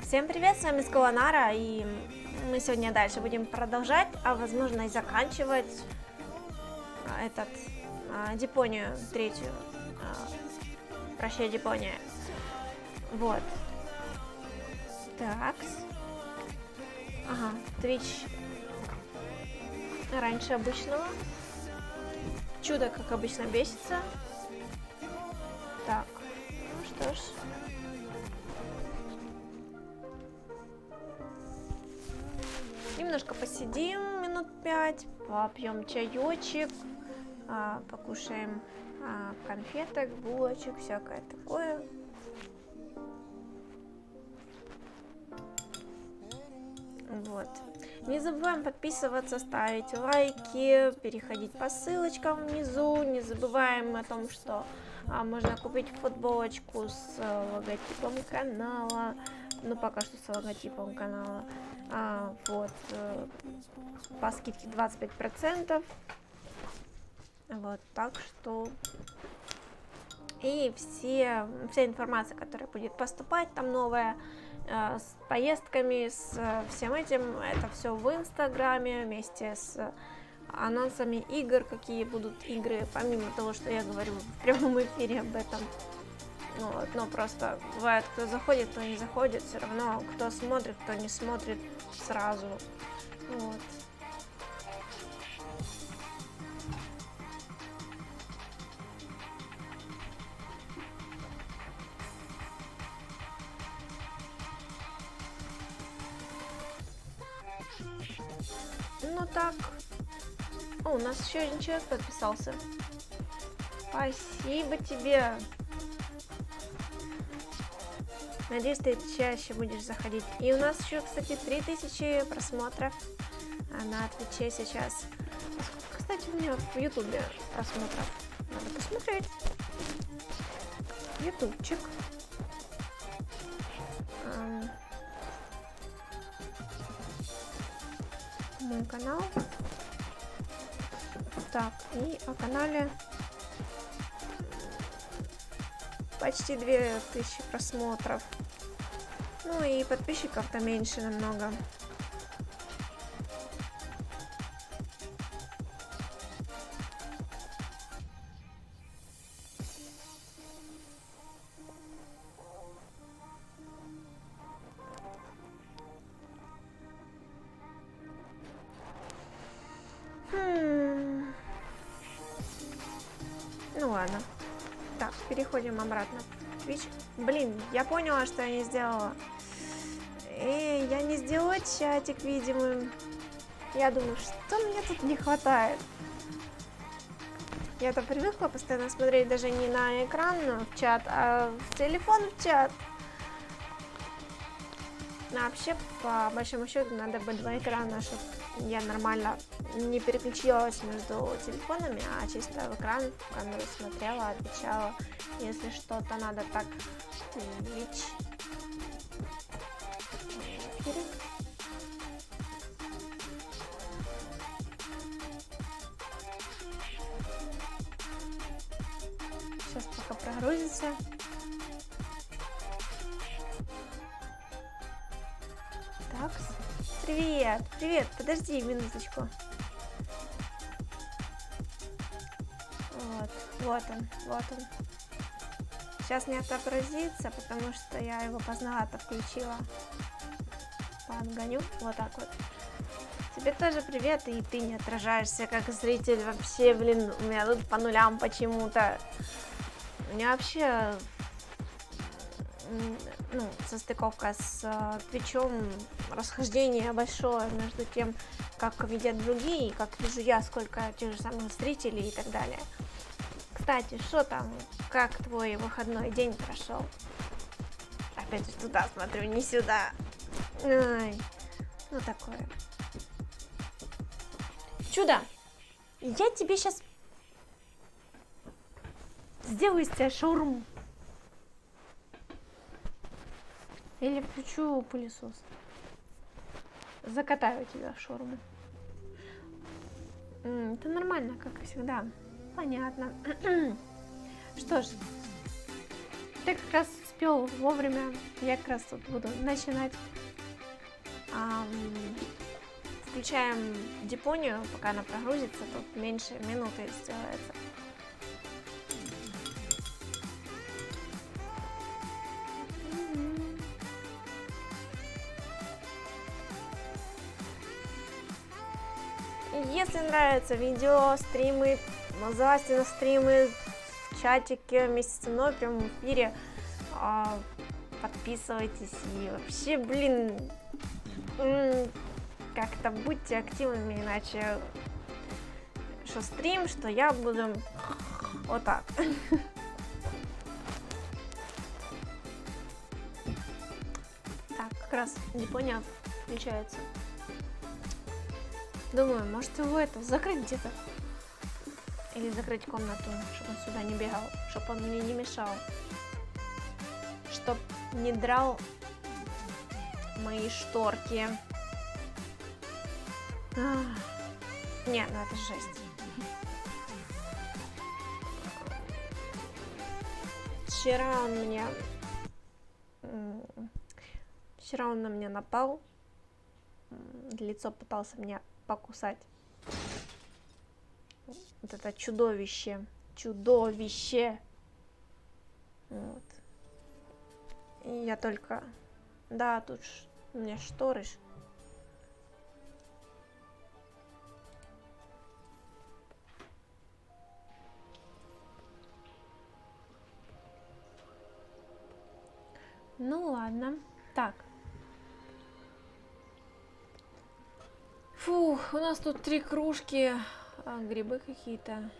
Всем привет, с вами SkalaNara, и мы сегодня дальше будем продолжать, а возможно и заканчивать Депонию, третью, прощай, Депония. Вот. Так. Ага, Twitch раньше обычного. Чудо, как обычно, бесится. Так, ну что ж. Немножко посидим минут 5, попьем чаечек, покушаем конфеток, булочек, всякое такое. Вот. Не забываем подписываться, ставить лайки, переходить по ссылочкам внизу. Не забываем о том, что можно купить футболочку с логотипом канала. Ну, пока что с логотипом канала. Вот. По скидке 25%. Вот, так что... И вся информация, которая будет поступать, там новая, с поездками, с всем этим, это все в Инстаграме, вместе с анонсами игр, какие будут игры, помимо того, что я говорю в прямом эфире об этом. Вот, но просто бывает, кто заходит, кто не заходит, все равно, кто смотрит, кто не смотрит сразу. Вот. Ну так. О, у нас еще один человек подписался. Спасибо тебе. Надеюсь, ты чаще будешь заходить. И у нас еще, кстати, 3000 просмотров на Твиче сейчас. Сколько, кстати, у меня в Ютубе просмотров? Надо посмотреть. Ютубчик. Мой канал. Так, и о канале почти 2000 просмотров. Ну и подписчиков-то меньше намного. Ну ладно. Так, переходим обратно в Twitch. Блин, я поняла, что я не сделала. Я не сделала чатик видимым. Я думаю, что мне тут не хватает. Я-то привыкла постоянно смотреть даже не на экран в чат, а в телефон в чат. А вообще, по большому счету, надо бы 2 экрана, чтобы я нормально не переключилась между телефонами, а чисто в экран, в камеру смотрела, отвечала. Если что-то надо так Twitch. Сейчас пока прогрузится. Так, привет, привет, подожди минуточку. Вот он. Сейчас не отобразится, потому что я его поздновато включила. Подгоню, вот так вот. Тебе тоже привет, и ты не отражаешься как зритель вообще, блин, у меня тут по нулям почему-то. У меня вообще, ну, состыковка с Твичом, расхождение большое между тем, как видят другие, как вижу я, сколько тех же самых зрителей и так далее. Кстати, что там, как твой выходной день прошел? Опять же туда смотрю, не сюда. Ай, ну такое. Чудо, я тебе сейчас сделаю из тебя шаурму. Или включу пылесос. Закатаю тебя в шаурму. Это нормально, как и всегда. Понятно. Что ж, ты как раз успел вовремя. Я как раз тут буду начинать. Включаем Депонию, пока она прогрузится, тут меньше минуты сделается. Если нравится видео, стримы, залазьте на стримы в чатике вместе со мной в прямом эфире. Подписывайтесь и вообще, блин, как-то будьте активными, иначе что стрим, что я буду вот так. Так, как раз Депония включается. Думаю, может его это закрыть где-то. Или закрыть комнату, чтобы он сюда не бегал, чтобы он мне не мешал. Чтоб не драл мои шторки. Не, ну это жесть. Вчера он на меня напал. Лицо пытался меня покусать. Вот это чудовище. Чудовище. Вот. И я только... Да, тут у меня шторы. Ну ладно. Так. Фух, у нас тут 3 кружки. Грибы какие-то.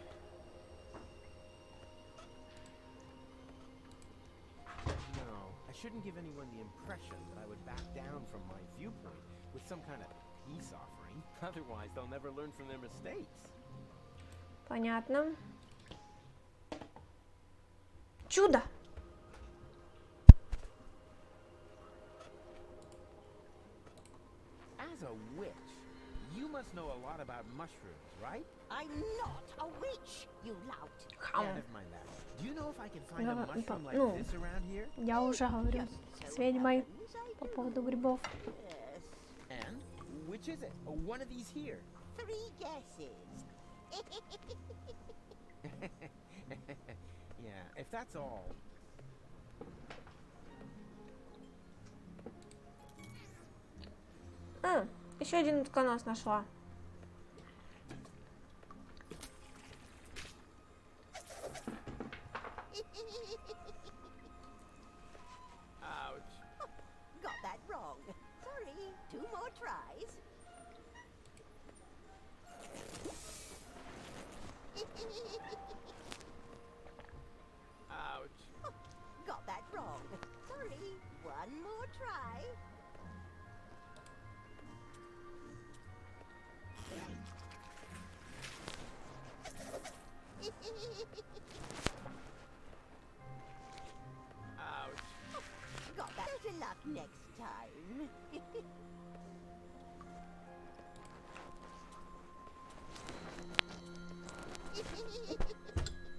Shouldn't give anyone the impression that I would back down from my viewpoint with some kind of peace offering. Otherwise, they'll never learn from their mistakes. Понятно. Чудо! As a witch, you must know a lot about mushrooms, right? I'm not a witch, you lout. Yeah, never mind that. Do you know if I can find a mushroom like this around here? Я уже говорю с ведьмой по поводу грибов. And which is it? One of these here. 3 guesses. Yeah, if that's all. Еще один утконос нашла. Ouch. Got that wrong. Sorry, 2 more tries. Ouch. Got that wrong. Sorry, 1 more try. Ouch. Got that. Better luck next time.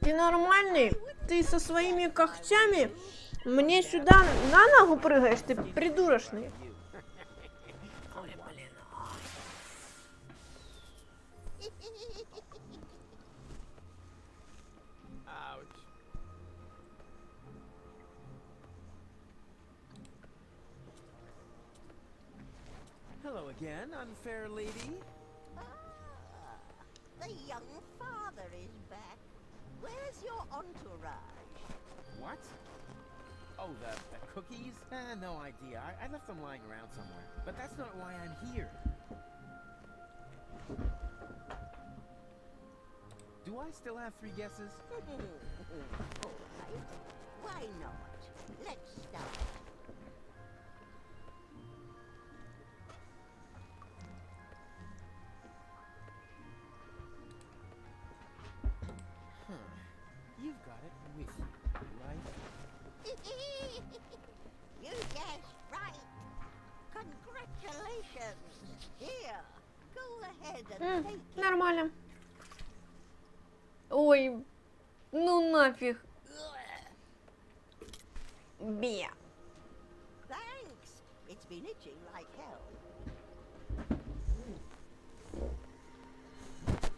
Ты нормальный? Ты со своими когтями мне сюда на ногу прыгаешь? Ты придурочный. Ой, блин. Ouch. Hello again, unfair lady. The young father is back. Where's your entourage? What? Oh, the cookies? No idea. I left them lying around somewhere. But that's not why I'm here. Do I still have 3 guesses? All right. Why not? Let's start. You've got it with you, right? You guessed right. Congratulations. Here, go ahead and take it. Нормально. Ой, ну нафиг. Меня. Thanks. It's been itching like hell.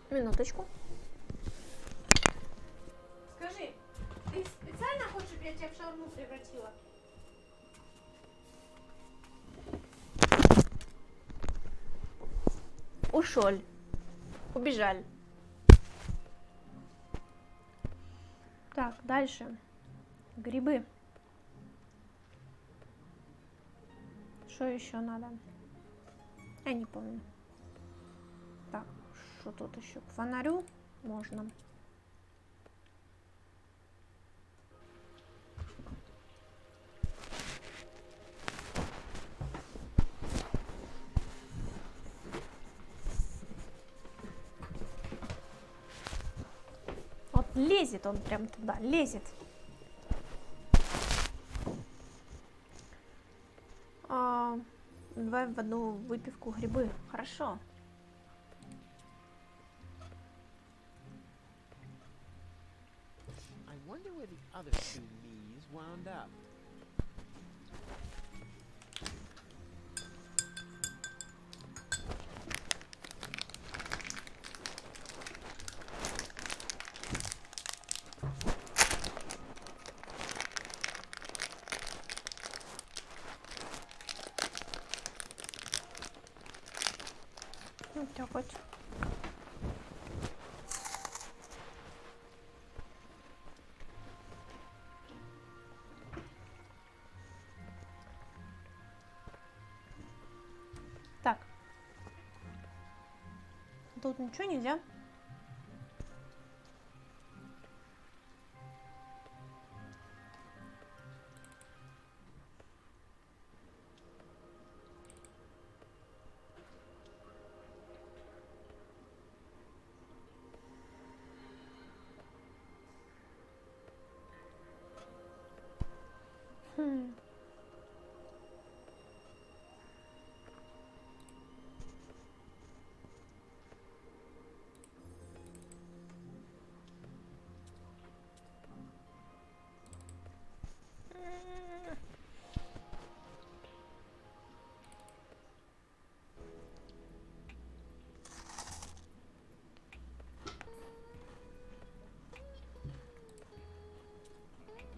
Минуточку. Скажи, ты специально хочешь, чтобы я тебя в шаурму превратила? Ушел. Убежали. Так, дальше. Грибы. Что еще надо? Я не помню. Так, что тут еще? К фонарю можно. Вот лезет он прям туда, лезет. Давай в одну выпивку грибы. Хорошо. I wonder where the other two me's wound up. Вот так вот. Так. Тут ничего нельзя.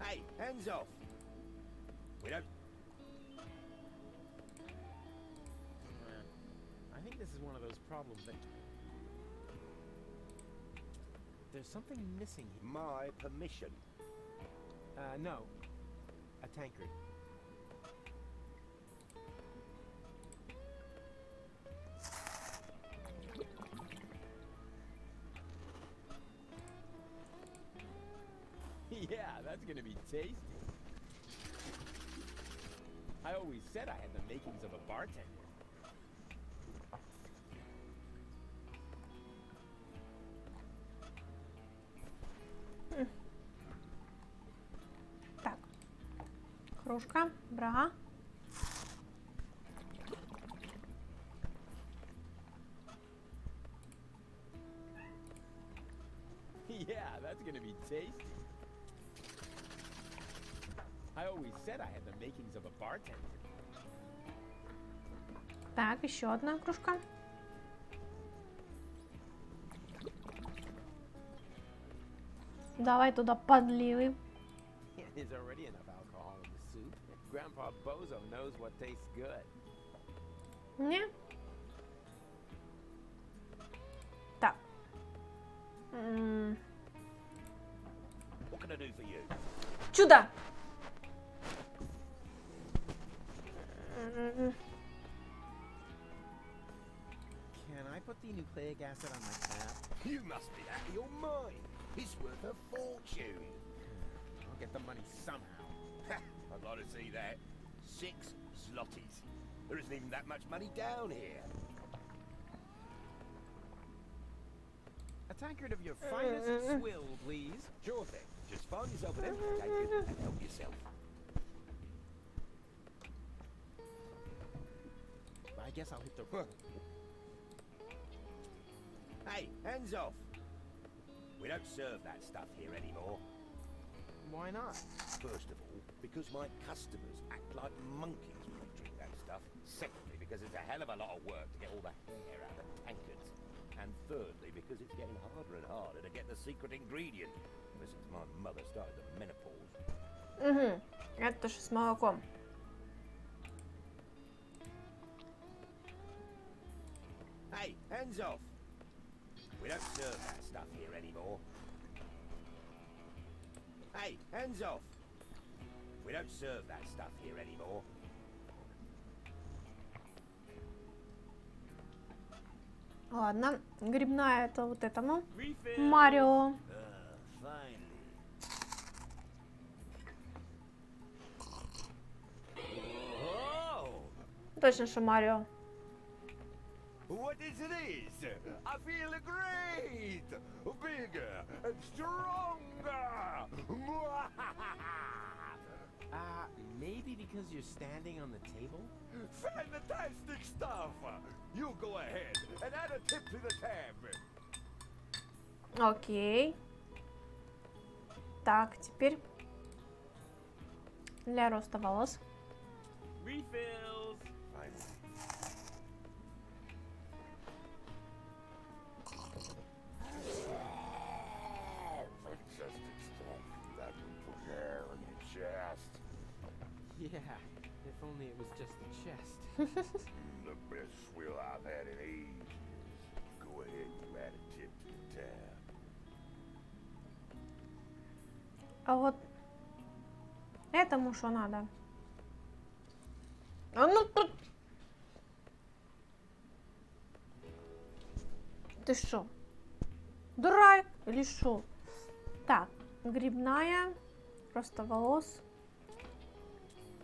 Hey, hands off. We don't... I think this is one of those problems that... There's something missing here. My permission. No. A tankard. Yeah, that's gonna be tasty. I always said I had the makings of a bartender. Так. Кружка, брага. Yeah, that's gonna be tasty. I always said I had the makings of a bartender. Так, еще одна кружка. Давай туда подливы. There's already enough alcohol in the soup. Grandpa Bozo knows what tastes good. Не? Так. What can I do for you? Чудо! Can I put the nucleic acid on my tab? You must be out of your mind. It's worth a fortune. I'll get the money somehow. Ha, I'd like to see that. 6 zlotys. There isn't even that much money down here. A tankard of your finest swill, please. Sure thing. Just find yourself an empty tankard and help yourself. I guess I'll hit the... Hey, hands off. We don't serve that stuff here anymore. Why not? First of all, because my customers act like monkeys when they drink that stuff. Secondly, because it's a hell of a lot of work to get all the hair out of tankards. And thirdly, because it's getting harder and harder to get the secret ingredient. Ever since my mother started the menopause. Это же с молоком. Hey, hands off! We don't serve that stuff here anymore. Hey, hands off! We don't serve that stuff here anymore. Ладно, грибная это вот этому. Марио. Finally. Oh! Точно, что Марио. What is this? I feel great! Bigger and stronger! Maybe because you're standing on the table? Fantastic stuff! You go ahead and add a tip to the tab. Окей. Так, теперь для роста волос. Refills! Fantastic stuff. That will hair on your chest. Yeah, if only it was just the chest. The best swill I've had in ages. Go ahead and add a tip to the tab. А вот этому что надо? А ну тут... Ты что? Дурак или что? Так, грибная, просто волос.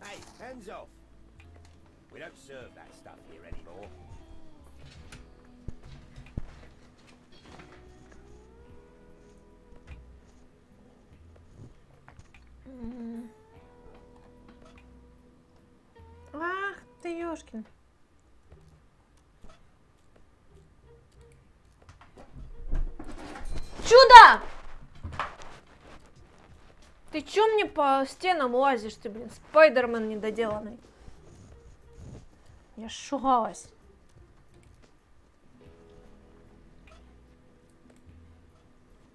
Hey, hands off! We don't serve that stuff here anymore. Ах ты ёшкин. Чудо! Ты чё мне по стенам лазишь, ты, блин, Спайдермен недоделанный? Я шугалась.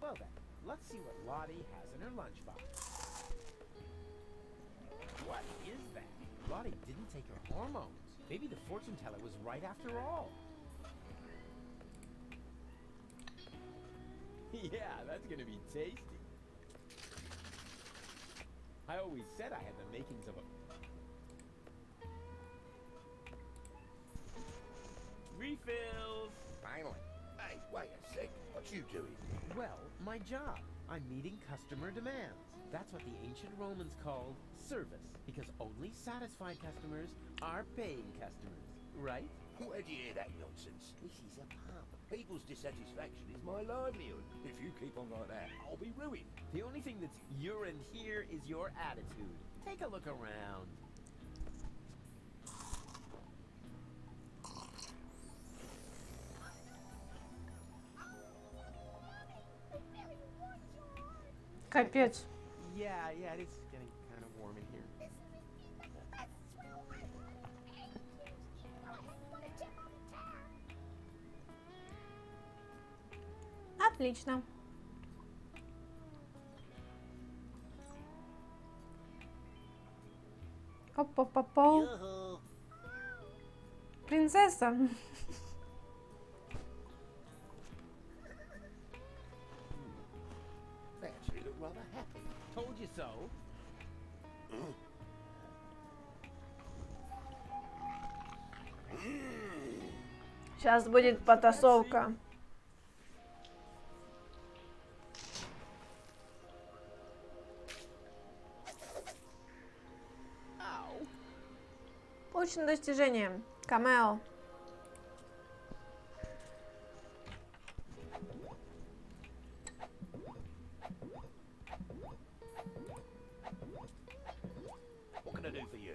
Well then, let's see what Lottie has in her lunchbox. What is that? Lottie didn't take her hormones. Maybe the fortune teller was right after all. Yeah, that's gonna be tasty. I always said I had the makings of a... Refills! Finally. Hey, wait a sec. What you doing? Well, my job. I'm meeting customer demands. That's what the ancient Romans called service, because only satisfied customers are paying customers, right? Where'd you hear that nonsense? This is a pub. People's dissatisfaction is my livelihood. If you keep on like that, I'll be ruined. The only thing that's urine here is your attitude. Take a look around. Капец. Yeah, it is getting kind of warm in here. Отлично. Оп-оп-оп. Принцесса. They actually look rather happy. Told you so. Сейчас будет потасовка. Получено достижение. Камео. What can I do for you?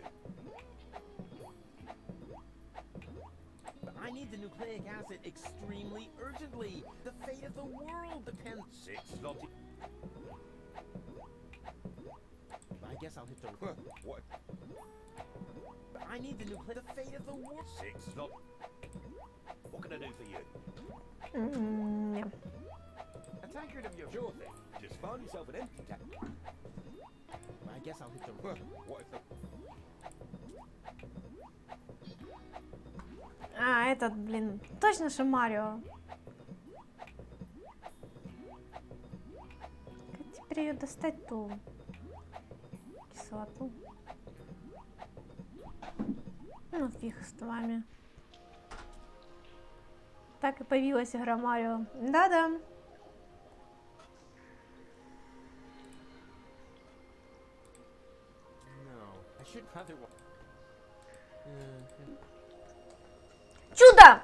I need the nucleic acid extremely urgently. The fate of the world depends. 6 zloty. My guess I'll hit the... What? I need the new play. The fate of the world. 6 slot. What can I do for you? Не. A tankard of your... Sure thing. Just find yourself an empty tank. I guess I'll hit the... What if the... А, этот, блин, точно же Марио. Как теперь ее достать, ту кислоту? Ну, фиг с вами. Так и появилась игра Марио. Да-да. No, I should rather... Чудо!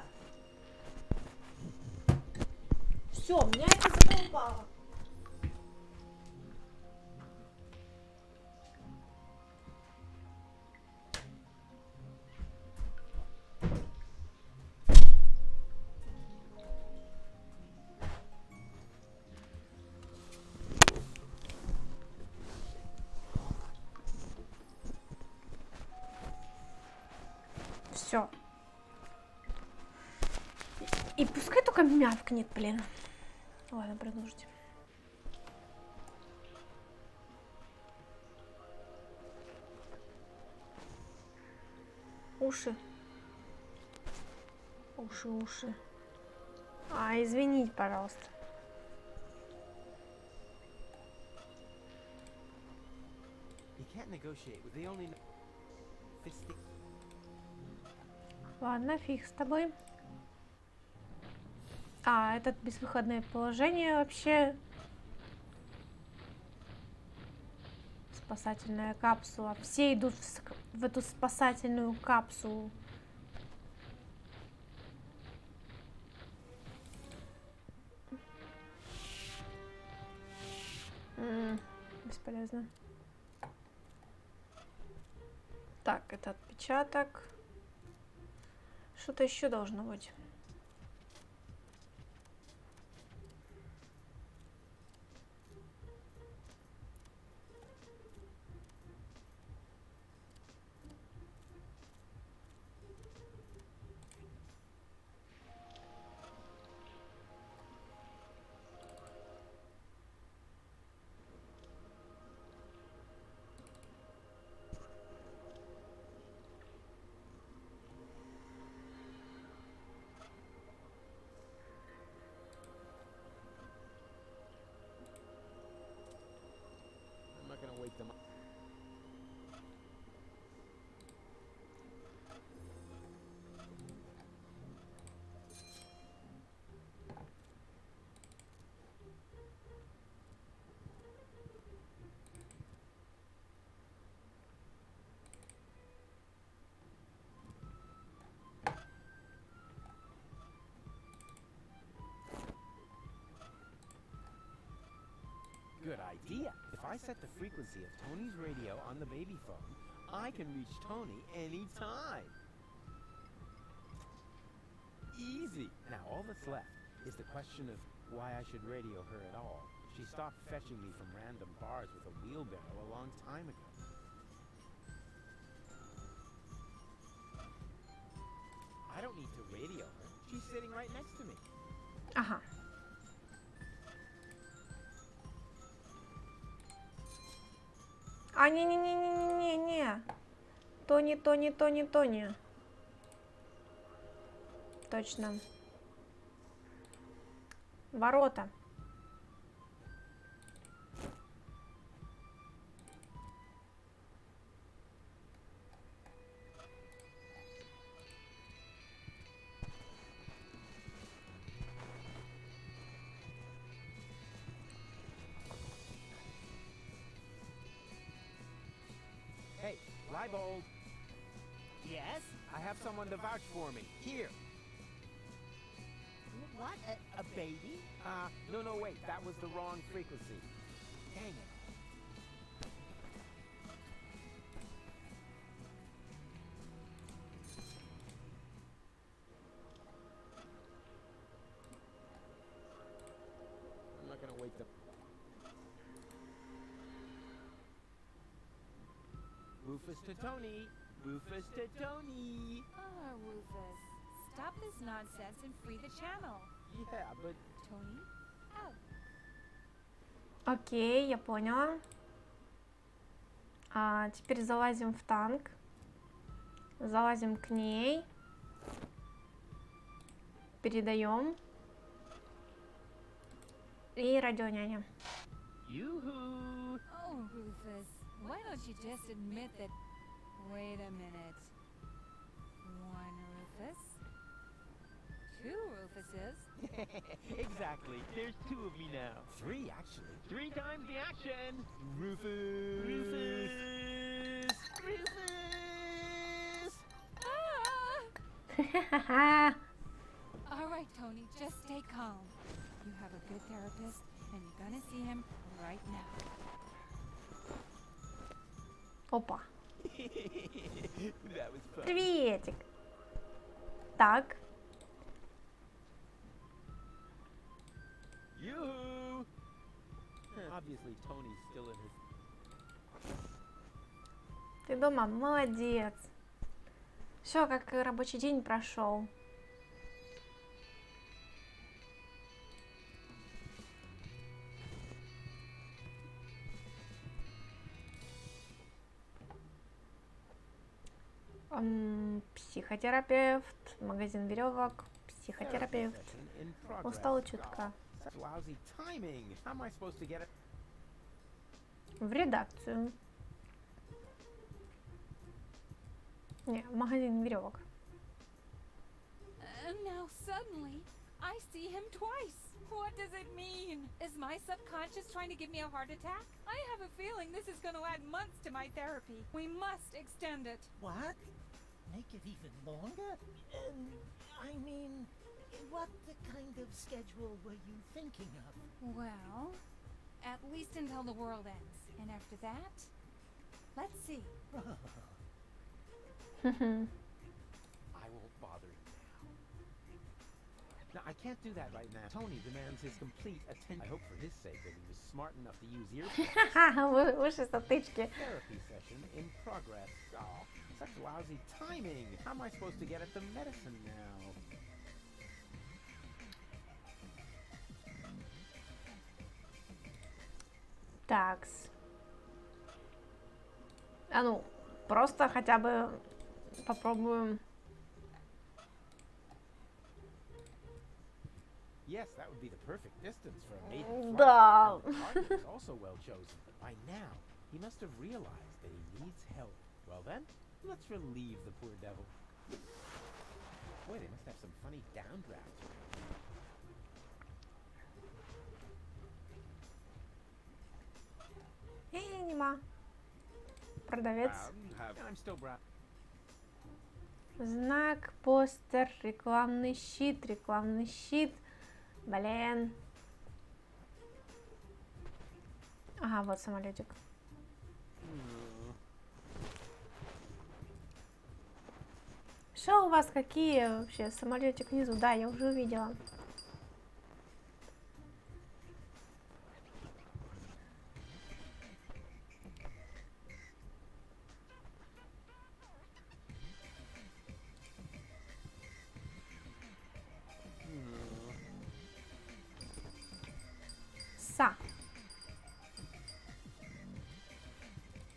Все, меня это задолбало. Все. И пускай только мявкнет, блин. Ладно, продолжите. Уши. Уши. А, извините, пожалуйста. You can't negotiate with the only... Fisting... Ладно, фиг с тобой. А, этот безвыходное положение вообще. Спасательная капсула. Все идут в эту спасательную капсулу. Бесполезно. Так, это отпечаток. Что-то еще должно быть. I'm not gonna wake them up. Good idea. If I set the frequency of Tony's radio on the baby phone, I can reach Tony anytime. Easy. Now all that's left is the question of why I should radio her at all. She stopped fetching me from random bars with a wheelbarrow a long time ago. I don't need to radio her. She's sitting right next to me. Ага. А, не. Тони. Точно. Ворота. Hey, Leibold. Yes? I have someone to vouch for me. Here. What? A baby? No, wait. That was the wrong frequency. Dang it. I'm not gonna wake them. Rufus to Tony. Rufus to Tony. Ah, Rufus. Stop this nonsense and free the channel. Yeah, but Tony, out. Окей, я поняла. Теперь залазим в танк. Залазим к ней. Передаем. И радионяня. yoo-hoo. Oh, Rufus, why don't you just admit that... Wait a minute. One Rufus? Two Rufuses? Exactly. There's 2 of me now. 3, actually. 3 times the action. Rufus. Rufus. Rufus. Ah! All right, Tony, just stay calm. You have a good therapist, and you're gonna see him right now. Опа. That was fun. Приветик. Так. Yoo-hoo. Obviously, Tony's still in his... Ты дома, молодец. Все, как рабочий день прошел. Психотерапевт, магазин веревок, психотерапевт. Устал чутка. Lousy timing. How am I supposed to get it? В редакцию. Не, в магазин веревок. And now suddenly, I see him twice. What does it mean? Is my subconscious trying to give me a heart attack? I have a feeling this is going to add months to my therapy. We must extend it. What? Make it even longer? I mean, what kind of schedule were you thinking of? Well, at least until the world ends. And after that, let's see. I won't bother you now. No, I can't do that right now. Tony demands his complete attention. I hope for his sake that he was smart enough to use earphones. Уши затычки. Therapy session in progress. Oh, such lousy timing. How am I supposed to get at the medicine now? Такс. А ну, просто хотя бы попробуем. Yes, that would be the perfect distance for a maiden flight. Да. And the target is also well chosen. By now, he must have realized that he needs help. Well then, let's relieve the poor devil. Boy, they must have some funny downdrafts around here. Нема. Продавец. I'm still brown. Знак, постер, рекламный щит, рекламный щит. Блин. Ага, вот самолетик. Что у вас, какие вообще самолетик внизу? Да, я уже увидела. Са.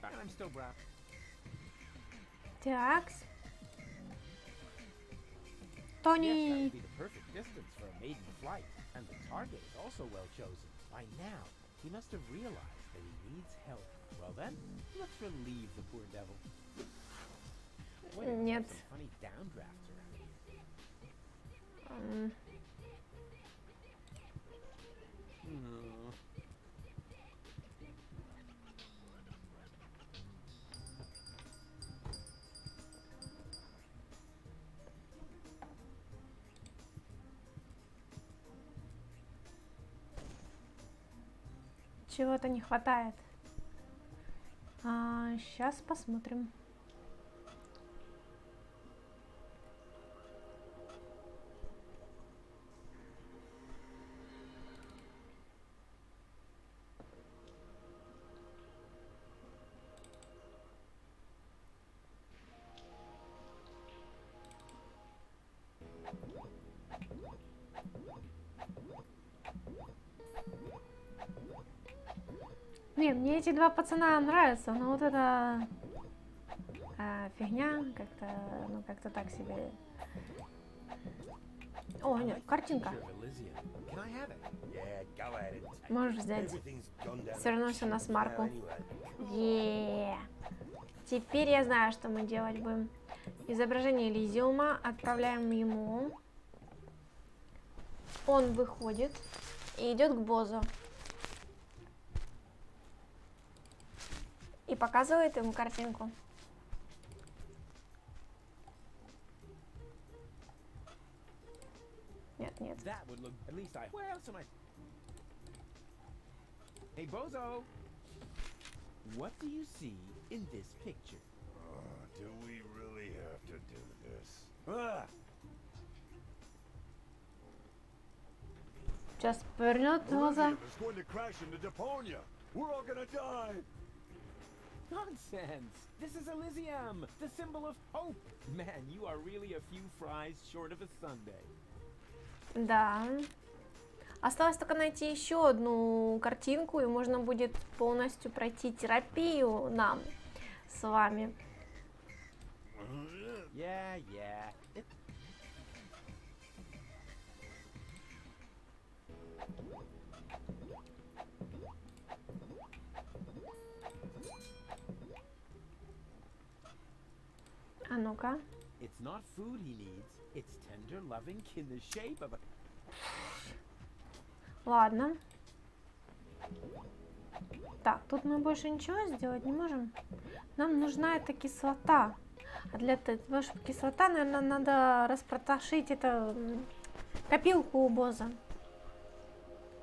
I'm still brown. Такс. Yes, that Тони. would be the perfect distance for a maiden flight. And the target is also well chosen. By now, he must have realized that he needs help. Well then, let's relieve the poor devil. Boy, they must have Нет. some funny downdrafts around here. Чего-то не хватает. Сейчас посмотрим. Не, мне эти два пацана нравятся, но вот эта фигня как-то, ну как-то так себе. О, нет, картинка. Можешь взять. Все равно все на смарку. Теперь я знаю, что мы делать будем. Изображение Элизиума отправляем ему. Он выходит и идет к боссу. И показывает ему картинку. Нет, нет. Hey, Bozo! What do you see in this picture? Do we really have to do this? Ah! Сейчас повернет глаза. It's going to crash into Deponia. We're all gonna die. Nonsense! This is Elysium, the symbol of hope. Man, you are really a few fries short of a sundae. Да. Осталось только найти еще одну картинку, и можно будет полностью пройти терапию нам с вами. Yeah. А ну-ка. It's not food he needs. It's tender loving in the shape of a... Ладно. Так, тут мы больше ничего сделать не можем. Нам нужна эта кислота. А для того, чтобы кислота, наверное, надо распроташить это копилку у босса.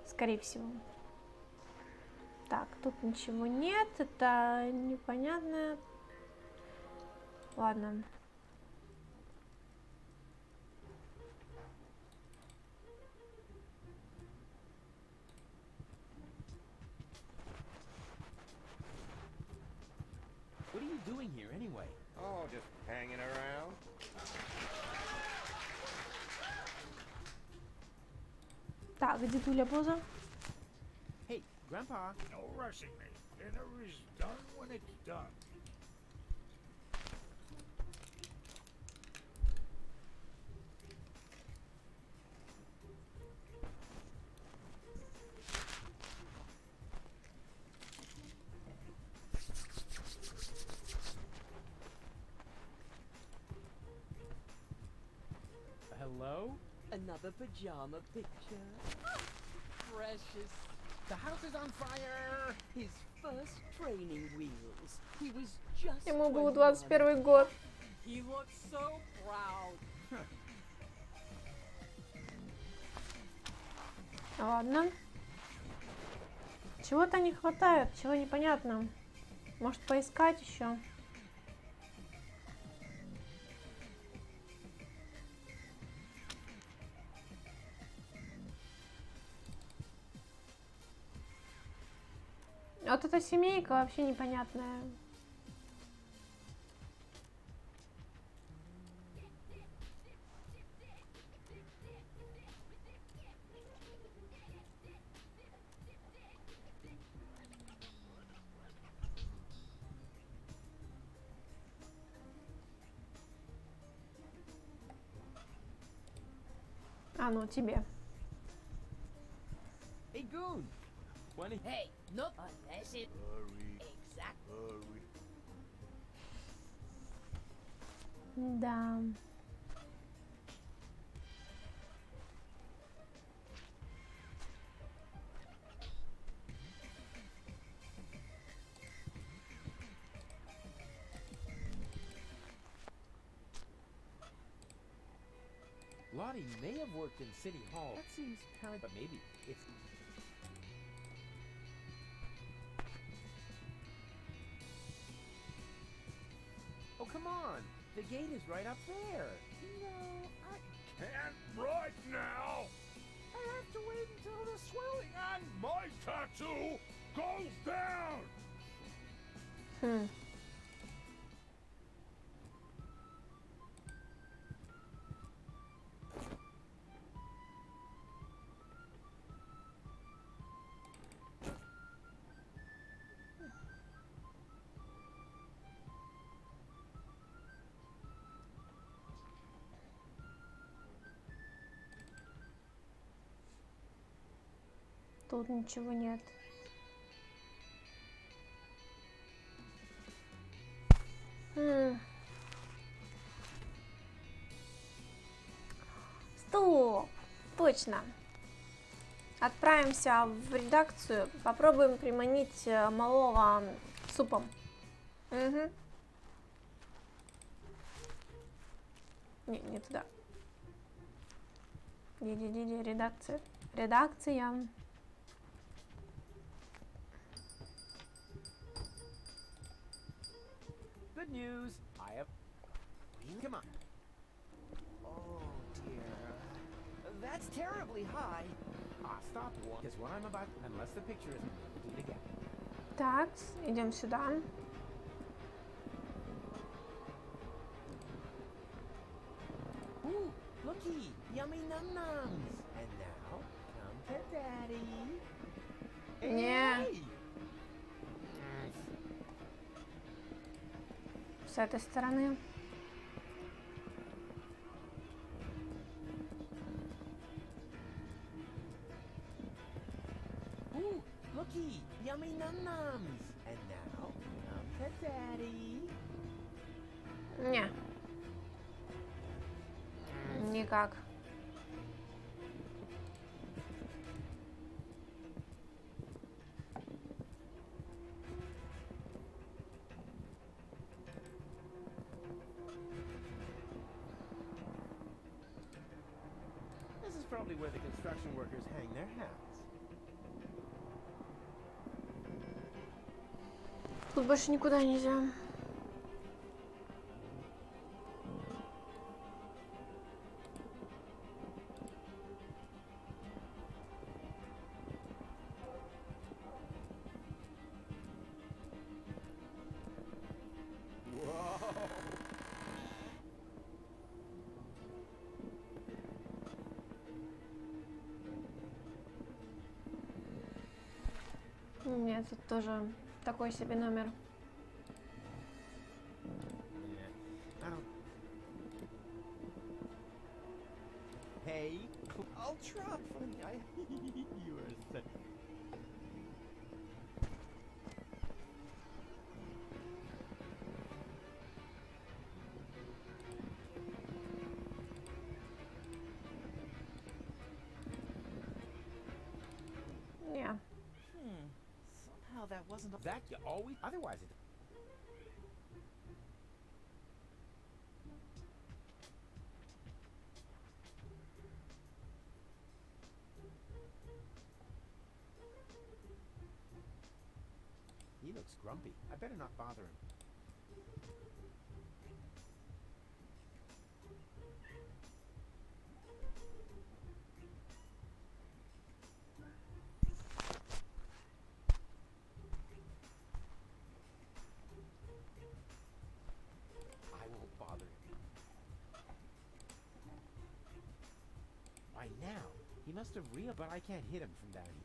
Скорее всего. Так, тут ничего нет. Это непонятно. Ладно. What are you doing here anyway? Oh, just hanging around. Так, дедуля боза. Hey, Grandpa. No rushing me. Dinner is done when it's done. Hello? Another pajama picture. Precious. The house is on fire! His first training wheels. He was just Ему был 21. 21 год. He looks so proud. Ладно. Чего-то не хватает, чего непонятно. Может поискать еще? Вот эта семейка вообще непонятная. А ну тебе. Hey, Goon! 20... Hey, nope. That's it. Hurry, Exactly. hurry. Да. Lottie may have worked in City Hall. That seems kind of... But maybe it's... Oh, come on! The gate is right up there! No, I can't right now. I have to wait until the swelling on my tattoo goes down. Хм. тут ничего нет. Стоп! Точно. Отправимся в редакцию, попробуем приманить малого супом. Угу. Не туда. Иди, редакция. Редакция. Good news. I have. Come on. Oh dear. That's terribly high. Stop. Because what I'm about, unless the picture isn't do it again. Так, идем сюда. Ooh, looky, yummy num nums. And now, come to daddy. Не, Hey! с этой стороны. Ooh, looky, yummy num nums. And now, come to daddy. Не. Никак. This is probably where the construction workers hang their hats. Тут больше никуда нельзя. Нет, тут тоже такой себе номер. Hey, ultra funny. You are such. Не. Somehow that wasn't a... That you always. Otherwise, it. He looks grumpy. I better not bother him. I won't bother him. Why now? He must have realized, but I can't hit him from down here.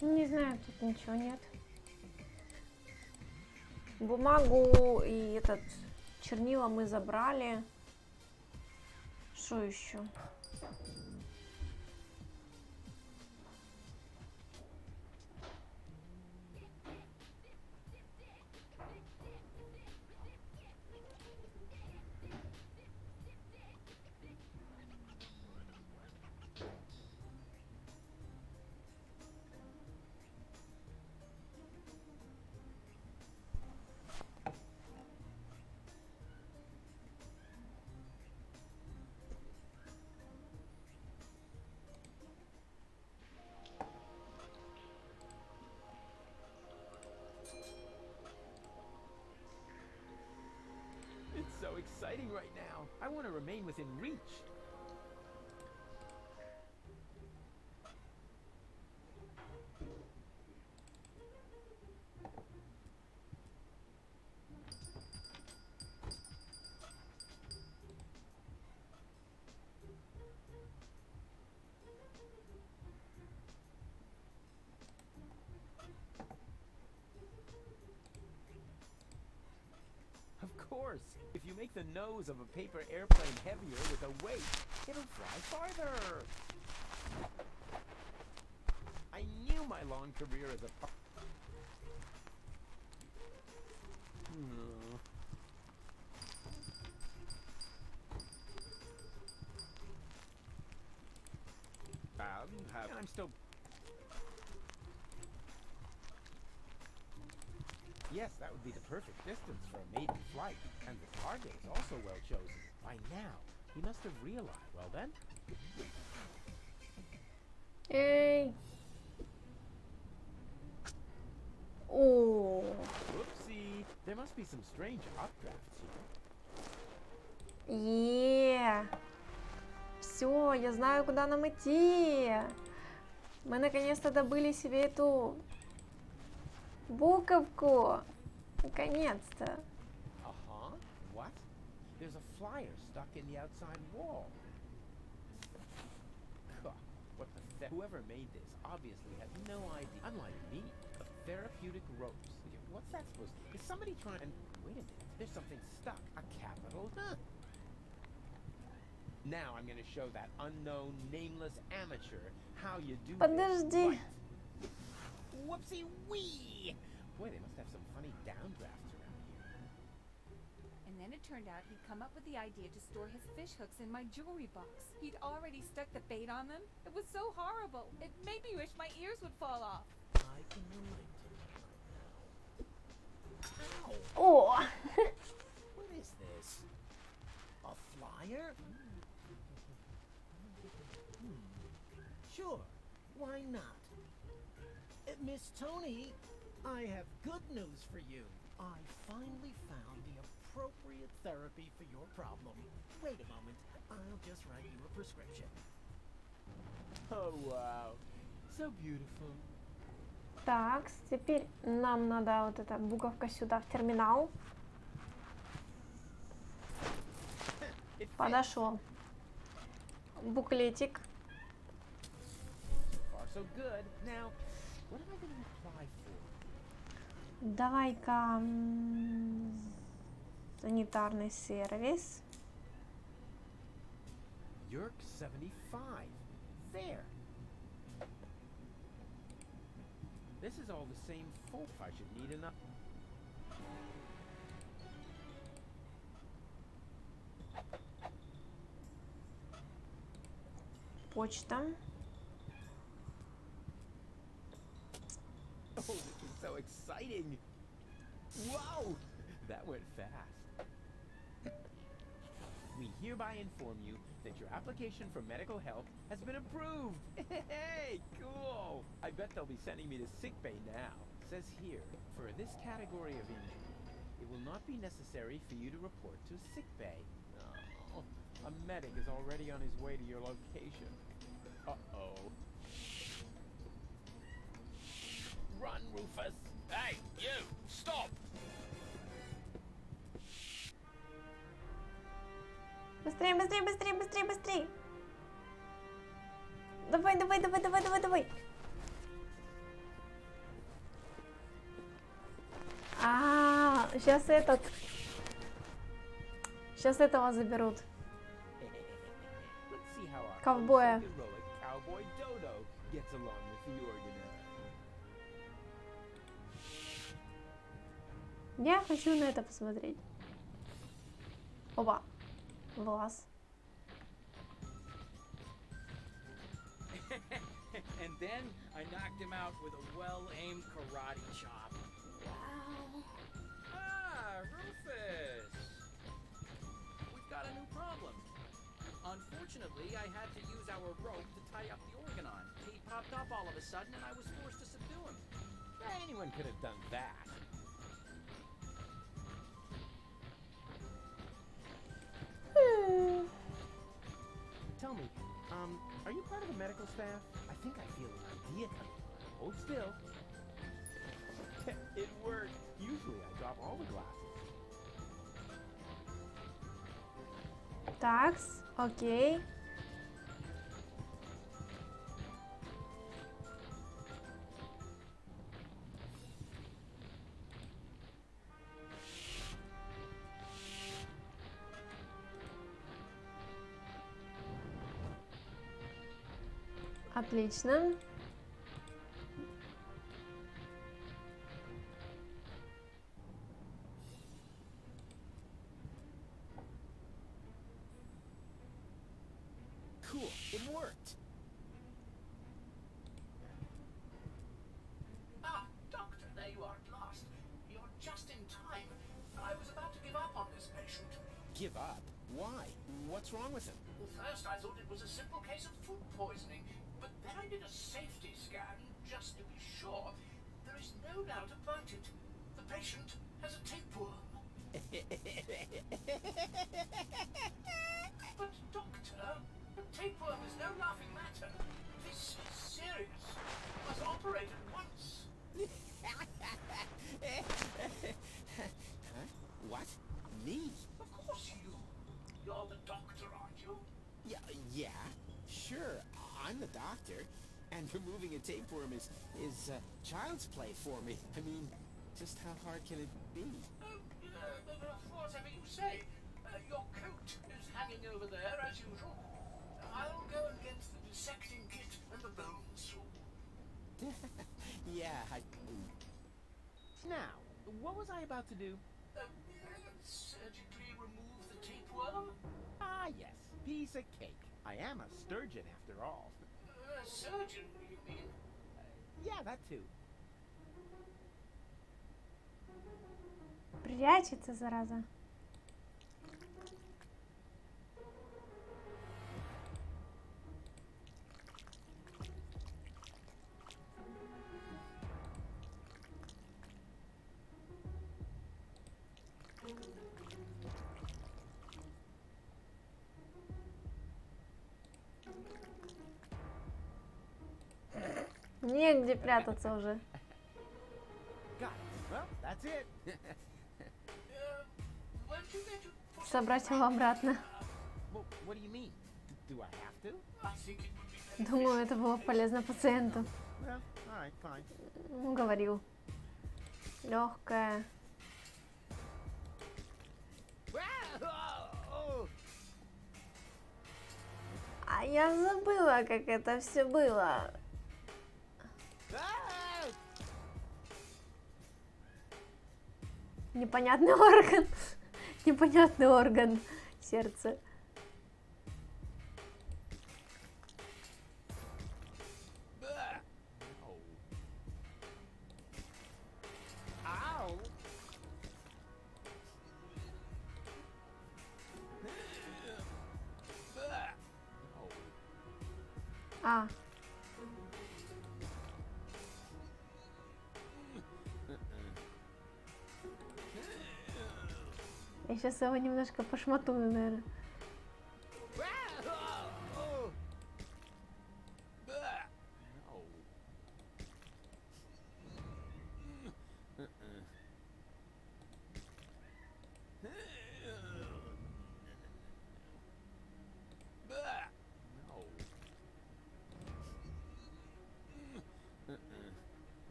Не знаю, тут ничего нет. Бумагу и этот чернила мы забрали. Что еще? It's so exciting right now. I want to remain within reach. course. If you make the nose of a paper airplane heavier with a weight, it'll fly farther. I knew my long career as a I'm still... Yes, that would be the perfect distance for a maiden flight. And the target is also well chosen. By now, he must have realized. Well then... Эй! О, Whoopsie! There must be some strange updrafts here. Все, я знаю, куда нам идти. Мы наконец-то добыли себе эту буковку. Наконец-то. Uh-huh. What? There's a flyer stuck in the outside wall. Huh. What the whoever made this obviously had no idea. Unlike me, therapeutic ropes. What's that supposed to be? Is somebody trying... Wait a minute. There's something stuck. A capital? Huh. Now I'm gonna show that unknown, nameless amateur how you do Подожди. this right. Whoopsie wee! Boy, they must have some funny downdrafts around here. And then it turned out he'd come up with the idea to store his fish hooks in my jewelry box. He'd already stuck the bait on them. It was so horrible. It made me wish my ears would fall off. I can relate to that right now. О, What is this? A flyer? Sure, why not? Miss Tony, I have good news for you. I finally found the appropriate therapy for your problem. Wait a moment, I'll just write you a prescription. Oh wow, so beautiful. так, теперь нам надо вот эта буковка сюда в терминал. It fits. Подошел. Буклетик. So far so good. Now, what am I going to apply for? Давай-ка санитарный сервис. Yerk 75. There. This is all the same folk. I should need enough. Почта. Oh, this is so exciting. Whoa, that went fast. We hereby inform you that your application for medical help has been approved. Hey, cool. I bet they'll be sending me to sickbay now. Says here, for this category of injury, it will not be necessary for you to report to sickbay. Oh, a medic is already on his way to your location. Uh-oh. Run, Rufus! Hey, you! Stop! Быстрее, быстрее, быстрее, быстрее, быстрее. Давай, давай, давай, давай, давай, давай. Сейчас этот. Сейчас этого заберут. Let's see how our Ковбоя. heroic cowboy Dodo gets along with the organizer. Я хочу на это посмотреть. Опа. Глаз. And then I knocked him out with a well-aimed karate chop. Wow. Ah, Rufus! We've got a new problem. Unfortunately, I had to use our rope to tie up the organ on. He popped up all of a sudden and I was forced to subdue him. Anyone could have done that. Tell me, are you part of the medical staff? I think I feel an idea coming on. Hold still. It worked. Usually I drop all the glasses. Такс, окей. Отлично. Cool, it worked. Ah, Doctor, there you are at last. You're just in time. I was about to give up on this patient. Give up? Why? What's wrong with him? First, I thought it was a simple case of food poisoning, but then I did a safety scan just to be sure. There is no doubt about it. The patient has a tapeworm. But, Doctor, a tapeworm is no laughing matter. This is serious. You must operate at once. Huh? What? Me? Of course you. You're the doctor, aren't you? Yeah, sure. I'm the doctor, and removing a tapeworm is child's play for me. I mean, just how hard can it be? Whatever you say. Your coat is hanging over there as usual. I'll go and get the dissecting kit and the bone saw. Yeah, Now, what was I about to do? Surgically remove the tapeworm? Ah, yes. Piece of cake. I am a sturgeon after all. Surgeon, you mean? Yeah, that too. Прячется, зараза. Негде прятаться уже. Got it. Well, that's it. Won't you get to put Собрать его обратно. Well, what do you mean? Do I have to? I think it would be better. Думаю, это было полезно пациенту. Well, all right, fine. Говорил. Легкая. А я забыла, как это все было. Непонятный орган. Непонятный орган. Сердце. А. Я сейчас его немножко пошматую, наверное.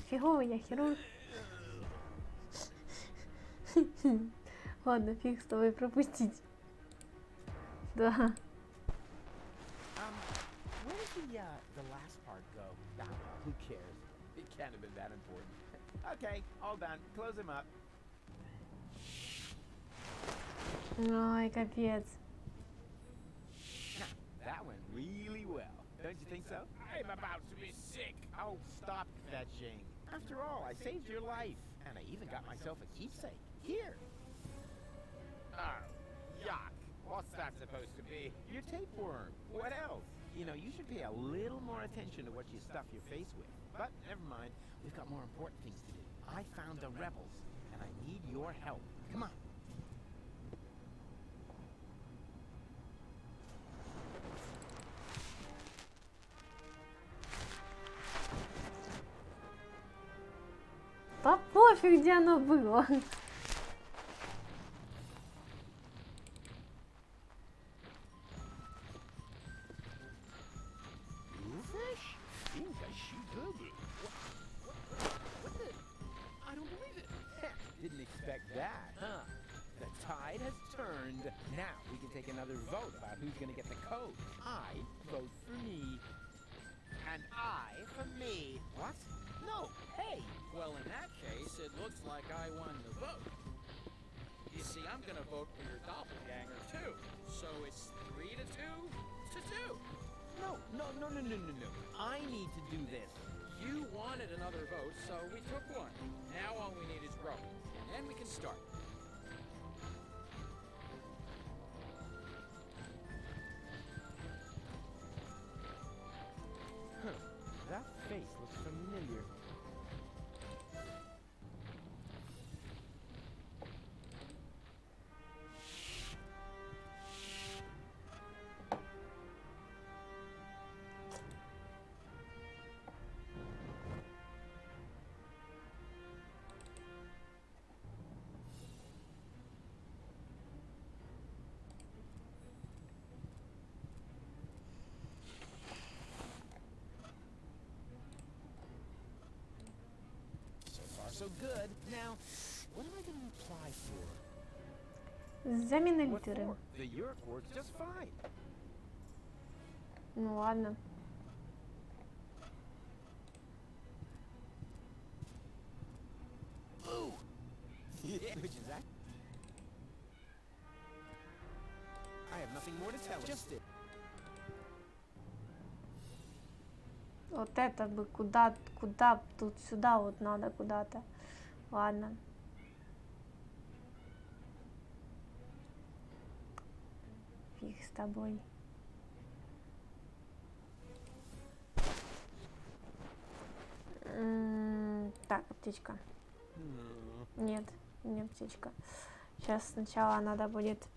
Фигово, я хирург. Ладно, фиг с тобой, пропустить. Да. Where did the last part go? Ah, who cares? It can't have been that important. Okay, all done. Close him up. Ой, капец. That went really well. Don't you think so? I'm about to be sick. Oh, stop fetching. After all, I saved your life. And I even got myself a keepsake. Here. Oh, yuck. What's that supposed to be? Your tapeworm. What else? You know, you should pay a little more attention to what you stuff your face with. But never mind. We've got more important things to do. I found the rebels, and I need your help. Come on. Да пофиг, где оно было. Didn't expect that, huh? The tide has turned. Now we can take another vote about who's gonna get the code. I vote for me. And I for me. What? No. Hey. Well, in that case, it looks like I won the vote. You see, I'm gonna vote for your doppelganger too. So it's 3-2 to 2. No. I need to do this. You wanted another vote, so we took one. Now all we need is rope, and then we can start. That face looks familiar. So good. Now, what am I going to apply for? Замена What литеры. for? The Yerk works just fine. Ну ладно. Ooh. Yeah, which is that? I have nothing more to tell. Just it. Вот это бы куда тут сюда вот надо куда-то. Ладно. Фиг с тобой. Так, аптечка. Нет, не аптечка. Сейчас сначала надо будет...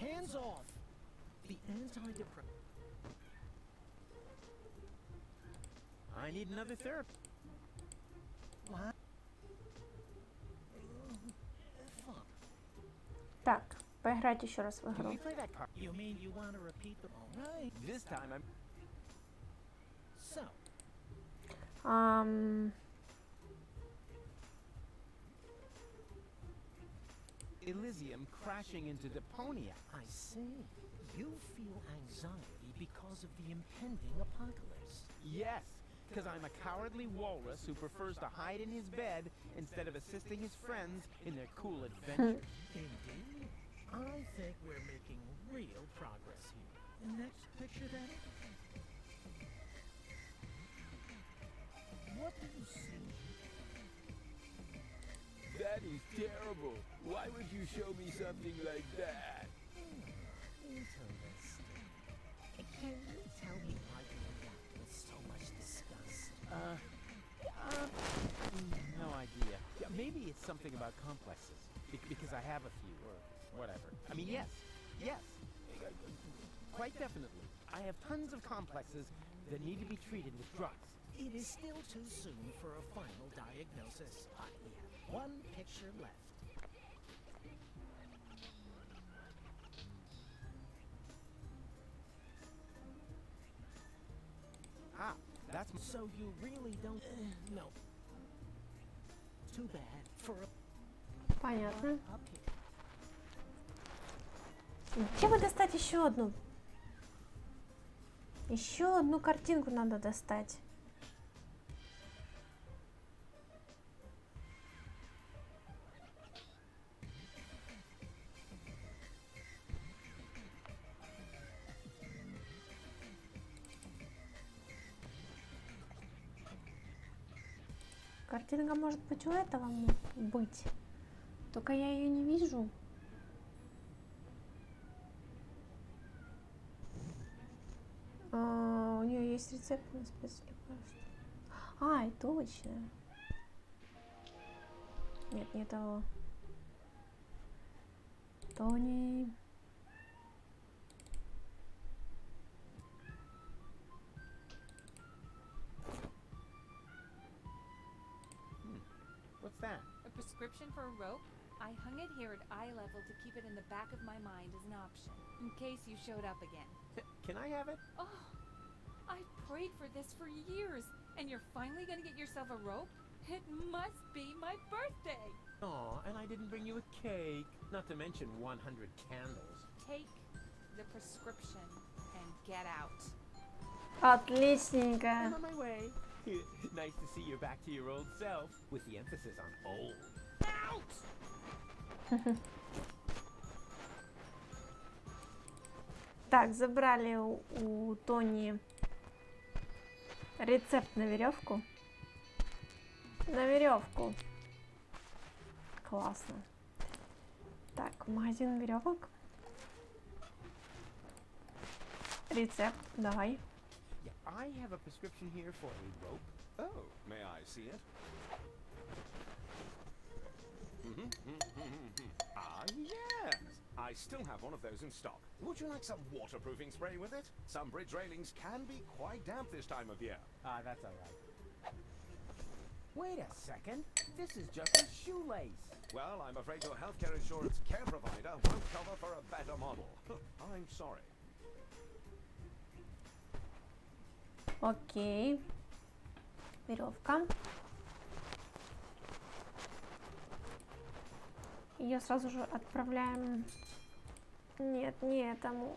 Hands off! The antidepressant. I need another therapy. What? Fuck. Так, поиграть еще раз в Can игру. we play that card? You mean you want to repeat the... Alright. This time I'm... So, Elysium crashing into Deponia. I see. You feel anxiety because of the impending apocalypse. Yes, because I'm a cowardly walrus who prefers to hide in his bed instead of assisting his friends in their cool adventures. Indeed. I think we're making real progress here. Next picture then. What do you see? That is terrible. Why would you show me something like that? Interesting. Can you tell me why you react with so much disgust? No idea. Yeah, maybe it's something about complexes. Because I have a few, or whatever. I mean, yes. Quite definitely. I have tons of complexes that need to be treated with drugs. It is still too soon for a final diagnosis. We have one picture left. Ah, that's... So you really don't... no. Too bad for a... Понятно. Up here. Где бы достать еще одну? Еще одну картинку надо достать. Картинка может быть у этого быть. Только я ее не вижу. У нее есть рецепт на спецлекарство. Ай, точно. Нет, не того. Тони. What's that? A prescription for a rope? I hung it here at eye level to keep it in the back of my mind as an option, in case you showed up again. Can I have it? Oh, I've prayed for this for years, and you're finally gonna get yourself a rope? It must be my birthday! Aw, and I didn't bring you a cake. Not to mention 100 candles. Take the prescription and get out. Отличненько. I'm on my way. Nice to see you're back to your old self, with the emphasis on old. Out! Так, забрали у Тони рецепт на веревку. На веревку. Классно. Так, магазин веревок. Рецепт, давай. Yeah, I have a prescription here for a rope. Oh, may I see it? Ah, yes. I still have one of those in stock. Would you like some waterproofing spray with it? Some bridge railings can be quite damp this time of year. That's alright. Wait a second. This is just a shoelace. Well, I'm afraid your healthcare insurance care provider won't cover for a better model. I'm sorry. Окей. Веревка. Ее сразу же отправляем. Нет, не этому.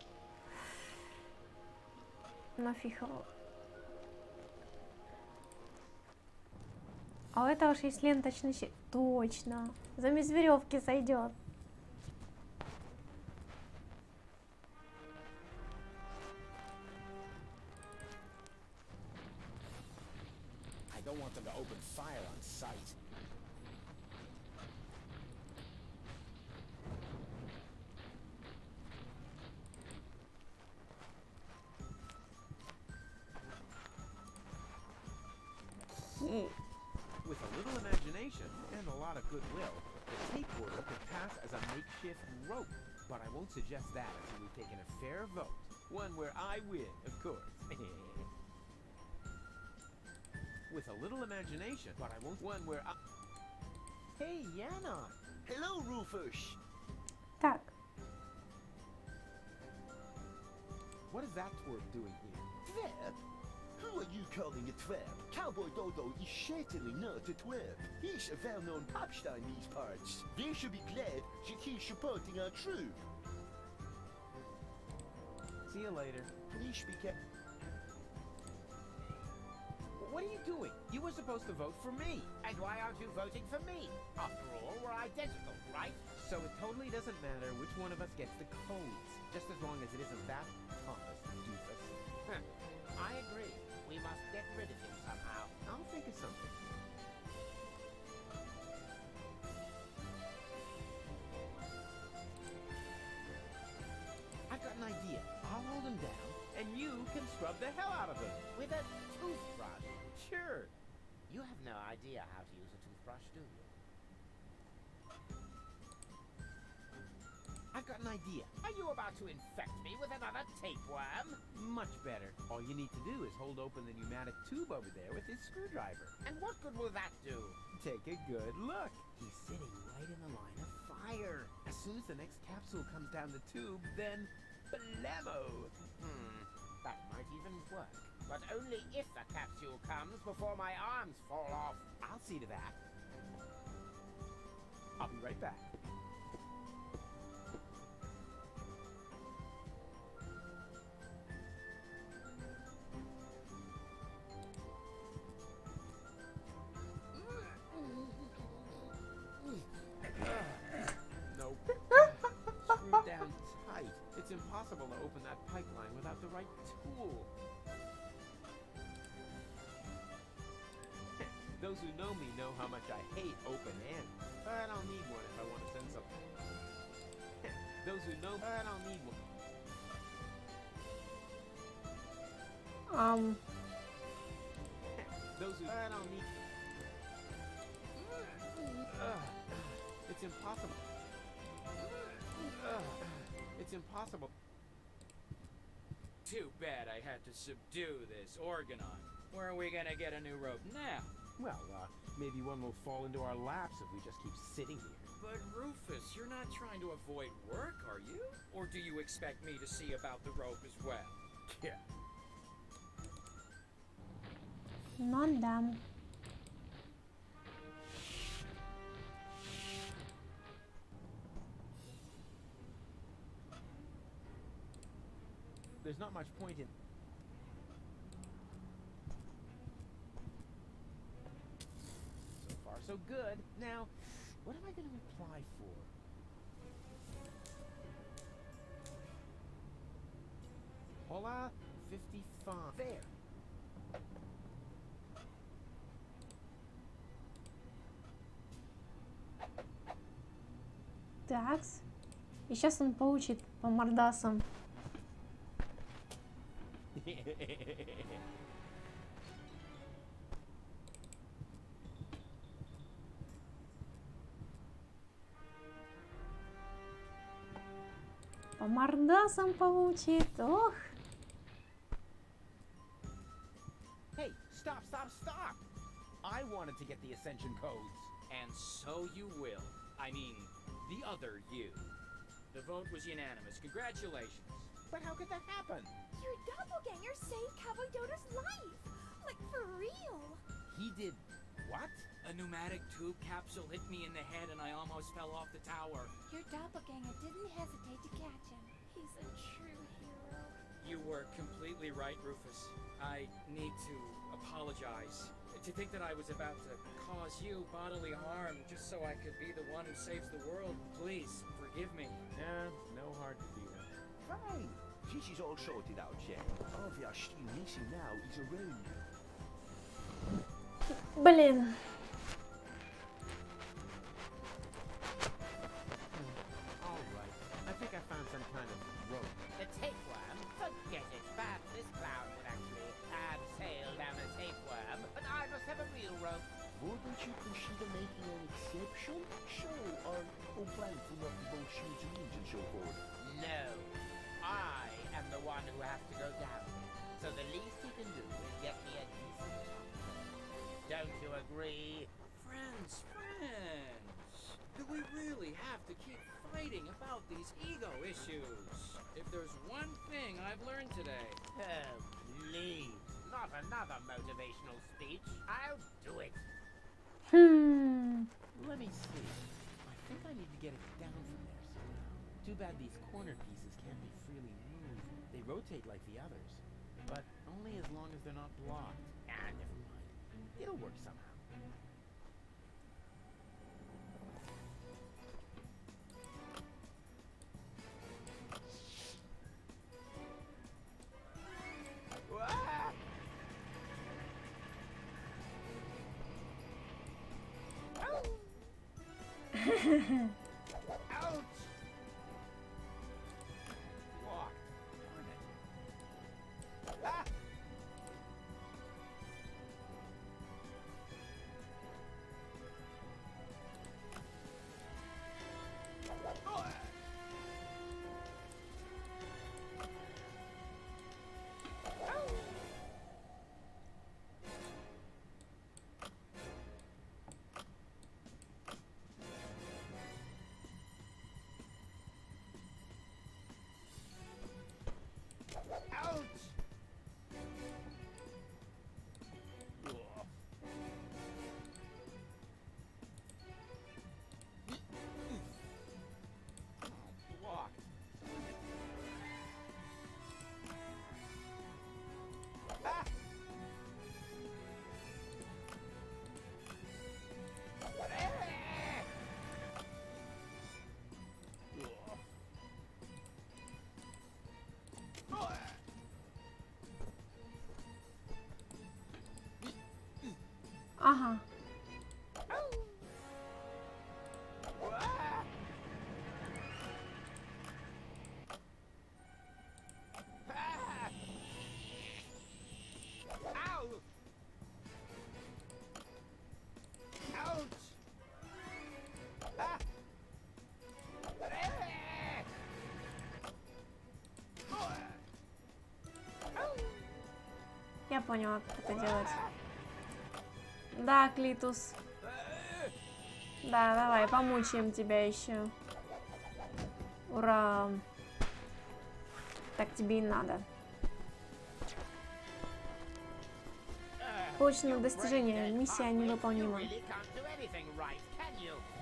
Нафиг его. А у этого уж есть ленточный щит. Точно. Замес веревки сойдет. I don't want them to open fire on sight. With a little imagination and a lot of goodwill, the tape order could pass as a makeshift rope. But I won't suggest that until we've taken a fair vote. One where I win, of course. With a little imagination, but I won't one where I... Hey, Yana! Hello, Rufus. Так. What is that twerp doing here? Twerp? Who are you calling a twerp? Cowboy Dodo is certainly not a twerp. He's a well-known pop star in these parts. They should be glad that he's supporting our troop. See you later. Please be careful. What are you doing? You were supposed to vote for me. And why aren't you voting for me? After all, we're identical, right? So it totally doesn't matter which one of us gets the codes, just as long as it isn't that pompous doofus. I agree. We must get rid of him somehow. I'll think of something. I've got an idea. I'll hold him down, and you can scrub the hell out of him. With a toothbrush. Sure. You have no idea how to use a toothbrush, do you? I've got an idea. Are you about to infect me with another tapeworm? Much better. All you need to do is hold open the pneumatic tube over there with his screwdriver. And what good will that do? Take a good look. He's sitting right in the line of fire. As soon as the next capsule comes down the tube, then blammo! That might even work. But only if the capsule comes before my arms fall off. I'll see to that. I'll be right back. Nope. Screwed down tight. It's impossible to open that pipeline without the right tool. Those who know me know how much I hate open ends. But I don't need one if I want to send something. Those who know, I don't need one. Those who, I don't need. It's impossible. It's impossible. Too bad I had to subdue this Organon. Where are we gonna get a new rope now? Well, maybe one will fall into our laps if we just keep sitting here. But Rufus, you're not trying to avoid work, are you? Or do you expect me to see about the rope as well? Yeah. Ну да. There's not much point in... so good. Now, what am I going to apply for? Hola, 55. There. Такс. И сейчас он получит по мордасам. По мордасам получит. Ох. Hey, stop, stop, stop! I wanted to get the Ascension codes. And so you will. I mean, the other you. The vote was unanimous. Congratulations. But how could that happen? Your doppelganger saved Cowboy Dodo's life! Like, for real! He did what? A pneumatic tube capsule hit me in the head and I almost fell off the tower. Your doppelganger didn't hesitate to catch him. He's a true hero. You were completely right, Rufus. I need to apologize. To think that I was about to cause you bodily harm just so I could be the one who saves the world. Please, forgive me. No hard feelings. Fine. This is all sorted out, Jack. All we are still missing now is a road. Блин. Alright. I think I found some kind of rope. The tapeworm? Forget it. Perhaps this clown would actually sail down a tapeworm. But I must have a real rope. Wouldn't you consider making an exception? So, are complying for not devotion to needs and so forth? No. I am the one who has to go down. So the least you can do is get me a decent job. Don't you agree? Friends, do we really have to keep fighting about these ego issues? If there's one thing I've learned today. Oh, please. Not another motivational speech. I'll do it. Let me see. I think I need to get it down from there somehow. Too bad these corner pieces can't be freely moved. They rotate like the others, but only as long as they're not blocked. Never mind. It'll work somehow. Ouch! Blocked. Darn it. Ah! Ага. Я поняла, как это делать. Да, Клитус. Да, давай, помучаем тебя еще. Ура! Так тебе и надо. Получено достижение. Миссия невыполнима.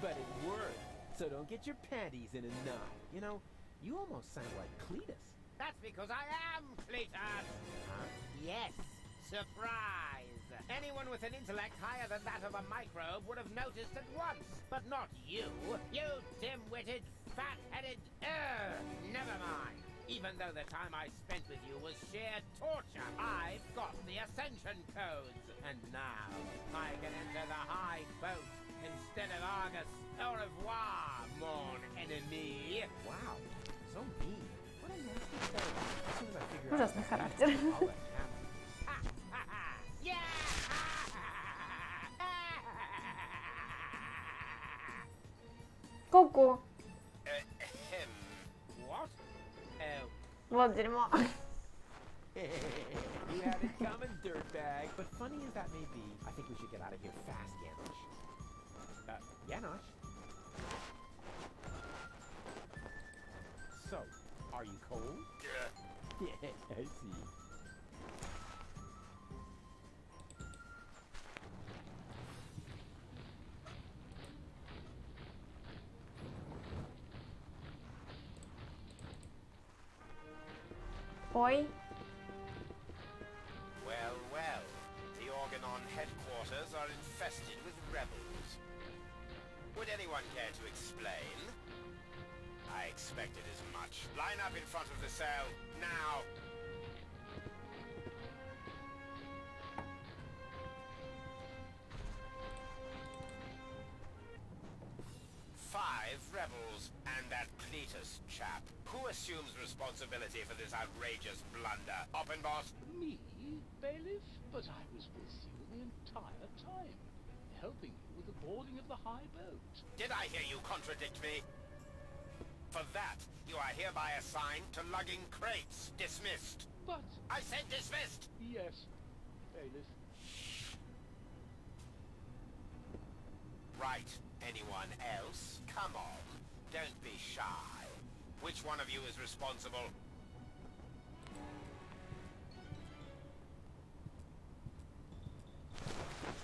But it worked. So don't get your panties in a knot. You know, you almost sound like Cletus. That's because I am Cletus. Yes, surprise. Anyone with an intellect higher than that of a microbe would have noticed at once. But not you. You dim-witted, fat-headed... Never mind. Even though the time I spent with you was sheer torture, I've got the ascension codes. And now, I can enter the high boat instead of Argus. Au revoir, mon ennemi. Wow, so mean. What a nasty fellow. As soon as I figure out Ужасный характер. I'll let him. Ку-ку. What? Вот дерьмо. You have it coming, dirtbag. But funny as that may be, I think we should get out of here fast, Janosch. Janosch? So, are you cold? Yeah, I see. Ой. Well, well. The Organon headquarters are infested with rebels. Would anyone care to explain? I expected as much. Line up in front of the cell, now! Five rebels, and that Cletus chap. Who assumes responsibility for this outrageous blunder? Oppenboss? Me, bailiff? But I was with you the entire time, helping you with the boarding of the high boat. Did I hear you contradict me? For that, you are hereby assigned to lugging crates. Dismissed. But... I said dismissed! Yes, bailiff. Right. Anyone else? Come on. Don't be shy. Which one of you is responsible?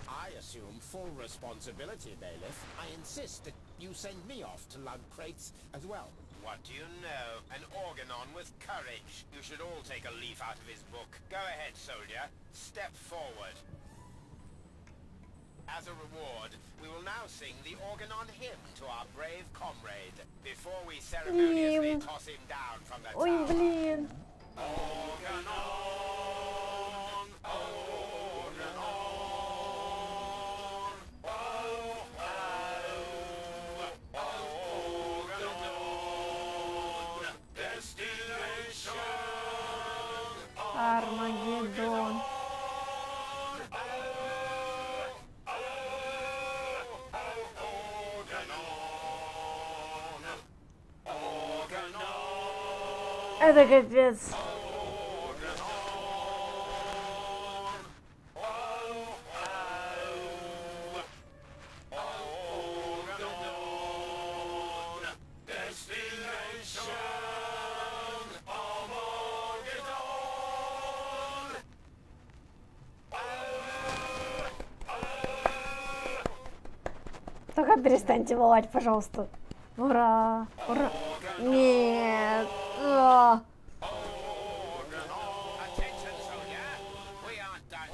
I assume full responsibility, bailiff. I insist that you send me off to lug crates as well. What do you know? An Organon with courage. You should all take a leaf out of his book. Go ahead, soldier. Step forward. As a reward, we will now sing the Organon hymn to our brave comrade, before we ceremoniously toss him down from the Ой, tower. блин. Organon, Organon, Organon, destination, Армагеддон. Это капец. Только перестаньте волать, пожалуйста. Ура! Ура! Нет! А. Attention, soldier. We aren't done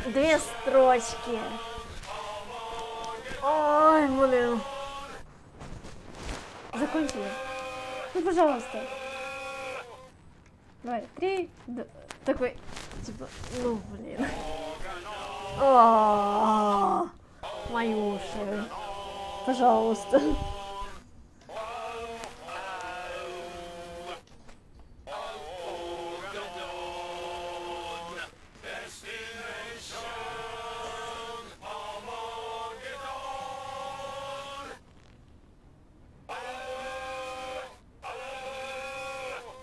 yet. Две строчки. Ой, блин. Закончили. Ну, пожалуйста. Давай, 3, такой, типа, ну, блин. О, мои уши. Пожалуйста.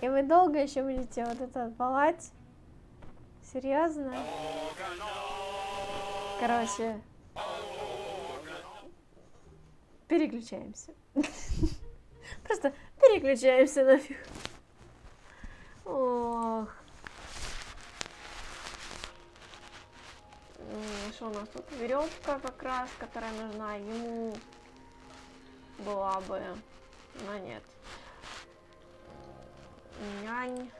И вы долго еще будете вот это волать? Серьезно? Короче, переключаемся. Просто переключаемся нафиг. Ох. Что у нас тут? Веревка как раз, которая нужна ему была бы, но нет. Нянь.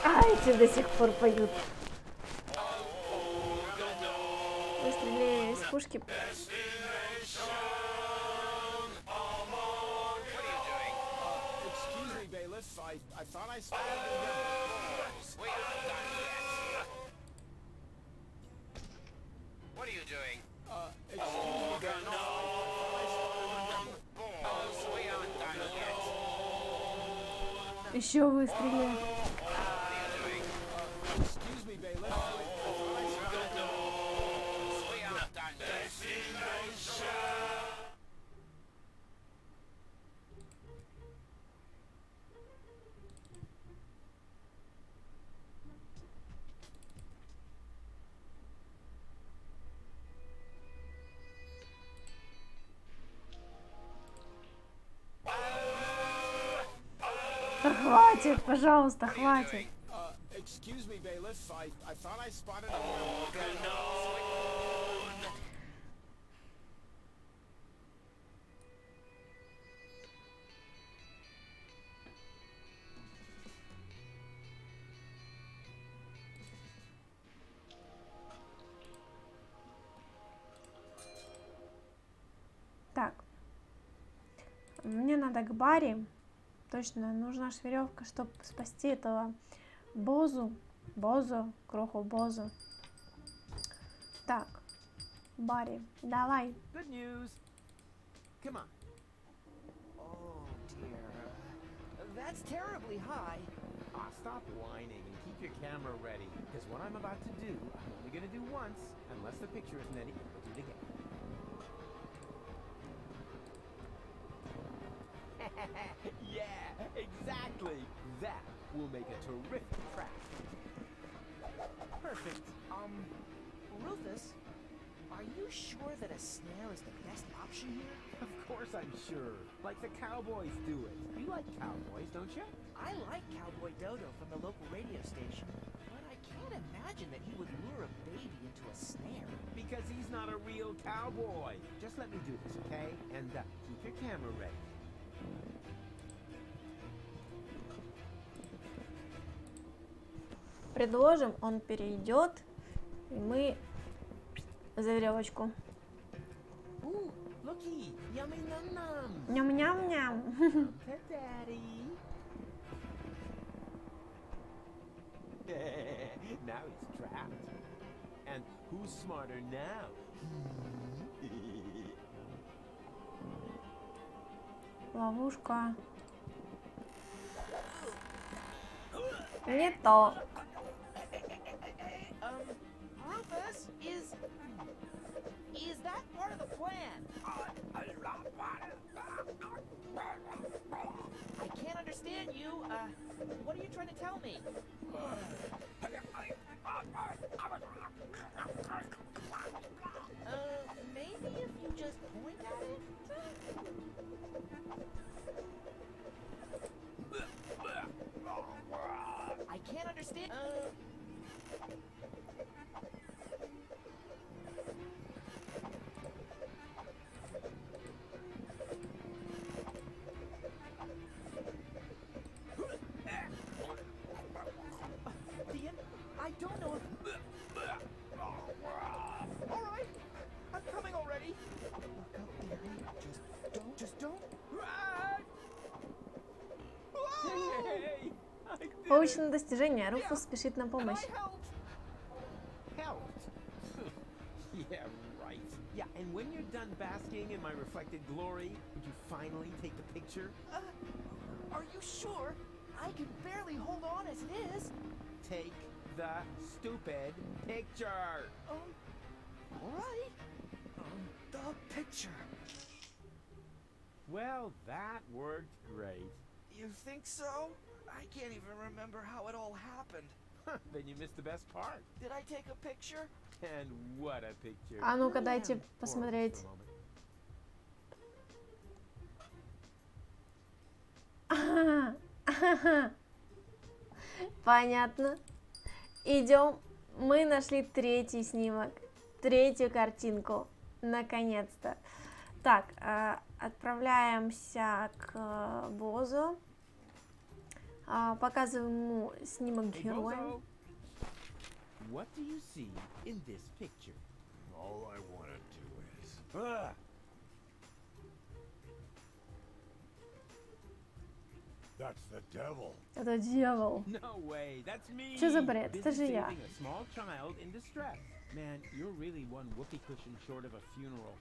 А эти до сих пор поют. Выстрелили из пушки. I thought I spotted the We aren't done yet. What are you doing? excuse me, Bailiff. We aren't done yet. Еще выстрелили. Excuse me, Bailiff. We aren't done yet. Да хватит, пожалуйста, хватит. Excuse me, Bailiff. I thought I spotted a Так. Мне надо к Барри. Точно, нужна ж веревка, чтобы спасти этого Бозу, кроху Бозу. Так, Барри, давай. Good news. Come on. Oh dear. That's terribly high. Stop whining and keep your camera ready. Because what I'm about to do, I'm only going to do once. Unless the picture isn't any, I'll do it again. Yeah, exactly. That will make a terrific track. Perfect. Rufus, are you sure that a snare is the best option here? Of course I'm sure. Like the cowboys do it. You like cowboys, don't you? I like Cowboy Dodo from the local radio station, but I can't imagine that he would lure a baby into a snare. Because he's not a real cowboy. Just let me do this, okay? And keep your camera ready. Предложим, он перейдет, и мы за веревочку. Ooh, looky, yummy num nums. Ням-ням-ням. To daddy. Now he's trapped. And who's smarter now? Ловушка. Не то. Rufus, is that part of the plan? I can't understand you. What are you trying to tell me? Maybe if you just point at it? I can't understand. I don't know if... Alright, I'm coming already. Look up, Daddy. Just don't. Run! Hey, I did it. Получено достижение. Руфус спешит на помощь. Helped? Yeah, right. Yeah, and when you're done basking in my reflected glory, would you finally take the picture? Are you sure? I can barely hold on as it is. Take the stupid picture. Alright. The picture. Well, that worked great. You think so? I can't even remember how it all happened. Then you missed the best part. Did I take a picture? And what a picture. А ну-ка дайте посмотреть. Понятно. Идем. Мы нашли третий снимок, третью картинку. Наконец-то. Так, Отправляемся к Бозу. Показываем ему снимок Hey, героя. Bozo, what do you see in this picture? All I want to do is... That's the devil. Это дьявол. No way, that's me. Что за бред? Это Busy же я. saving a small child in distress. Man, you're really one whoopee cushion short of a funeral.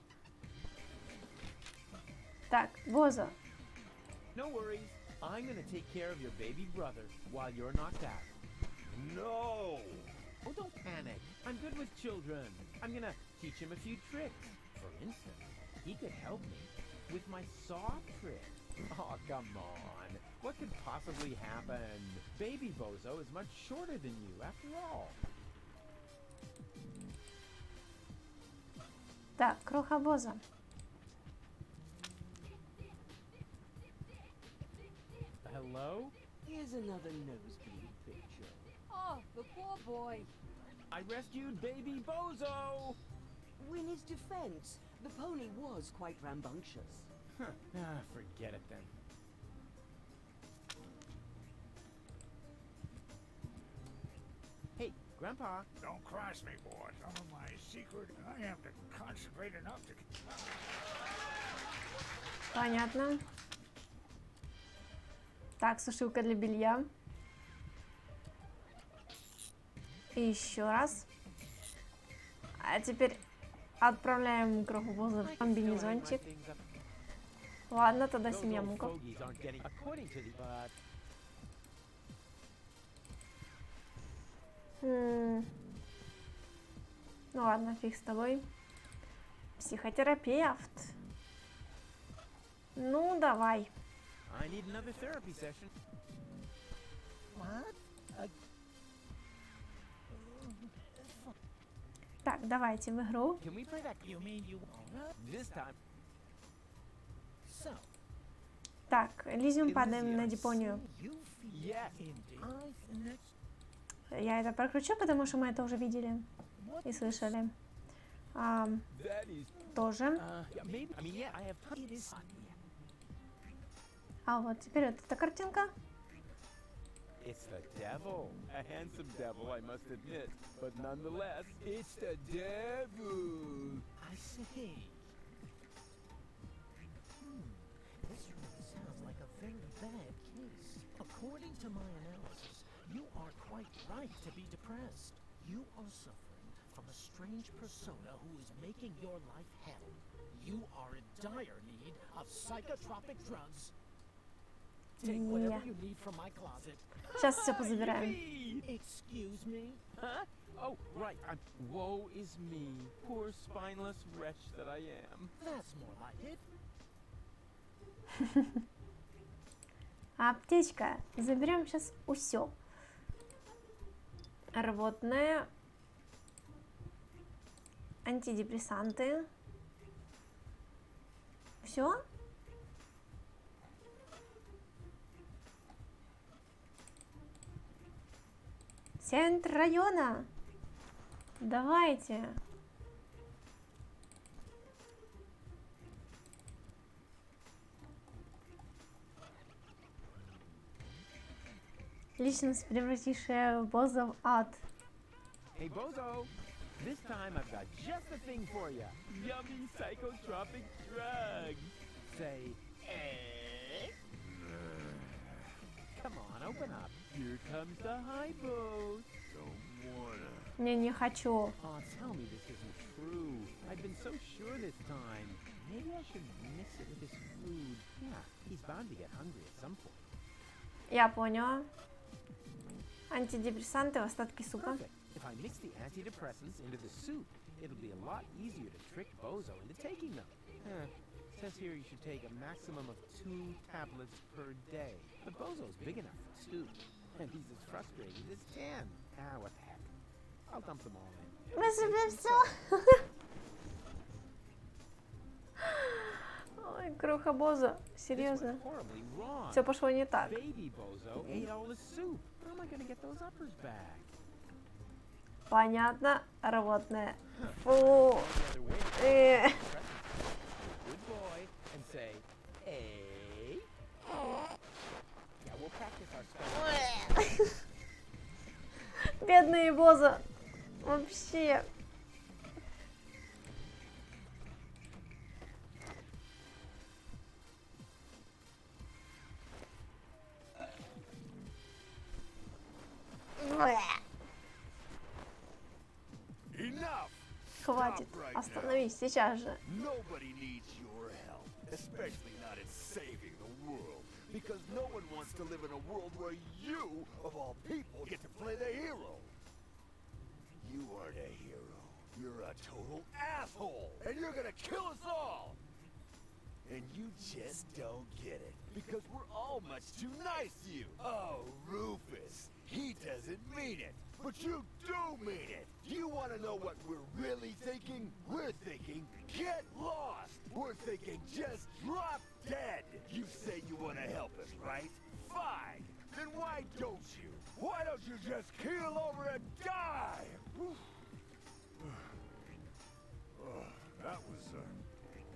Так, Боза. No worries. I'm gonna take care of your baby brother while you're knocked out. No! Oh, don't panic. I'm good with children. I'm gonna teach him a few tricks. For instance, he could help me with my saw trick. Oh, come on. What could possibly happen? Baby Bozo is much shorter than you, after all. Так, кроха Боза. Hello? Here's another nosebleed picture. Oh, the poor boy. I rescued baby Bozo! In his defense, the pony was quite rambunctious. Huh. Forget it then. Hey, Grandpa. Don't cross me, boy. Some of my secret, I have to concentrate enough to... Понятно. Так, сушилка для белья. И еще раз. А теперь отправляем кроху Боза в комбинезончик. Ладно, тогда семья муков. Ну ладно, фиг с тобой. Психотерапевт. Ну, давай. I need another therapy session. Так, давайте в игру. Can we play that? You mean you this time? So, Так, Элизиум падаем на Депонию. you feel Yes. indeed. Я это прокручу, потому что мы это уже видели и слышали. That is. Тоже. Maybe. I mean, yeah, I have. It is А вот теперь вот эта картинка. It's the devil. A handsome devil, I must admit. But nonetheless, it's the devil. I see. This really sounds like a very bad case. According to my analysis, you are quite right to be depressed. You are suffering from a strange persona who is making your life hell. You are in dire need of psychotropic drugs. Take whatever you need from my closet. Сейчас все позабираем. Excuse me? Huh? Oh, right. Woe is me, poor spineless wretch that I am. That's more like it. Аптечка. Заберем сейчас усё. Рвотное. Антидепрессанты. Все? Центр района. Давайте. Личность, превратившая Боза в ад. Hey, Bozo. This time I've got just the thing for you. Yummy psychotropic drugs. Say, eh? Come on, open up. Here comes the high boat. Don't wanna... Не хочу. Oh, tell me this isn't true. I've been so sure this time. Maybe I should mix it with his food. Yeah, he's bound to get hungry at some point. Я поняла. Антидепрессанты в остатке супа. Perfect. If I mix the antidepressants into the soup, it'll be a lot easier to trick Bozo into taking them. Says here you should take a maximum of 2 tablets per day. But Bozo's big enough for 2. And he's as frustrated as 10. Ah, what the heck. I'll dump them all in. Мы себе все. Ой, кроха Боза. Серьезно. This went horribly wrong. Все пошло не так. Baby Bozo ate all the soup. How am I going to get those uppers back? Понятно. Рвотное. Фу. The other way. Э. Good boy. And say, A. Yeah, we'll practice our spelling. Бедный Боза. Вообще. Enough! Хватит. Остановись сейчас же. Nobody needs your help, especially not in saving the world. Because no one wants to live in a world where you, of all people, get to play the hero. You aren't a hero. You're a total asshole. And you're gonna kill us all. And you just don't get it. Because we're all much too nice to you. Oh, Rufus. He doesn't mean it. But you do mean it. Do you want to know what we're really thinking? We're thinking, get lost. We're thinking, just drop dead. You say you want to help us, right? Fine. Then why don't you? Why don't you just keel over and die? Oh, that was,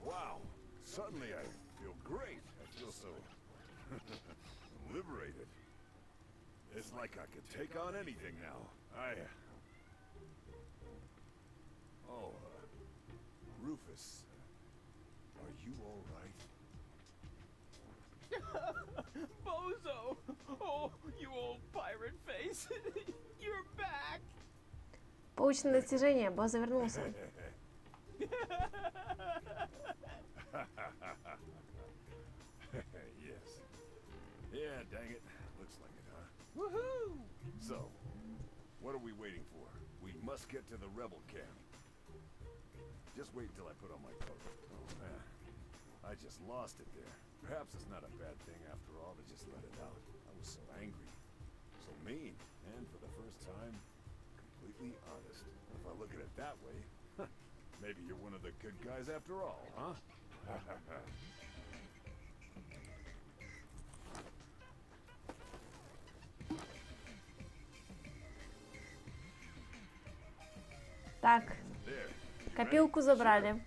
wow. Suddenly I feel great. I feel so liberated. It's like I could take on anything now. Oh, Rufus, are you all right? Bozo! Oh, you old pirate face! You're back! Получено достижение. Боза вернулся. Yes. Yeah, dang it. Looks like it, huh? Woohoo! So, what are we waiting for? We must get to the rebel camp. Just wait until I put on my coat. Oh, man. I just lost it there. Perhaps it's not a bad thing after all to just let it out. I was so angry. So mean. And for the first time, completely honest. If I look at it that way, maybe you're one of the good guys after all, huh? Так, копилку забрали.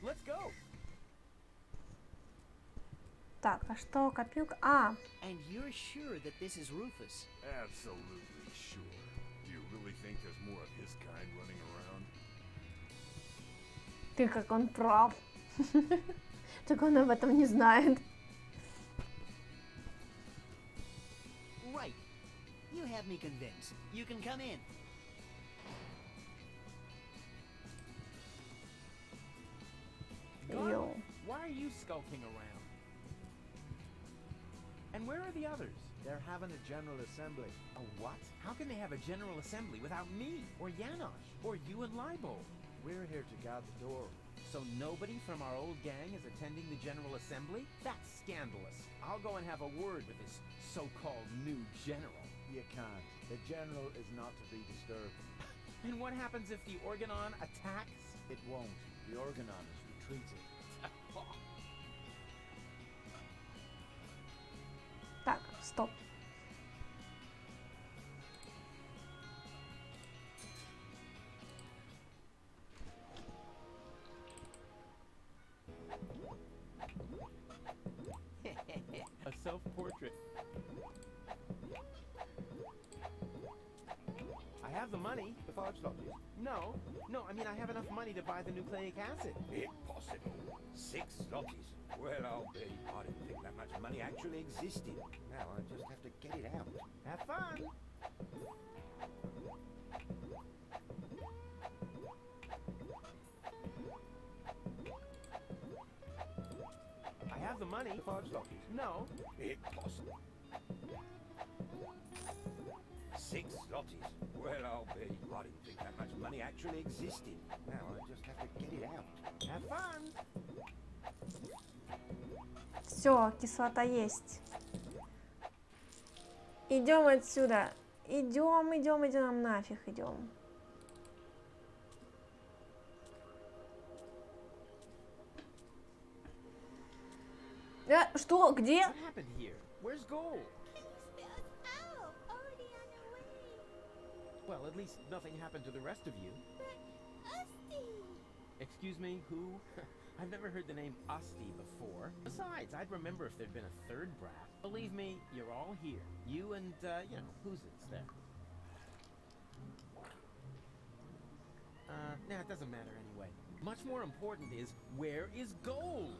Так, а что копилка? А, And you're sure that this is Rufus? Absolutely sure. Do you really think there's more of his kind running around? ты как он прав. Только он об этом не знает. Right. You have me convinced. You can come in. Йоу. Why are you skulking around? And where are the others? They're having a general assembly. A what? How can they have a general assembly without me, or Janosch, or you and Libo? We're here to guard the door. So nobody from our old gang is attending the general assembly? That's scandalous. I'll go and have a word with this so-called new general. You can't. The general is not to be disturbed. And what happens if the Organon attacks? It won't. The Organon is retreating. Так, стоп. A self-portrait. I have the money. The 5 zlotys? No, I mean I have enough money to buy the nucleic acid. Impossible. 6 zlotys? Well, I'll be. I didn't think that much money actually existed. Now I just have to get it out. Have fun. I have the money. The 5 zlotys? No. Impossible. 6 zlotys? Well, I'll be. I didn't think that much money actually existed. Now I just have to get it out. Have fun. Все, кислота есть. Идем отсюда. Идем, нафиг идем. Что? Где? What happened here? Where's gold? Out, already on our way. Well, at least nothing happened to the rest of you. But Usty. Excuse me, who? I've never heard the name Asti before. Besides, I'd remember if there'd been a third brat. Believe me, you're all here. You and, you know, who's it's there? Nah, it doesn't matter anyway. Much more important is, where is gold?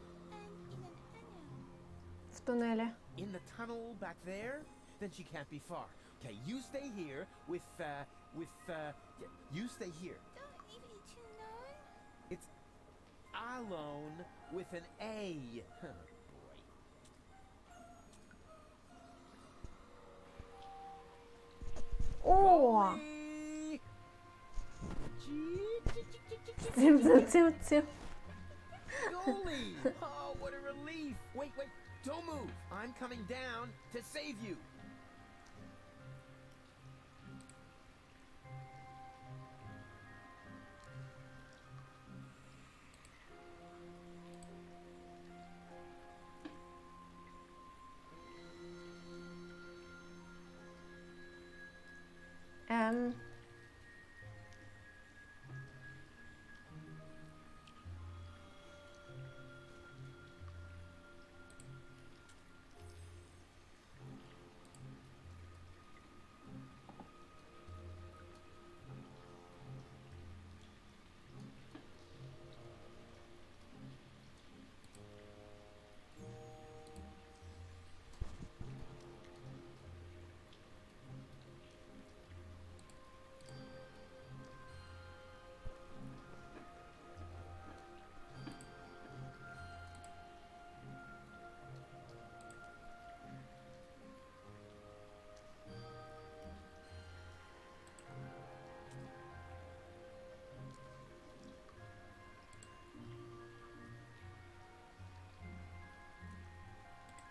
В туннеле. In the tunnel back there? Then she can't be far. Okay, you stay here with, you stay here. It's alone with an A. Huh, boy. О! Тим. Goalie! Oh, what a relief! Wait, don't move! I'm coming down to save you!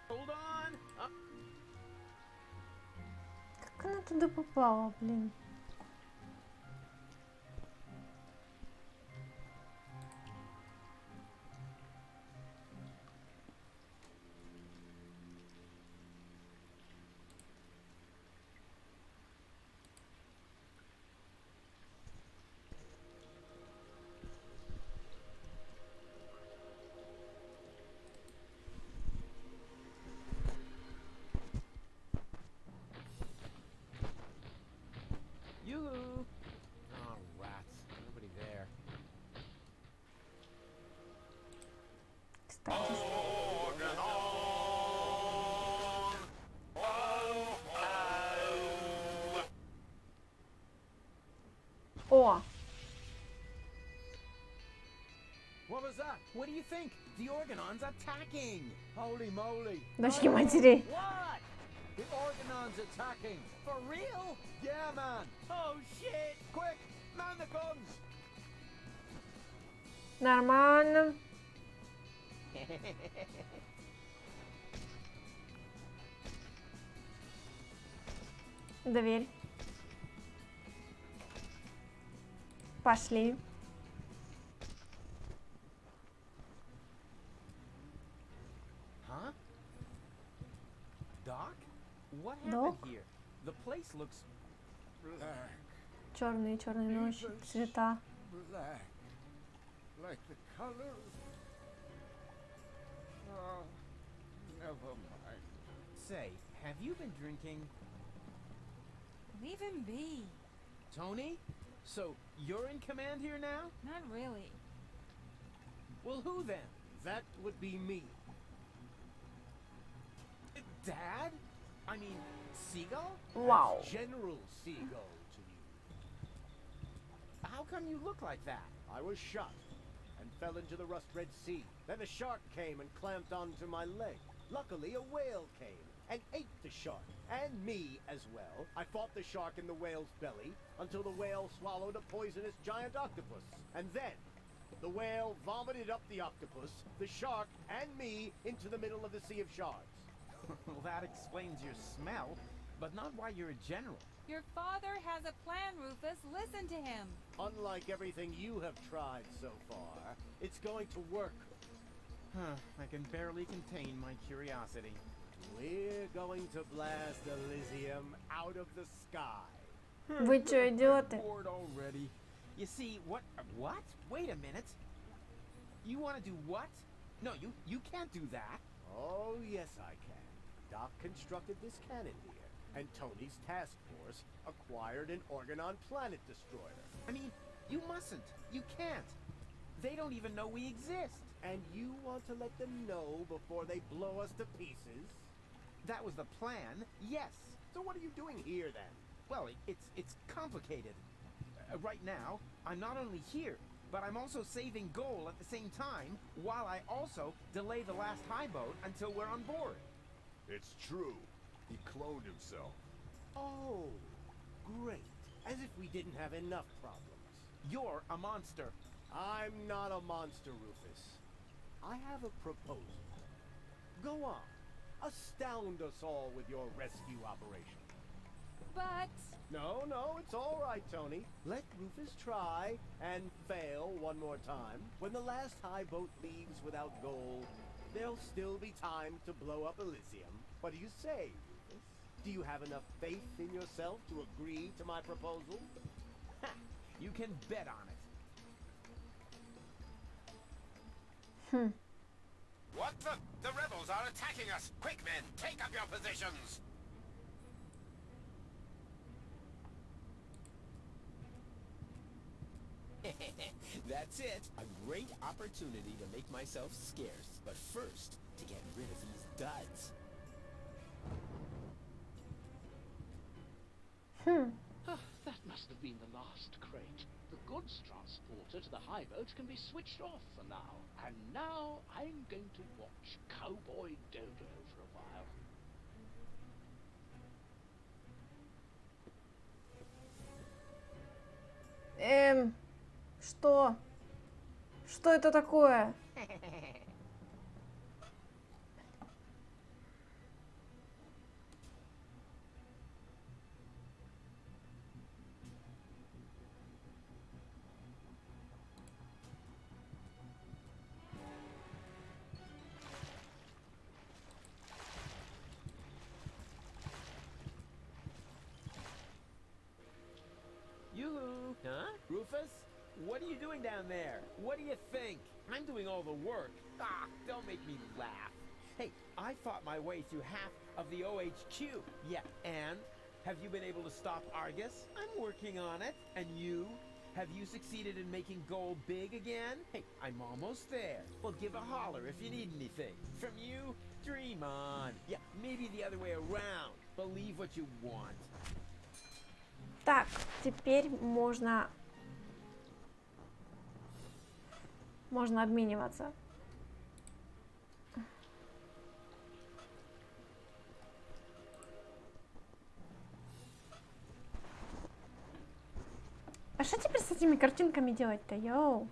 Hold on! Как она туда попала, блин? Yoo-hoo! Oh, rats. Nobody there. Кстати. О! What was that? What do you think? The Organon's attacking! Holy moly! Дочки матери. What? The Organon's attacking! For real? Yeah, man! Oh, shit! Quick! Man the guns! Нормально. Дверь. Пошли. Huh? Doc? What Doc? happened here? The place looks... Black. Черные ночи, цвета. Black. Like the color. Oh, never mind. Say, have you been drinking? Leave him be. Tony? So, you're in command here now? Not really. Well, who then? That would be me. Dad? I mean, Seagull? Wow. General Seagull to you. How come you look like that? I was shot and fell into the rust-red sea. Then a shark came and clamped onto my leg. Luckily, a whale came and ate the shark, and me as well. I fought the shark in the whale's belly until the whale swallowed a poisonous giant octopus. And then, the whale vomited up the octopus, the shark, and me into the middle of the sea of shards. Well, that explains your smell, but not why you're a general. Your father has a plan, Rufus. Listen to him. Unlike everything you have tried so far, it's going to work. Huh, I can barely contain my curiosity. We're going to blast Elysium out of the sky. Вы чё, идиоты? Bored already. You see, what? Wait a minute. You want to do what? No, you can't do that. Oh, yes, I can. Doc constructed this cannon here, and Tony's task force acquired an Organon planet destroyer. I mean, you mustn't. You can't. They don't even know we exist. And you want to let them know before they blow us to pieces? That was the plan, yes. So what are you doing here, then? Well, it's complicated. Right now, I'm not only here, but I'm also saving gold at the same time, while I also delay the last high boat until we're on board. It's true. He cloned himself. Oh, Great. As if we didn't have enough problems. you're a monster. I'm not a monster, Rufus. I have a proposal. Go on. Astound us all with your rescue operation. But No, it's all right, Tony. Let Rufus try and fail one more time. When the last high boat leaves without gold, there'll still be time to blow up Elysium. What do you say, Rufus? Do you have enough faith in yourself to agree to my proposal? Ha! You can bet on it. What the? The rebels are attacking us! Quick, men! Take up your positions! That's it. A great opportunity to make myself scarce. But first, to get rid of these duds. That must have been the last crate. The goods transporter to the high boat can be switched off for now. And now I'm going to watch Cowboy Dodo for a while. Что? Что это такое? Yoo-hoo! Huh? Rufus? What are you doing down there? What do you think? I'm doing all the work. Ah, don't make me laugh. Hey, I fought my way through half of the OHQ. Yeah, and? Have you been able to stop Argus? I'm working on it. And you? Have you succeeded in making gold big again? Hey, I'm almost there. Well, give a holler if you need anything. From you, dream on. Yeah, maybe the other way around. Believe what you want. Так, теперь можно обмениваться. А что теперь с этими картинками делать-то, йоу?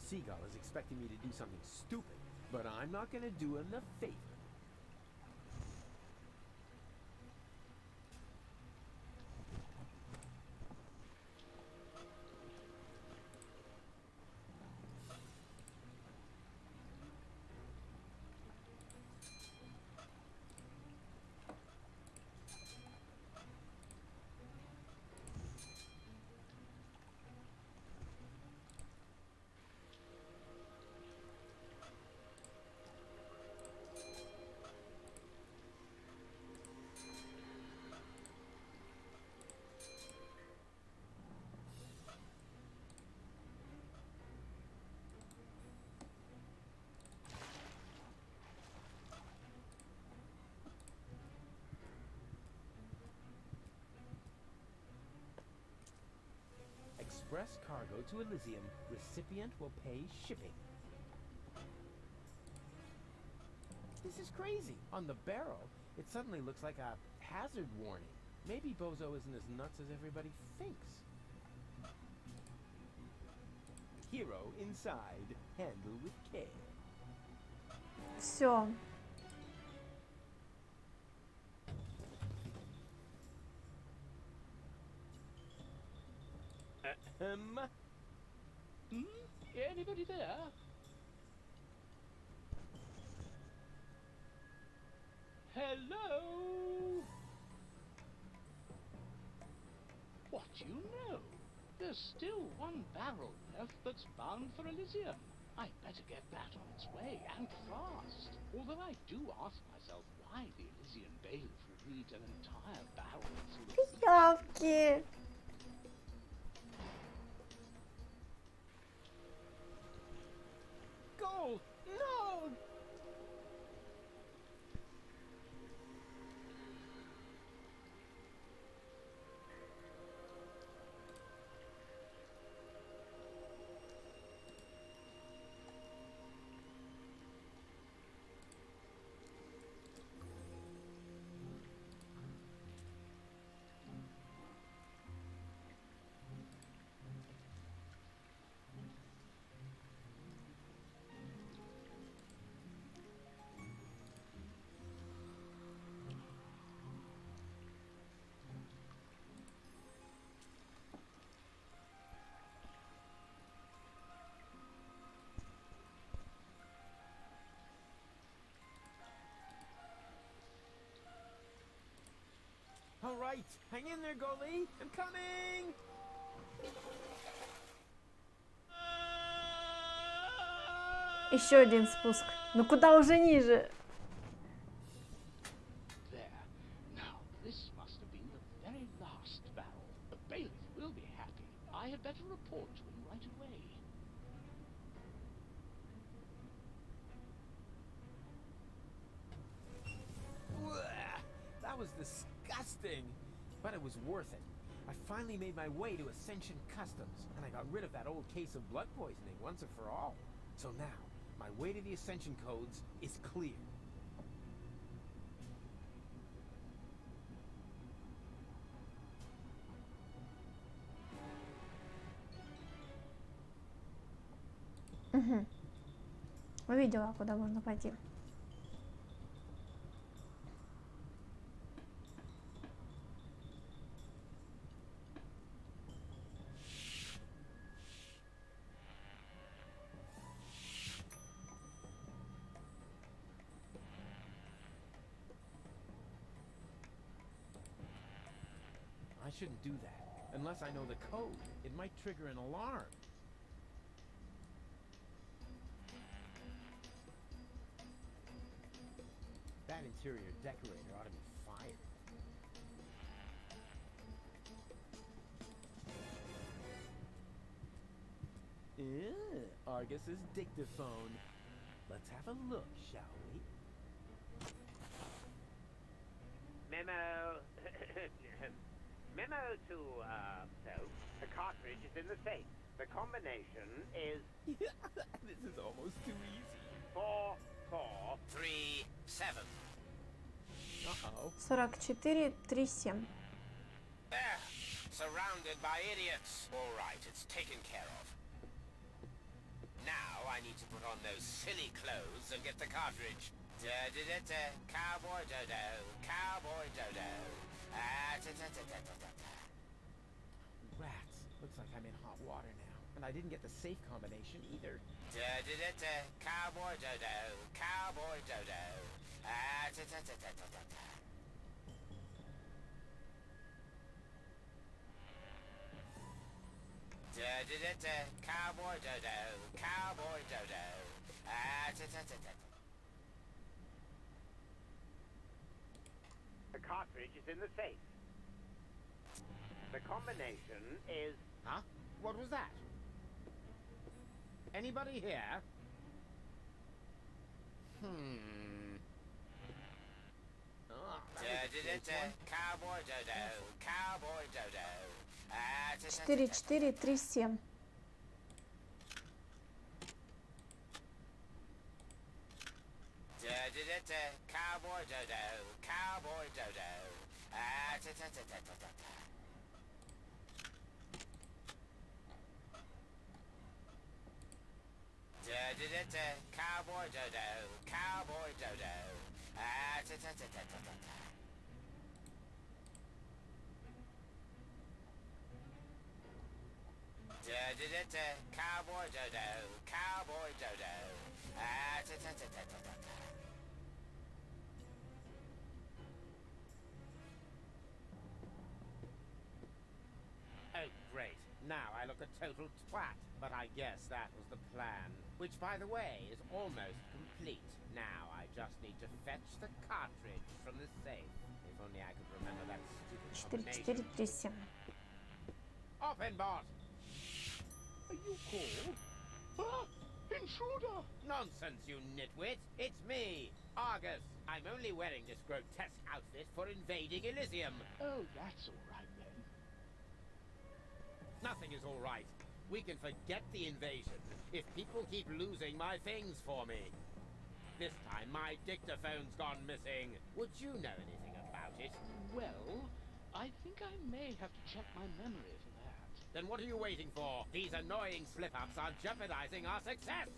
Seagull is expecting me to do something stupid, but I'm not gonna do him the favor. Express cargo to Elysium. Recipient will pay shipping. This is crazy. On the barrel, it suddenly looks like a hazard warning. Maybe Bozo isn't as nuts as everybody thinks. Hero inside. Handle with care. Все. Anybody there? Hello? What do you know? There's still one barrel left that's bound for Elysium. I'd better get that on its way, and fast. Although I do ask myself why the Elysian bailiff would need an entire barrel full of... Пиявки. Gold! No! All right, hang in there, goalie. I'm coming. Еще один спуск. Ну куда уже ниже? There. Now, this must have been the very last barrel. The bailiff will be happy. I had better report to him right away. That was disgusting, but it was worth it. I finally made my way to Ascension Customs, and I got rid of that old case of blood poisoning once and for all. So now, my way to the Ascension codes is clear. Угу. Увидела, куда можно пойти. I shouldn't do that, unless I know the code. It might trigger an alarm. That interior decorator ought to be fired. Argus's dictaphone. Let's have a look, shall we? Memo. Memo to, so, the cartridge is in the safe. The combination is... This is almost too easy. 4, 4, 3, 7. Uh-oh. 44, 3, 7. There. Surrounded by idiots. All right, it's taken care of. Now I need to put on those silly clothes and get the cartridge. Da-da-da-da, cowboy dodo, cowboy dodo. Rats. Looks like I'm in hot water now. And I didn't get the safe combination either. Da-da-da-da, cowboy dodo, cowboy dodo. Da-da-da-da, cowboy dodo, cowboy dodo. The cartridge is in the safe. The combination is... Huh? What was that? Anybody here? Oh, Cowboy dodo, cowboy dodo. 4, 4, 3, 7. Cowboy dodo, cowboy dodo. Cowboy dodo, cowboy dodo. Cowboy dodo, cowboy dodo. look a total twat, but I guess that was the plan. Which, by the way, is almost complete. Now I just need to fetch the cartridge from the safe. If only I could remember that stupid 4437. Open, bot! Are you called? Ah! Intruder! Nonsense, you nitwit! It's me, Argus. I'm only wearing this grotesque outfit for invading Elysium. Oh, that's all right then. Nothing is all right. We can forget the invasion if people keep losing my things for me. This time my dictaphone's gone missing. Would you know anything about it? Well, I think I may have to check my memory for that. Then what are you waiting for? These annoying slip-ups are jeopardizing our success!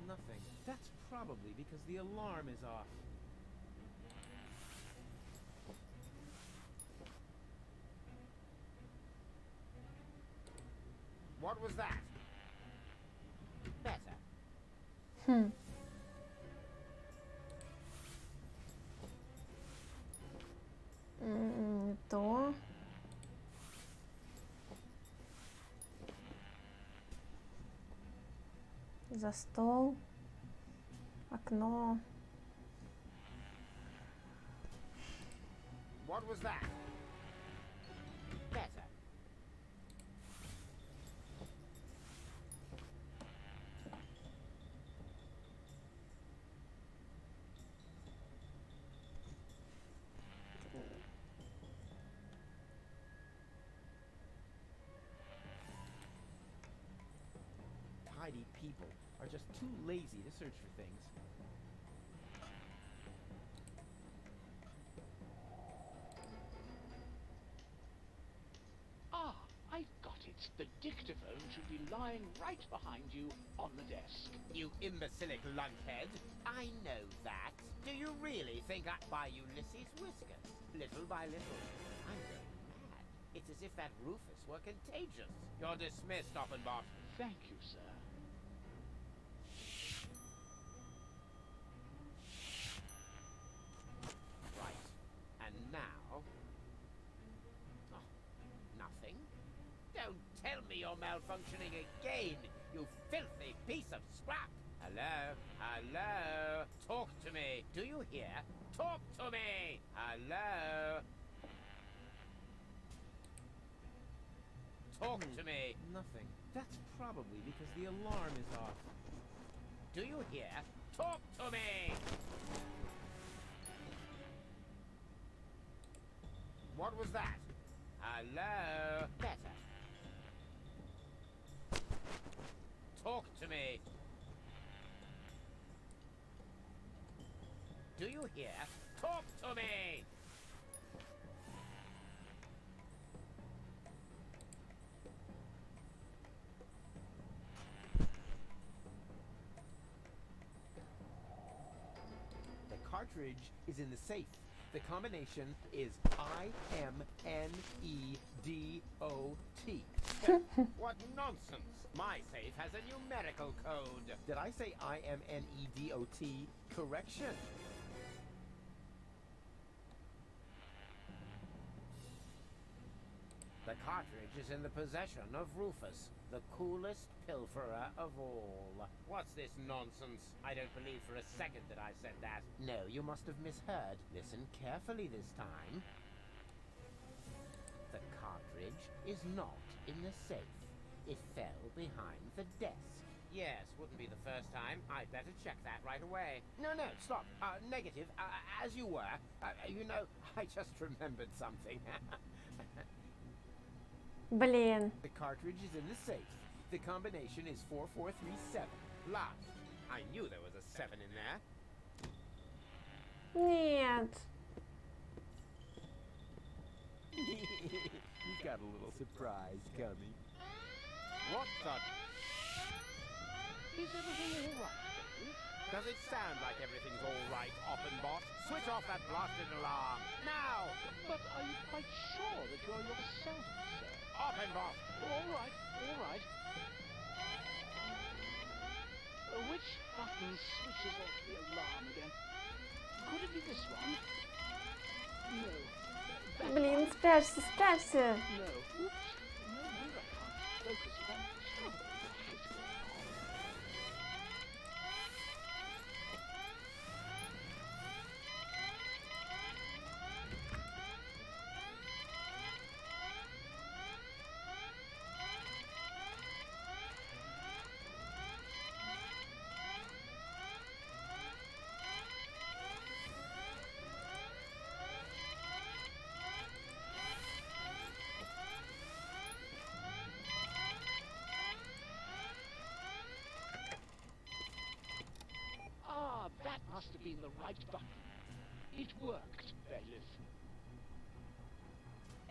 Nothing. That's probably because the alarm is off. What was that? Better. То. За стол. Окно. What was that? Better. Tidy people are just too lazy to search for things. Ah, I've got it. The dictaphone should be lying right behind you on the desk. You imbecilic lunkhead. I know that. Do you really think I buy Ulysses whiskers? Little by little, I'm going mad. It's as if that Rufus were contagious. You're dismissed, Offenbach. Thank you, sir. Right. And now... Oh, nothing? Don't tell me you're malfunctioning again, you filthy piece of scrap! Hello? Hello? Talk to me. Do you hear? Talk to me! Hello? Talk to me. Nothing. That's probably because the alarm is off. Do you hear? Talk to me! What was that? Hello? Better. Talk to me. Do you hear? Talk to me! The cartridge is in the safe. The combination is IMNEDOT. What nonsense! My safe has a numerical code. Did I say IMNEDOT? Correction. The cartridge is in the possession of Rufus, the coolest pilferer of all. What's this nonsense? I don't believe for a second that I said that. No, you must have misheard. Listen carefully this time. The cartridge is not in the safe. It fell behind the desk. Yes, wouldn't be the first time. I'd better check that right away. No, stop. Negative. As you were. You know, I just remembered something. Блин. The cartridge is in the safe. The combination is 4437. Lost. I knew there was a 7 in there. Нет. You got a little surprise coming. What the... Is everything all right, Dave? Does it sound like everything's all right, Offenbot? Switch off that blasted alarm, now! But are you quite sure that you're yourself, sir? Offenbot! All right, all right. Which button switches off the alarm again? Could it be this one? No. That Блин, one? спрячься, спрячься. No. Oops. No wonder I can't focus. What is going on? Ah, that must have been the right button. It worked, Bailiff.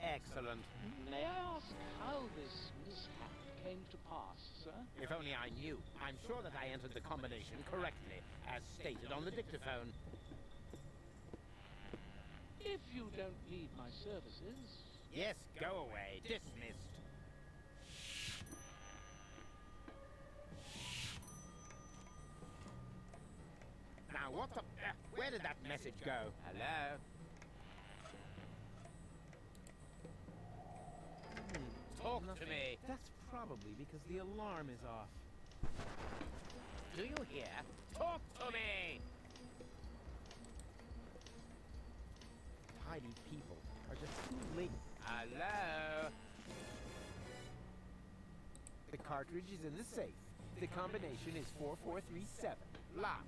Excellent. May I ask how this mishap came to pass, sir? If only I knew. I'm sure that I entered the combination correctly, as stated on the dictaphone. If you don't need my services... Yes, go away. Dismissed. Now, what the... where did that message go? Hello? Talk to me. That's probably because the alarm is off. Do you hear? Talk to me! Tidy people are just too late. Hello? The cartridge is in the safe. The combination is 4437. Lost.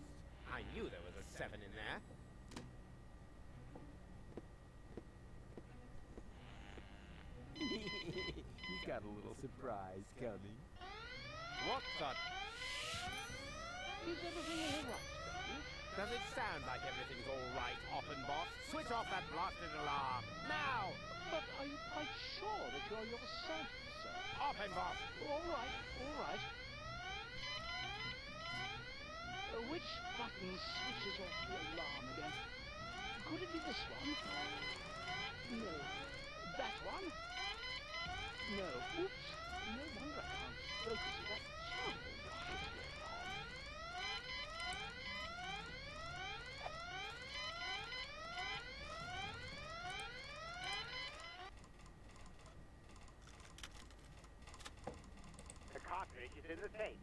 I knew there was a 7 in there. He's got a little surprise coming. What's up? Is everything all right, Bailiff? Does it sound like everything's all right, Offenboss? Switch off that blasted alarm, now! But are you quite sure that you're yourself, sir? Offenboss! All right, all right. Which button switches off the alarm again? Could it be this one? No. That one? No. Oops. No wonder I can't focus with that terrible racket going on. The cartridge is in the safe.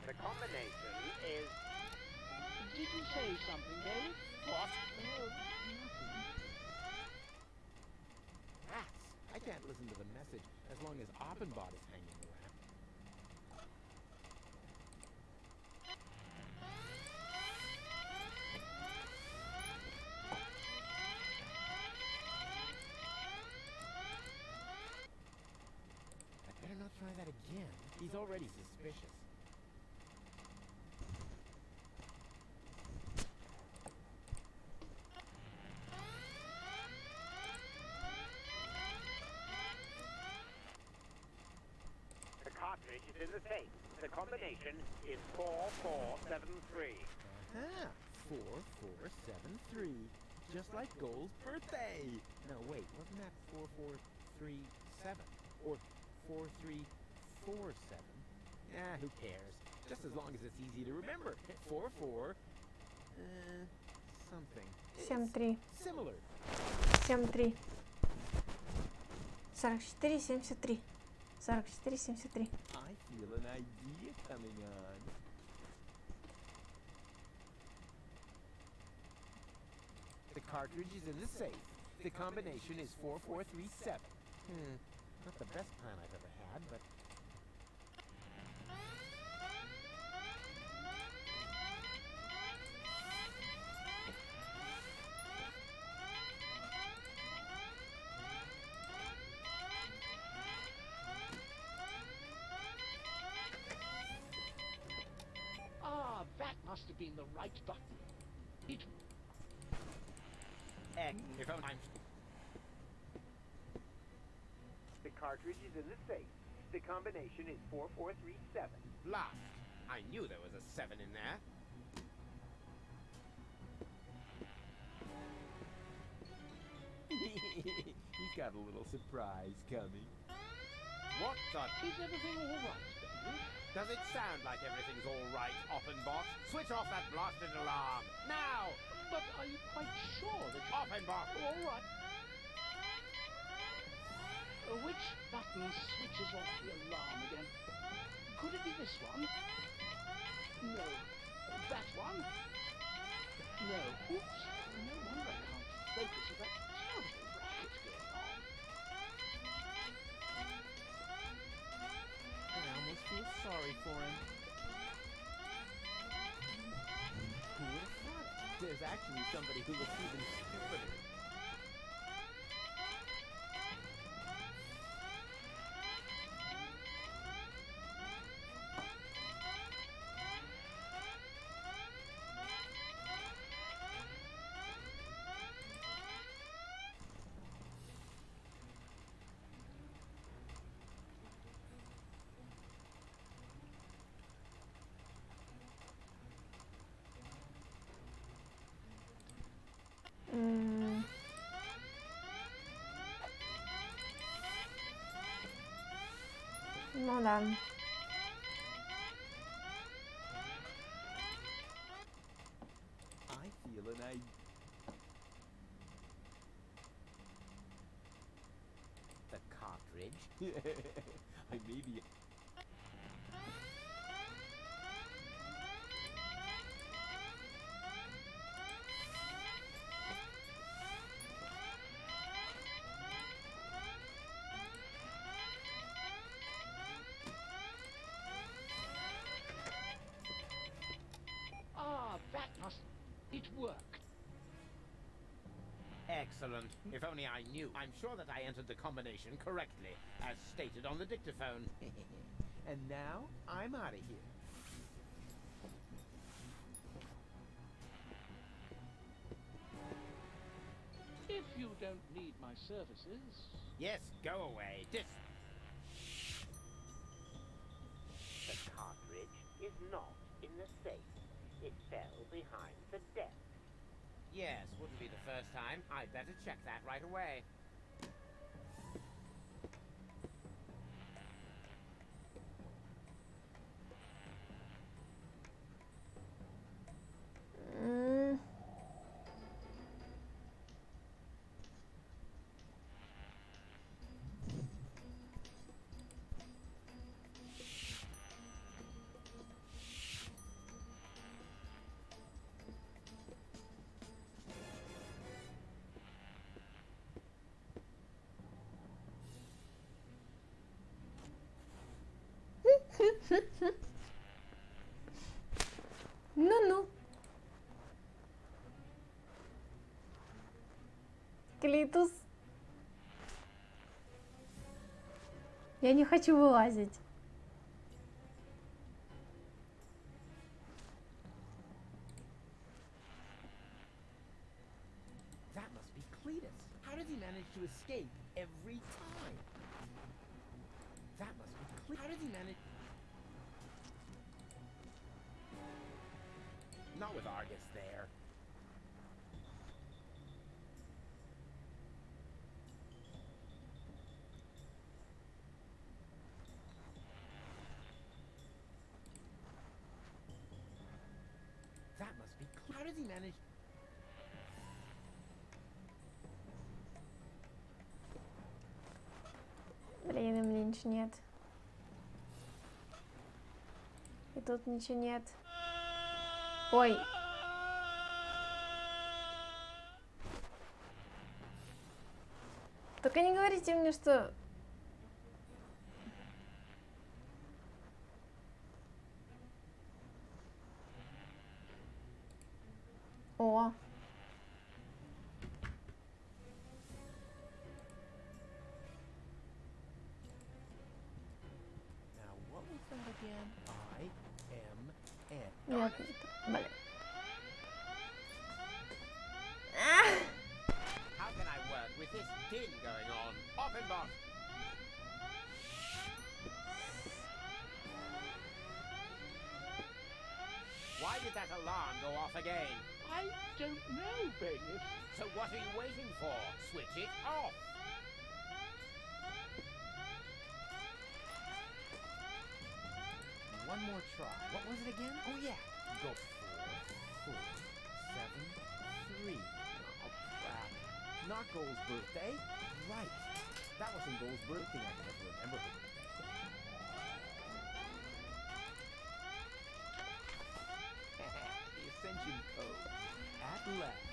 The combination is... Did you say something, Dave? What? Nothing. Rats! I can't listen to the message as long as Offenbot is hanging around. I better not try that again. He's already suspicious. The cartridge is in the safe. The combination is 4473. Ah, 4473. Just like Gold's birthday. No, wait, wasn't that 4437? Or 4347? Ah, who cares? Just as long as it's easy to remember. 44... something. 7-3. Similar. 7-3. 44, 73. 44, 73. I feel an idea coming on. The cartridge is in the safe. The combination is 4437. Not the best plan I've ever had, but... Ah, that must have been the right button. It... If only I'm... The cartridge is in the safe. The combination is 4437. Lost. I knew there was a 7 in there. He's got a little surprise coming. What the... Is everything all right, Bailiff? Does it sound like everything's all right, Offenbach? Switch off that blasted alarm, now! But are you quite sure that Offenbach! all right? Which button switches off the alarm again? Could it be this one? No. That one? No. Oops. No wonder I can't focus with that terrible racket going on. I almost feel sorry for him. Who would have thought it? There's actually somebody who looks even stupider. Ну да. I feel an idea. The cartridge? I maybe. That must... It worked. Excellent. If only I knew. I'm sure that I entered the combination correctly, as stated on the dictaphone. And now, I'm out of here. If you don't need my services... Yes, go away. The cartridge is not in the safe. It fell behind the desk. Yes, wouldn't be the first time. I'd better check that right away. Ну-ну. Клитус. Я не хочу вылазить. That must be Cletus. How does he manage to escape every time? That must be Cletus. How does he manage... Not with Argus there. That must be How does he manage... Блин, им ничего нет. И тут ничего нет. Ой. Только не говорите мне, что... О. Now, what was that again? I-M-N. Нет, блин. How can I work with this din going on? Offenbach! Why did that alarm go off again? I don't know, bailiff. So what are you waiting for? Switch it off! What more try. What was it again? Oh yeah. Go 4, 4, 7, 3. Oh crap. Not Goal's birthday. Right. That wasn't Goal's birthday. I can never remember her birthday. The Ascension Code. At last.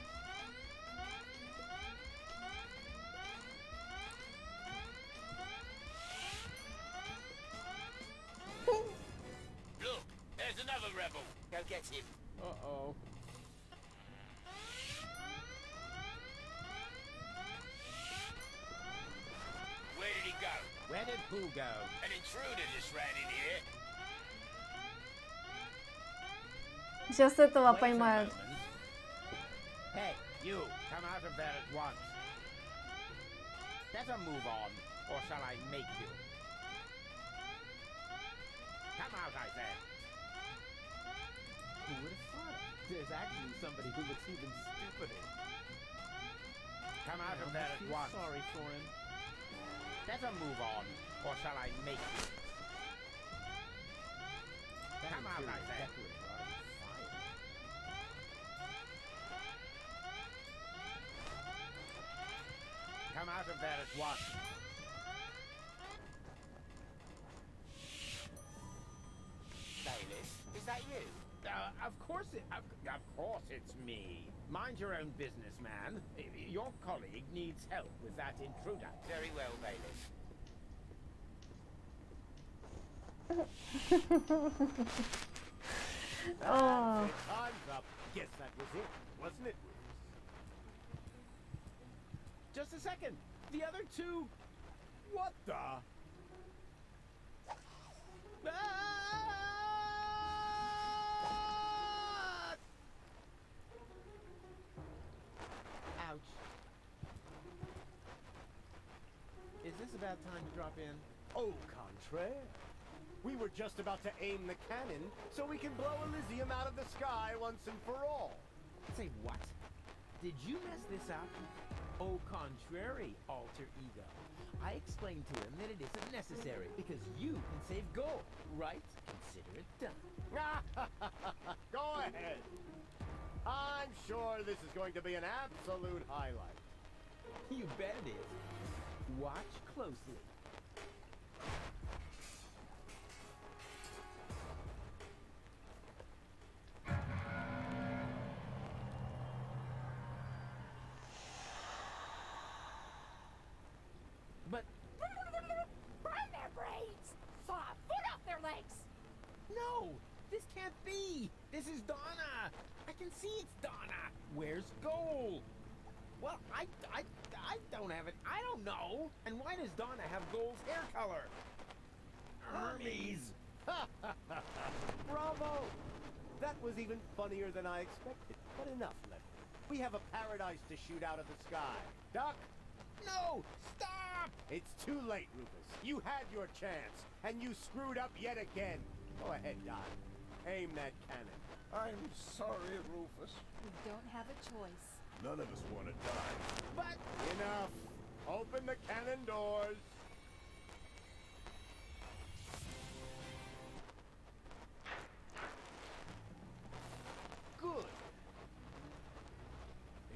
Look, there's another rebel. Go get him. Uh-oh. Where did he go? Where did who go? An intruder just ran in here. Сейчас этого Wait a поймают. moment. Hey, you, come out of there at once. Better move on, or shall I make you? Come out, I said. Who would have thought it? There's actually somebody who looks even stupider. Come out of there at once. Sorry for him. Better move on, or shall I make you? Come out, I said. Come out of there at once. Bailiff, is that you? Of course it's me. Mind your own business, man. Your colleague needs help with that intruder. Very well, bailiff. Oh. Time's up. Guess that was it, wasn't it? Just a second. The other two. What the? Ouch. Is this about time to drop in? Au contraire. We were just about to aim the cannon so we can blow Elysium out of the sky once and for all. Say what? Did you mess this up? Au contrary, alter ego. I explained to him that it isn't necessary because you can save gold, right? Consider it done. Go ahead. I'm sure this is going to be an absolute highlight. You bet it is. Watch closely. But Burn their brains! Saw a foot off their legs! no, this can't be. This is Donna. I can see it's Donna. Where's Goal? Well, I don't have it. I don't know. And why does Donna have Goal's hair color? Hermes. Bravo! That was even funnier than I expected. But enough, Leonard. We have a paradise to shoot out of the sky. Duck! No! Stop! It's too late, Rufus. You had your chance, and you screwed up yet again. Go ahead, Doc. Aim that cannon. I'm sorry, Rufus. We don't have a choice. None of us want to die. But Enough. Open the cannon doors. Good.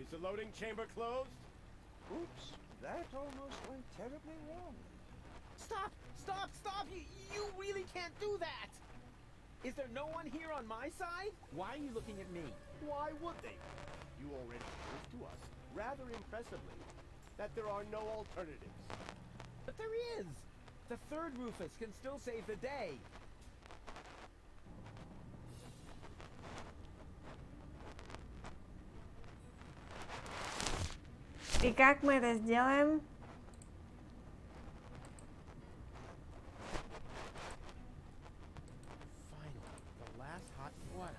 Is the loading chamber closed? Oops, that almost went terribly wrong. stop! Stop! Stop! You really can't do that! Is there no one here on my side? Why are you looking at me? Why would they? You already proved to us, rather impressively, that there are no alternatives. But there is! The third Rufus can still save the day. И как мы это сделаем? Finally, the last hot waters.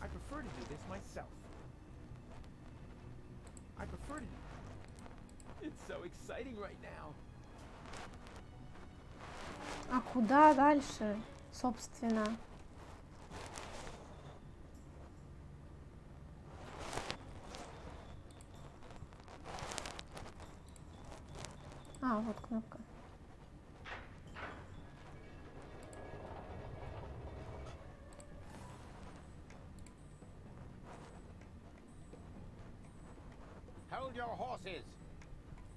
I prefer to do this myself. I prefer to do... It's so exciting right now. А куда дальше, собственно? Кнопка. Hold your horses.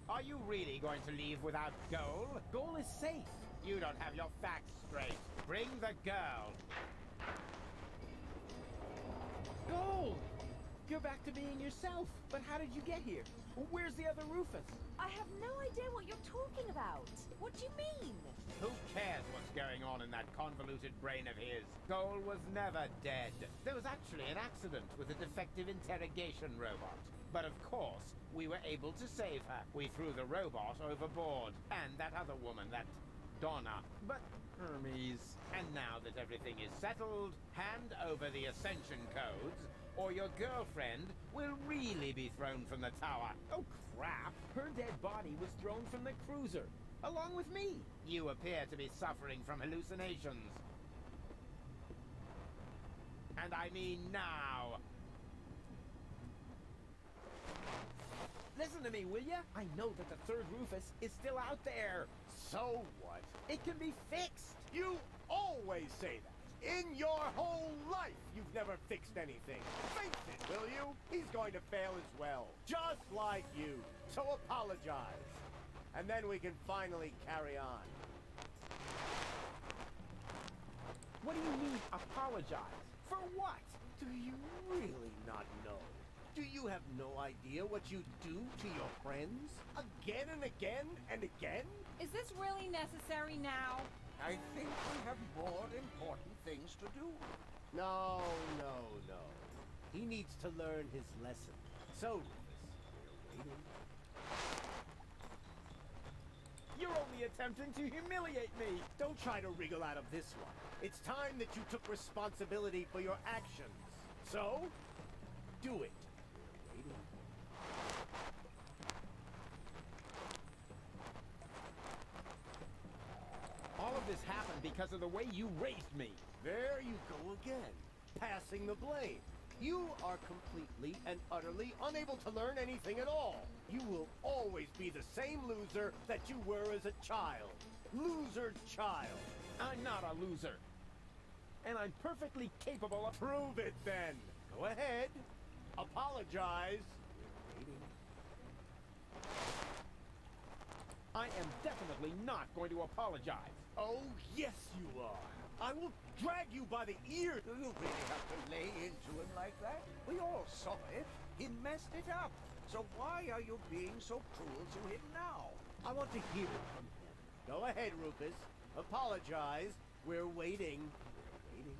Are you really going to leave without Goal? Goal is safe. You don't have your facts straight. Bring the girl. Goal! You're back to being yourself. But how did you get here? Where's the other Rufus? I have no idea what you're talking about. What do you mean? Who cares what's going on in that convoluted brain of his? Goal was never dead. There was actually an accident with a defective interrogation robot. But of course, we were able to save her. We threw the robot overboard. And that other woman, that Donna. But Hermes. And now that everything is settled, hand over the Ascension codes, or your girlfriend will really be thrown from the tower. Oh, crap! Her dead body was thrown from the cruiser, along with me. You appear to be suffering from hallucinations. And I mean now. Listen to me, will ya? I know that the third Rufus is still out there. So what? It can be fixed. You always say that. In your whole life, you've never fixed anything. Face it, will you? He's going to fail as well. Just like you. So apologize. And then we can finally carry on. What do you mean, apologize? For what? Do you really not know? Do you have no idea what you do to your friends? Again and again and again? Is this really necessary now? I think we have more important things to do. No. He needs to learn his lesson. So, Rufus, we're waiting. You're only attempting to humiliate me. Don't try to wriggle out of this one. It's time that you took responsibility for your actions. So, do it. We're waiting. All of this happened because of the way you raised me. There you go again, passing the blame. You are completely and utterly unable to learn anything at all. You will always be the same loser that you were as a child. Loser's child. I'm not a loser. And I'm perfectly capable of... Prove it then. Go ahead. Apologize. We're waiting. I am definitely not going to apologize. Oh, yes you are. I will drag you by the ear. Do you really have to lay into him like that? We all saw it. He messed it up. So why are you being so cruel to him now? I want to hear it from him. Go ahead, Rufus. Apologize. We're waiting. We're waiting.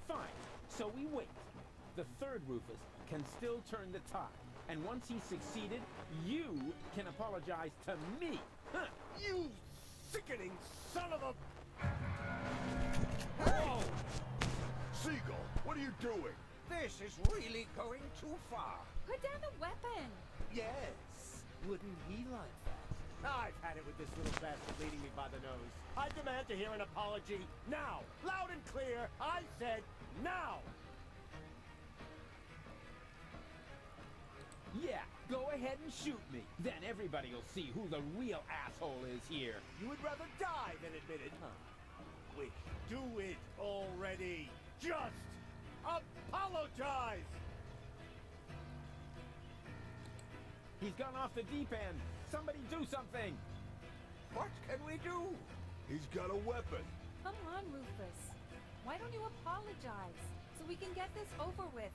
Fine. So we wait. The third Rufus can still turn the tide. And once he's succeeded, you can apologize to me. Huh. You sickening son of a... Hey! Seagull, what are you doing? This is really going too far. Put down the weapon. Yes. Wouldn't he like that? I've had it with this little bastard leading me by the nose. I demand to hear an apology now. Loud and clear. I said now. Yeah, go ahead and shoot me. Then everybody will see who the real asshole is here. You would rather die than admit it, huh? Wait, do it already. Just apologize. He's gone off the deep end. Somebody do something. What can we do? He's got a weapon. Come on, Rufus. Why don't you apologize so we can get this over with?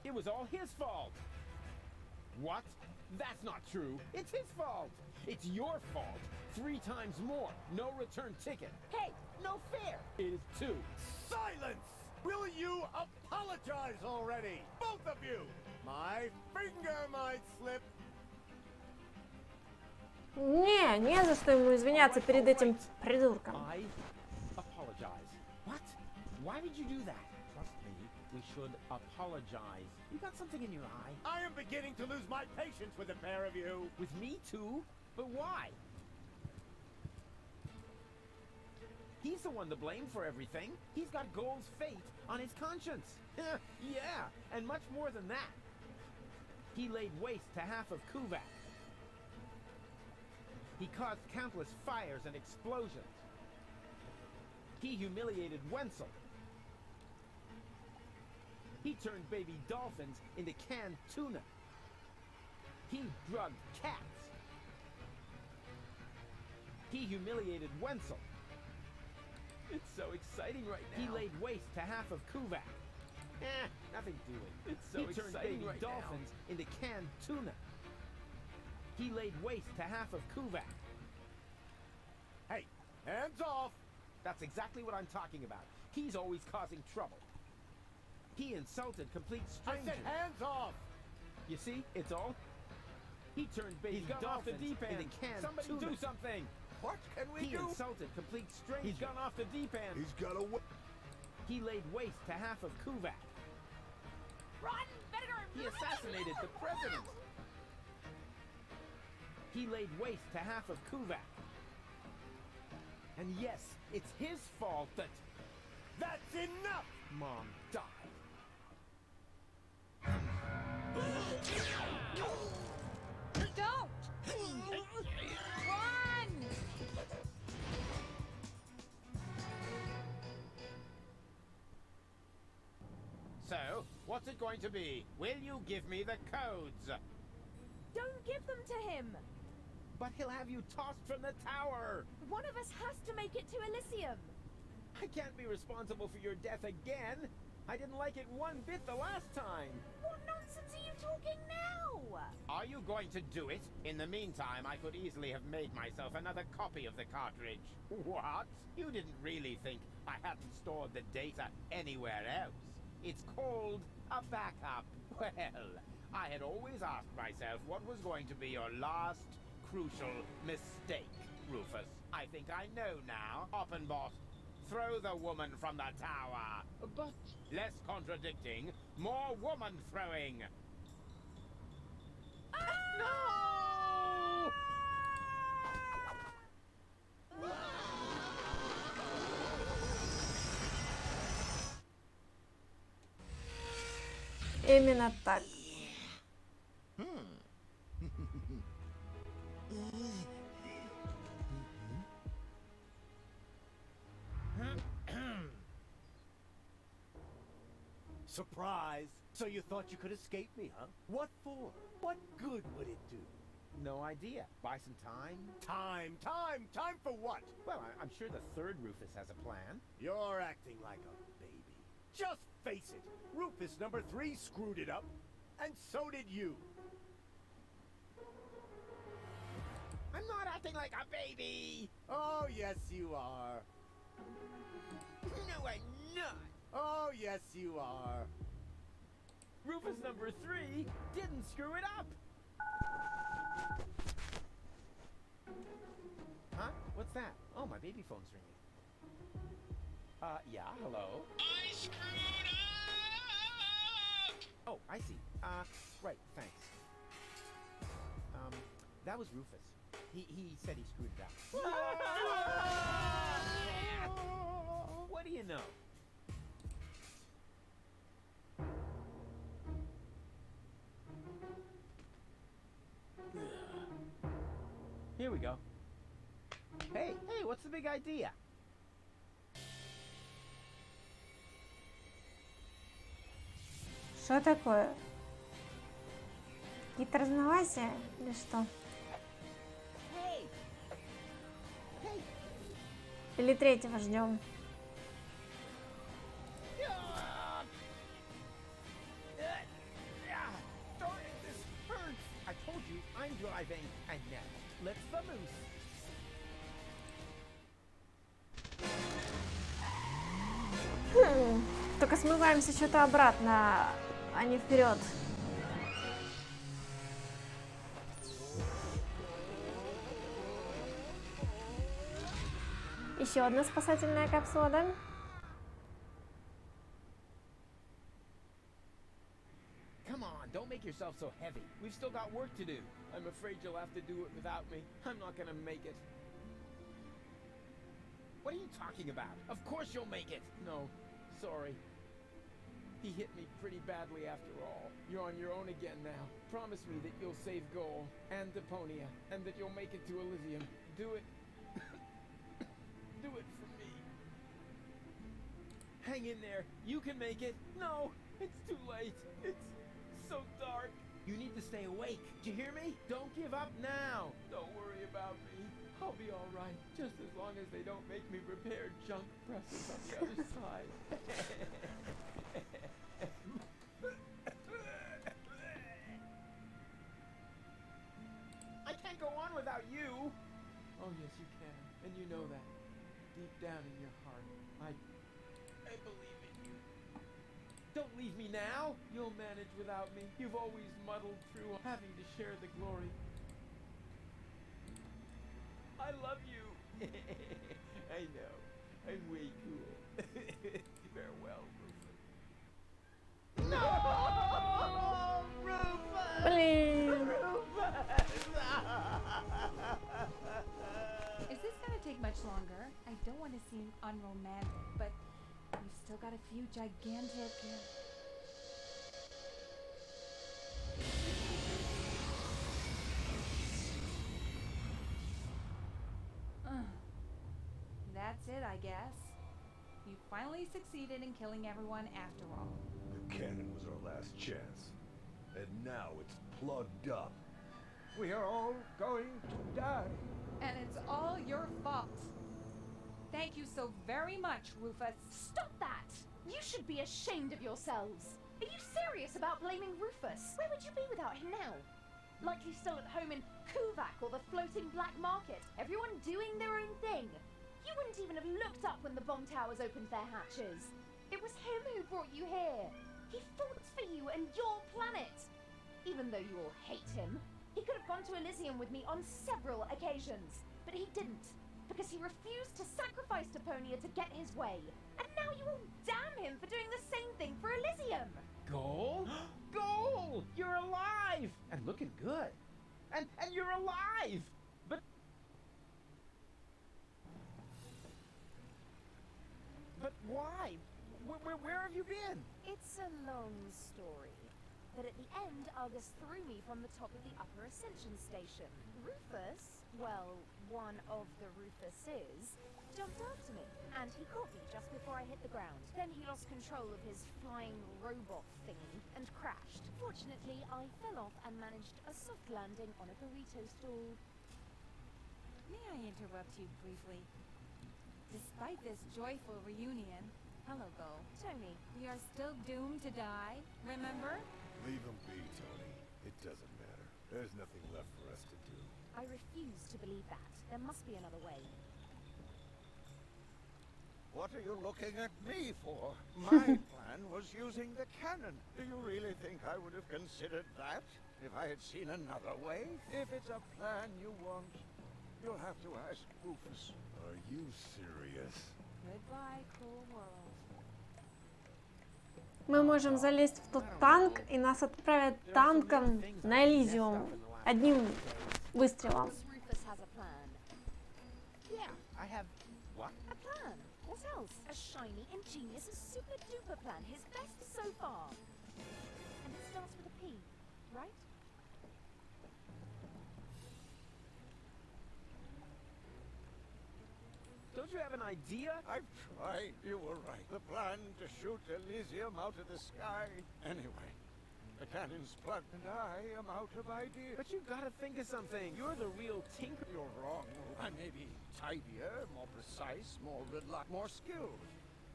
It was all his fault. What? That's not true. It's his fault. It's your fault. 3 times more. No return ticket. Hey, no fair. It is 2. Silence! Will you apologize already? Both of you! My finger might slip. Не за что ему извиняться перед этим придурком. I apologize. What? Why did you do that? Trust me, we should apologize. You got something in your eye? I am beginning to lose my patience with the pair of you. With me too? But why? He's the one to blame for everything. He's got Gold's fate on his conscience. Yeah, and much more than that. He laid waste to half of Kuvak. He caused countless fires and explosions. He humiliated Wenzel. He turned baby dolphins into canned tuna. He drugged cats. He humiliated Wenzel. It's so exciting right now. He laid waste to half of Kuvak. Nothing doing. It's so exciting. He turned baby right dolphins into canned tuna. He laid waste to half of Kuvak. Hey, hands off! That's exactly what I'm talking about. He's always causing trouble. He insulted complete strangers. I said hands off! You see, it's all. He turned baby dolphins off the deep end. Into canned Somebody tuna. Do something! What can we do? He insulted complete strangers. He's gone off the deep end. He's got a. He laid waste to half of Kuvak. Run, better! He assassinated the president. He laid waste to half of Kuvak. And yes, it's his fault that... That's enough! Mom died. Don't! Run! So, what's it going to be? Will you give me the codes? Don't give them to him. But he'll have you tossed from the tower! One of us has to make it to Elysium. I can't be responsible for your death again! I didn't like it one bit the last time! What nonsense are you talking now? Are you going to do it? In the meantime, I could easily have made myself another copy of the cartridge. What? You didn't really think I hadn't stored the data anywhere else? It's called a backup. Well, I had always asked myself what was going to be your last crucial mistake, Rufus. I think I know now. Oppenbot, throw the woman from the tower. But... Less contradicting, more woman throwing. No! Именно так. Surprise! So you thought you could escape me, huh? What for? What good would it do? No idea. Buy some time? Time for what? Well, I'm sure the third Rufus has a plan. You're acting like a baby. Just face it, Rufus number 3 screwed it up, and so did you. I'm not acting like a baby! Oh, yes you are. No, I'm not! Oh, yes you are. Rufus number 3 didn't screw it up! Huh? What's that? Oh, my baby phone's ringing. Yeah, hello? I screwed up! Oh, I see. Right, thanks. That was Rufus. He said he screwed it up. What do you know? Here we go. Hey, what's the big idea? Что такое? Какие-то разногласия или что? Или третьего ждем? I told you I'm driving, and now let's vamoose. Только смываемся что-то обратно, а не вперед. Еще одна спасательная капсула, да? Come on, don't make yourself so heavy. We've still got work to do. I'm afraid you'll have to do it without me. I'm not gonna make it. What are you talking about? Of course you'll make it. No, sorry. He hit me pretty badly after all. You're on your own again now. Promise me that you'll save Goal and Deponia, and that you'll make it to Elysium. Do it. Do it for me. Hang in there. You can make it. No, it's too late. It's so dark. You need to stay awake. Do you hear me? Don't give up now. Don't worry about me. I'll be all right, just as long as they don't make me repair junk presses on the other side. I can't go on without you. Oh yes, you can, and you know that. Deep down in your heart, I believe in you. Don't leave me now. You'll manage without me. You've always muddled through having to share the glory. I love you. I know. I'm way cool. Farewell, Rufus. No! Rufus! Is this gonna take much longer? I don't want to seem unromantic, but we've still got a few gigantic... That's it, I guess. You finally succeeded in killing everyone after all. The cannon was our last chance. And now it's plugged up. We are all going to die. And it's all your fault. Thank you so very much, Rufus. Stop that! You should be ashamed of yourselves. Are you serious about blaming Rufus? Where would you be without him now? Likely still at home in Kuvak or the floating black market. Everyone doing their own thing. You wouldn't even have looked up when the bomb towers opened their hatches. It was him who brought you here. He fought for you and your planet. Even though you all hate him, he could have gone to Elysium with me on several occasions. But he didn't, because he refused to sacrifice Deponia to get his way. And now you all damn him for doing the same thing for Elysium. Goal? Goal! You're alive! And looking good. And you're alive! But why? Where have you been? It's a long story. But at the end, Argus threw me from the top of the upper ascension station. Rufus, well, one of the Rufuses, jumped after me. And he caught me just before I hit the ground. Then he lost control of his flying robot thingy and crashed. Fortunately, I fell off and managed a soft landing on a burrito stall. May I interrupt you briefly? Despite this joyful reunion, hello, Go. Tony. We are still doomed to die, remember? Leave him be, Tony. It doesn't matter. There's nothing left for us to do. I refuse to believe that. There must be another way. What are you looking at me for? My plan was using the cannon. Do you really think I would have considered that if I had seen another way? If it's a plan you want, you'll have to ask Rufus. Are you serious? Goodbye, cruel world. Мы можем залезть в тот танк, и нас отправят танком на Элизиум. Одним выстрелом. Rufus has a plan. Yeah, I have... What? A plan. What else? A shiny, ingenious, super duper plan. His best so far. And it starts with a P, right? Don't you have an idea? I've tried. You were right. The plan to shoot Elysium out of the sky. Anyway, the cannon's plugged and I am out of ideas. But you gotta think of something. You're the real tinker. You're wrong. I may be tidier, more precise, more skilled,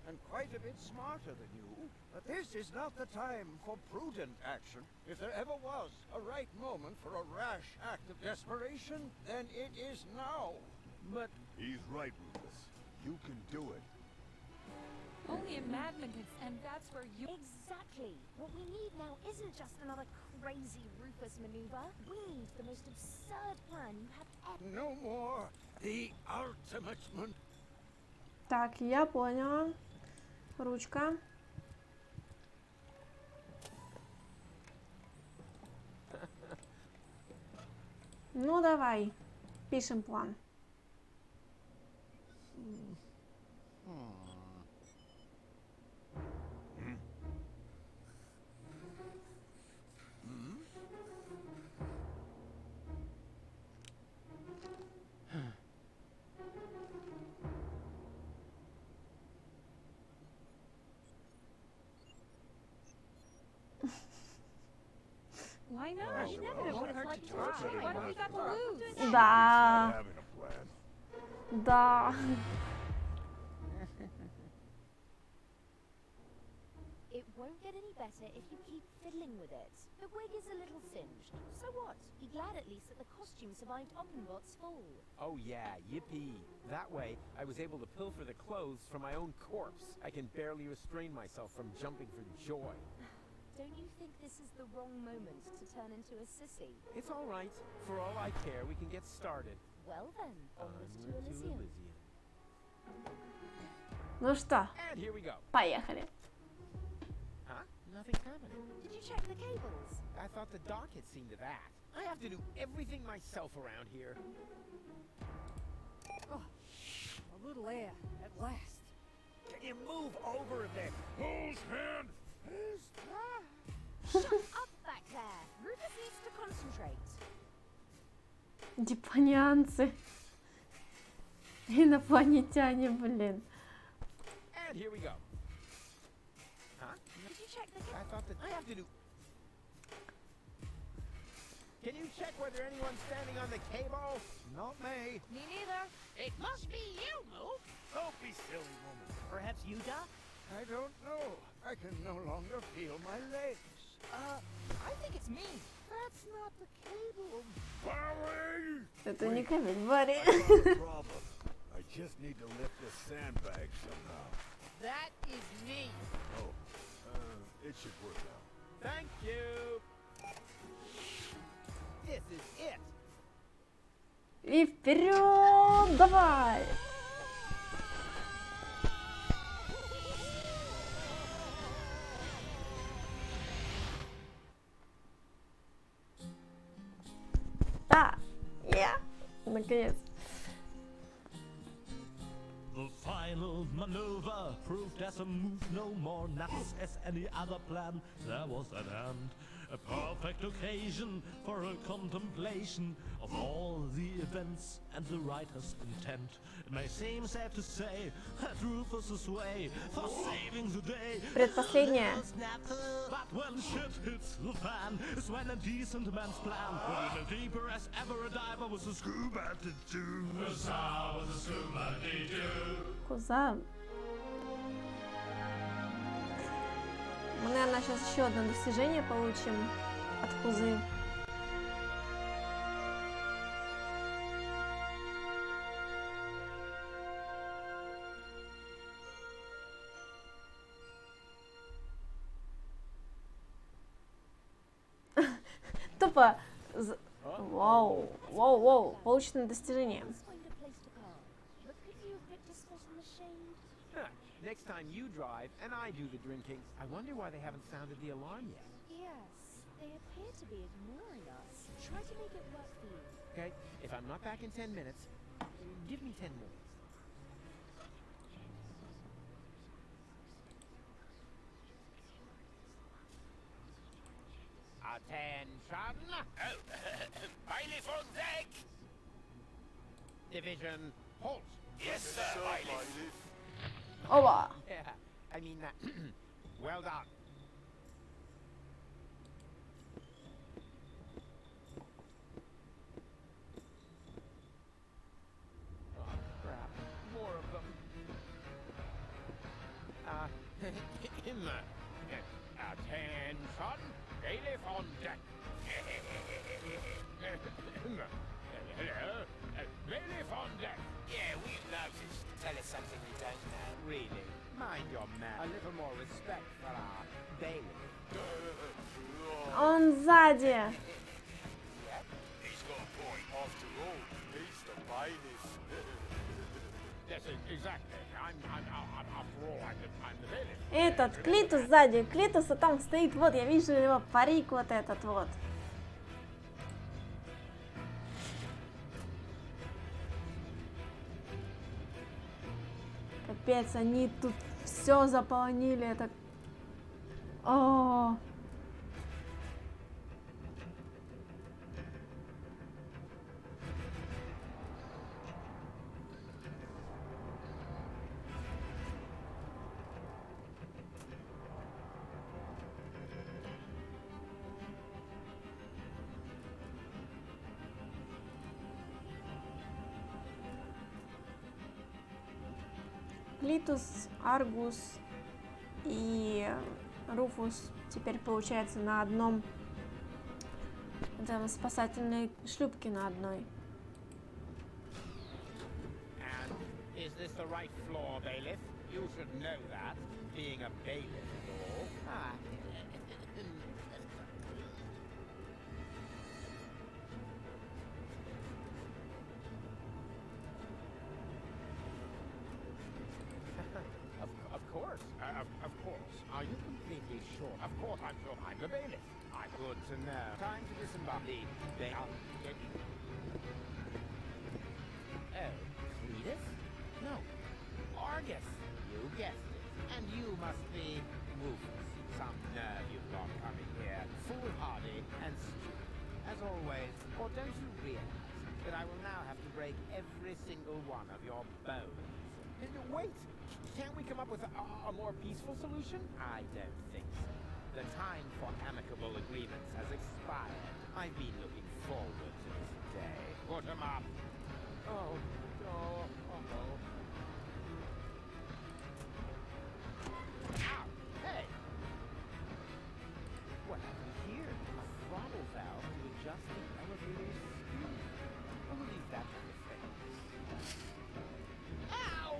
and quite a bit smarter than you. But this is not the time for prudent action. If there ever was a right moment for a rash act of desperation, then it is now. But... He's right, Rufus. You can do it. Only a madman can, and that's where you... Exactly. What we need now isn't just another crazy Rufus maneuver. We need the most absurd plan you have ever... No more. The ultimate man... Так, я поняла. Ручка. Ну, давай. Пишем план. Why not? Oh, well, Wouldn't hurt to try. better What have we got to lose? Да. having a plan. Да. It won't get any better if you keep fiddling with it. The wig is a little singed. So what? Be glad at least that the costume survived Oppenbot's fall. Oh yeah, yippee. That way, I was able to pilfer the clothes from my own corpse. I can barely restrain myself from jumping for joy. Don't you think this is the wrong moment to turn into a sissy? It's all right. For all I care, we can get started. Well then, onwards to Onward to Elysium. Elysium. Ну что, And here we go. поехали. Huh? Nothing's happening. Did you check the cables? I thought the doc had seen to that. I have to do everything myself around here. Oh, a little air, at last. Can you move over a bit? Whose hand is that? Shut up back there! Rufus needs to concentrate. Депонианцы. Инопланетяне, блин. And here we go. Huh? Did you check the I thought that I have to do. Can you check whether anyone's standing on the cable? Not me. Me neither. It must be you, Moo. Don't be silly, woman. Perhaps you, Doc? I don't know. I can no longer feel my legs. I think it's me. That's not the cable. Barry! Это не камень, Барри. I got a problem. I just need to lift this sandbag somehow. That is me. Oh, it should work now. Thank you. This is it. И вперед, давай. Да, я, наконец. The final maneuver proved as a move no more nuts as any other plan there was at hand. A perfect occasion for a contemplation of all the events and the writer's intent. It may seem sad to say that Rufus's way for saving the day Предпоследняя. but when shit hits the fan is when a decent man's plan put in deeper as ever a diver was a scuba to do. Was a scuba to do. Куза. Мы, наверное, сейчас еще одно достижение получим от Кузы. Тупо. Вау, вау, вау, получено достижение. Next time you drive and I do the drinking, I wonder why they haven't sounded the alarm yet. Yes, they appear to be ignoring us. Try to make it work for you. Okay, if I'm not back in 10 minutes, give me 10 more. Attention! Oh, bailiff on deck! Division, halt! Yes, sir, bailiff. Оба. Yeah, I mean that. Well done. Oh, crap. More of them. Attention! Bailiff on deck. Hello? Bailiff on deck. Yeah, we've noticed. Tell us something we don't know. Really? Mind your man. A little more respect for our bailiff. Он sзади. He's got a point. After all, he's the bailiff. Yes, exactly. After all, I'm the bailiff. Этот, Клитус сзади. Клитуса там стоит, вот, я вижу его парик вот этот вот. Капец, они тут все заполонили, это... О, Литус, Аргус и Руфус теперь получается на одном, там, спасательной шлюпке на одной. And is this the right floor, bailiff? You should know that, being a bailiff and all. Ah. Of course. Are you completely sure? Of course, I'm sure. I'm the bailiff. I'm good to know. Time to disembark the bail. Oh, Cletus? No. Argus. You guessed it. And you must be Rufus. Some nerve you've got coming here. Foolhardy and stupid. As always. Or don't you realize that I will now have to break every single one of your bones? Wait! Can't we come up with a more peaceful solution? I don't think so. The time for amicable agreements has expired. I've been looking forward to this day. Put 'em up! Oh, oh, oh, oh. Ow! Hey! What happened here? A throttle valve to adjust the elevator's speed. I will leave that to the fans. Ow!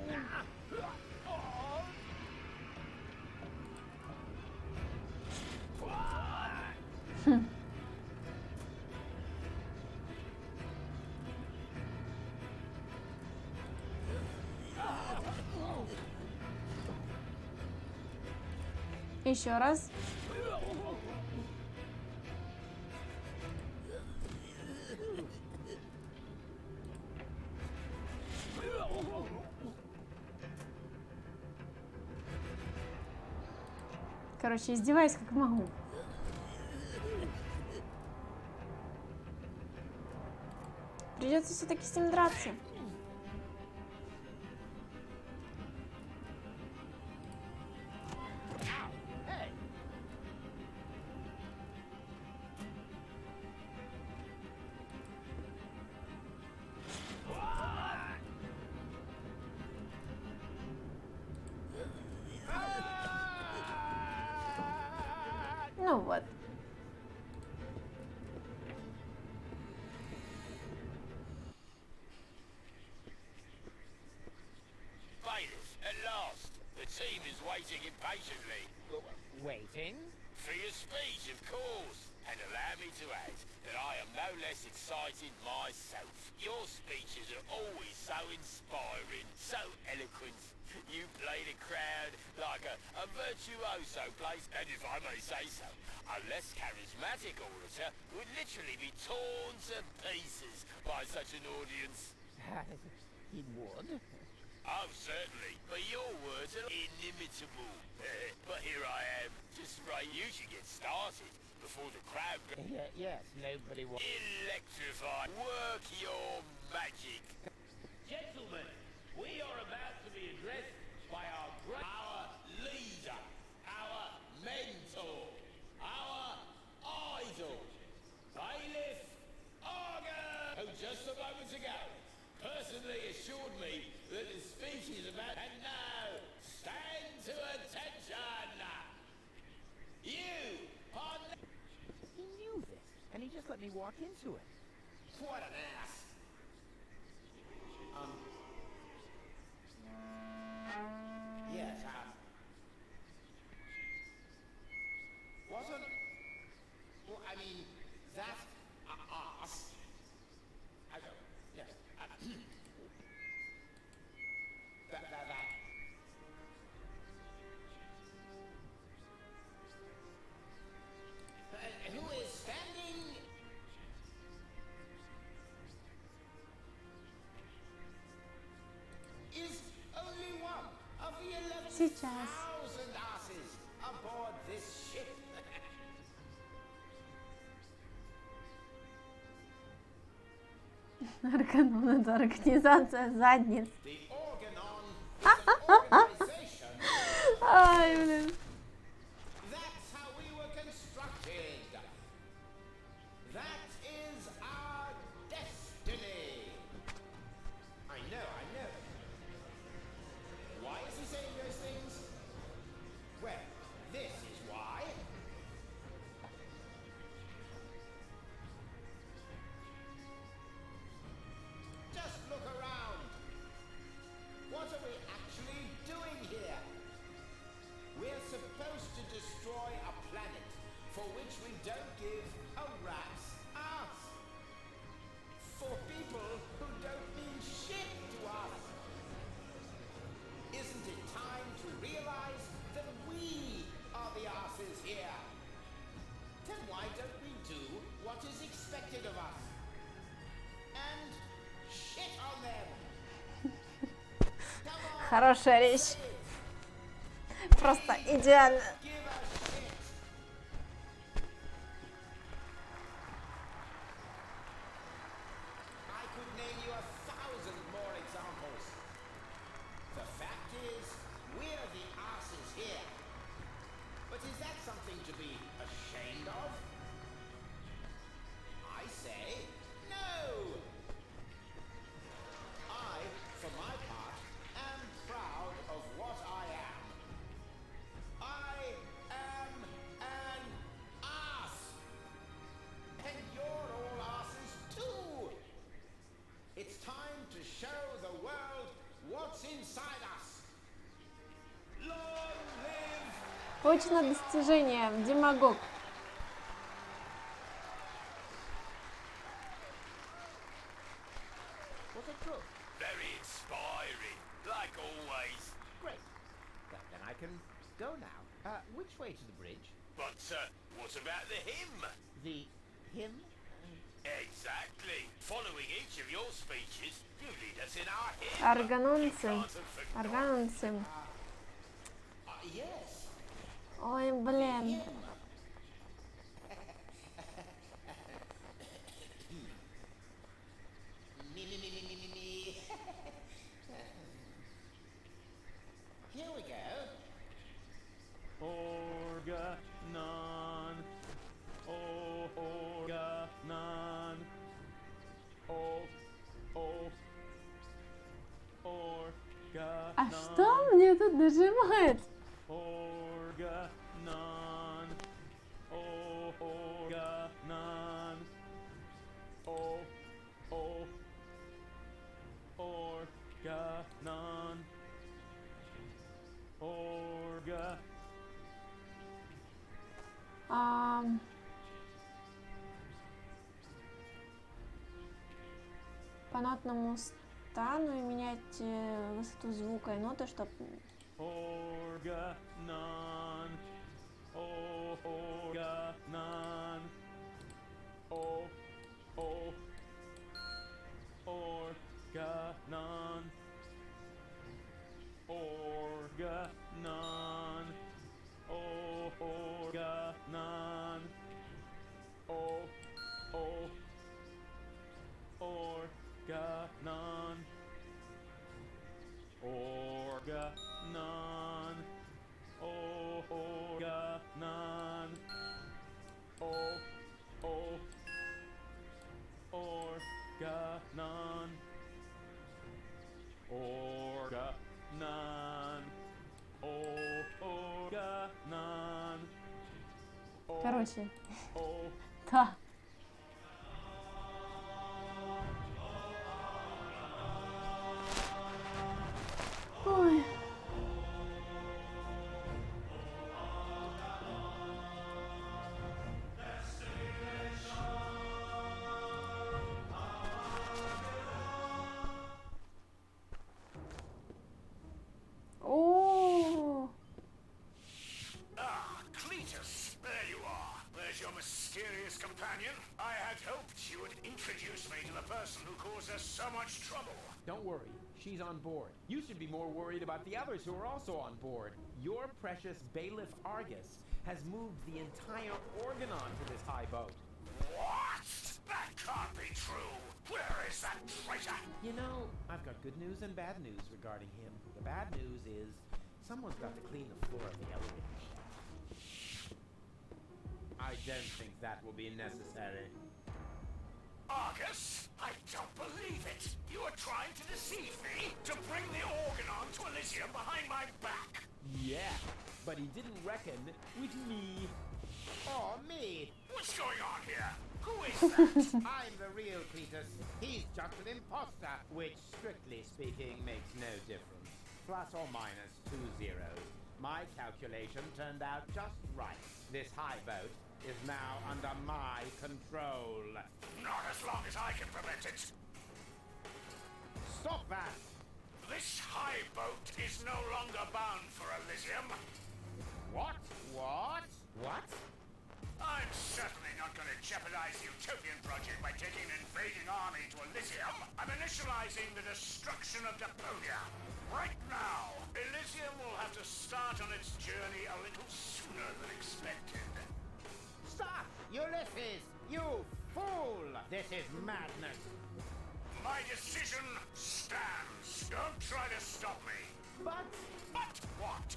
Еще раз. Короче, издеваюсь как могу. Придется все-таки с ним драться. Ну вот. At last, the team is waiting impatiently. Waiting? For your speech, of course. And allow me to add that I am no less excited myself. Your speeches are always so inspiring, so eloquent. You play the crowd like a virtuoso plays, and if I may say so, a less charismatic orator would literally be torn to pieces by such an audience. He would? Oh, certainly, but your words are inimitable. But here I am, just right. You should get started before the crowd goes. Yes, nobody will. Electrify. Work your magic. Gentlemen, we are about to be addressed by our leader, our mentor, our idol, Bailiff Argus, who just a moment ago personally assured me that the speech is about. And now, stand to attention! You are. He knew this, and he just let me walk into it. What an ass! Yes, wasn't. Well, I mean, that us. I go. Yes. That. Who is standing? Is only one of the 11,000 asses aboard this ship. Органон — это организация задниц. Ай, блин. That's how we were constructed. That is our destiny. I know. Why is destroy a planet for which we don't give a rat's ass. For people who don't mean shit to us. Isn't it time to realize that we are the asses here? Then why don't we do what is expected of us? And shit on them. Хорошая речь. Просто идеально. I could name you 1,000 more examples. The fact is, we're the asses here. But is that something to be ashamed of? I say no. I, for my part, am proud of what I am. I am an ass. And you're all asses too. It's time to show the world what's inside us. Long live... Точно достижение. Демагог. Was it good? Very inspiring, like always. Great. Well, then I can go now. Which way to the bridge? But, what about the hymn? The hymn? Exactly. Following each of your speeches, you lead us in our hymn. Органонцы. Органонцы. Yes. Ой, блин. Here we go. Organon. Organon. Organon. А что мне тут нажимает? Organon. Organon. Organon. Orga. По нотному стану и менять высоту звука и ноты, чтобы... Organon. Organon. Organon. Organon. Organon. Organon. Organon. Organon. Organon. Organon. Organon. Короче. Да. Ой. О. Ah, Cletus, there you are. There's your mysterious companion. I had hoped you would introduce me to the person who caused us so much trouble. Don't worry, she's on board. You should be more worried about the others who are also on board. Your precious bailiff Argus has moved the entire Organon to this high boat. What? That can't be true. Where is that traitor? You know, I've got good news and bad news regarding him. The bad news is someone's got to clean the floor of the elevator shaft. I don't think that will be necessary. Argus, I don't believe it. You are trying to deceive me to bring the Organon to Elysium behind my back. Yeah, but he didn't reckon with me. Oh, me! What's going on here? Who is that? I'm the real Cletus. He's just an imposter, which, strictly speaking, makes no difference. Plus or minus 2 zeros. My calculation turned out just right. This high boat is now under my control. Not as long as I can prevent it. Stop that! This high boat is no longer bound for Elysium. What? What? What? I'm certainly not going to jeopardize the Utopian project by taking an invading army to Elysium. I'm initializing the destruction of Deponia. Right now, Elysium will have to start on its journey a little sooner than expected. Stop! Ulysses! You fool! This is madness! My decision stands. Don't try to stop me. But what?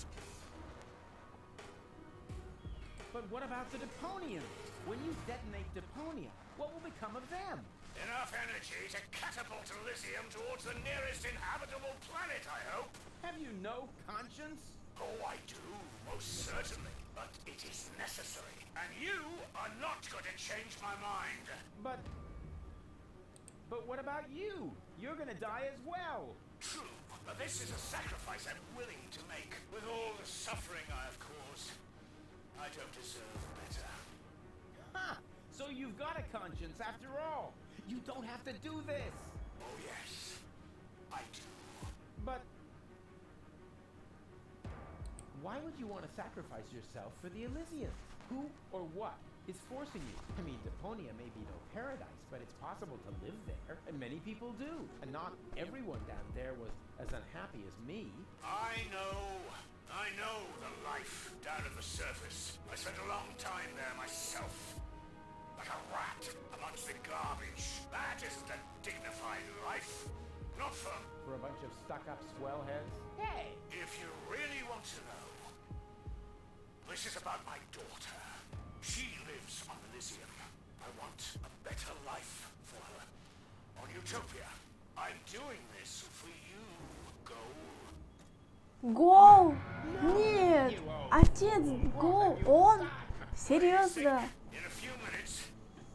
But what about the Deponia? When you detonate Deponia, what will become of them? Enough energy to catapult Elysium towards the nearest inhabitable planet, I hope. Have you no conscience? Oh, I do, most certainly. But it is necessary. And you are not going to change my mind. But what about you? You're gonna die as well. True, but this is a sacrifice I'm willing to make. With all the suffering I have caused, I don't deserve better. Ha! So you've got a conscience after all. You don't have to do this. Oh, yes. I do. But why would you want to sacrifice yourself for the Elysians? Who or what is forcing you? I mean, Deponia may be no paradise, but it's possible to live there, and many people do. And not everyone down there was as unhappy as me. I know the life down at the surface. I spent a long time there myself. Like a rat amongst the garbage. That isn't a dignified life. Not for a bunch of stuck-up swellheads? Hey! If you really want to know, this is about my daughter. She lives on Elysium. I want a better life for her. On Utopia. I'm doing this for you, Go. Гол! Нет! Отец, гол! Он? Серьезно? In a few minutes,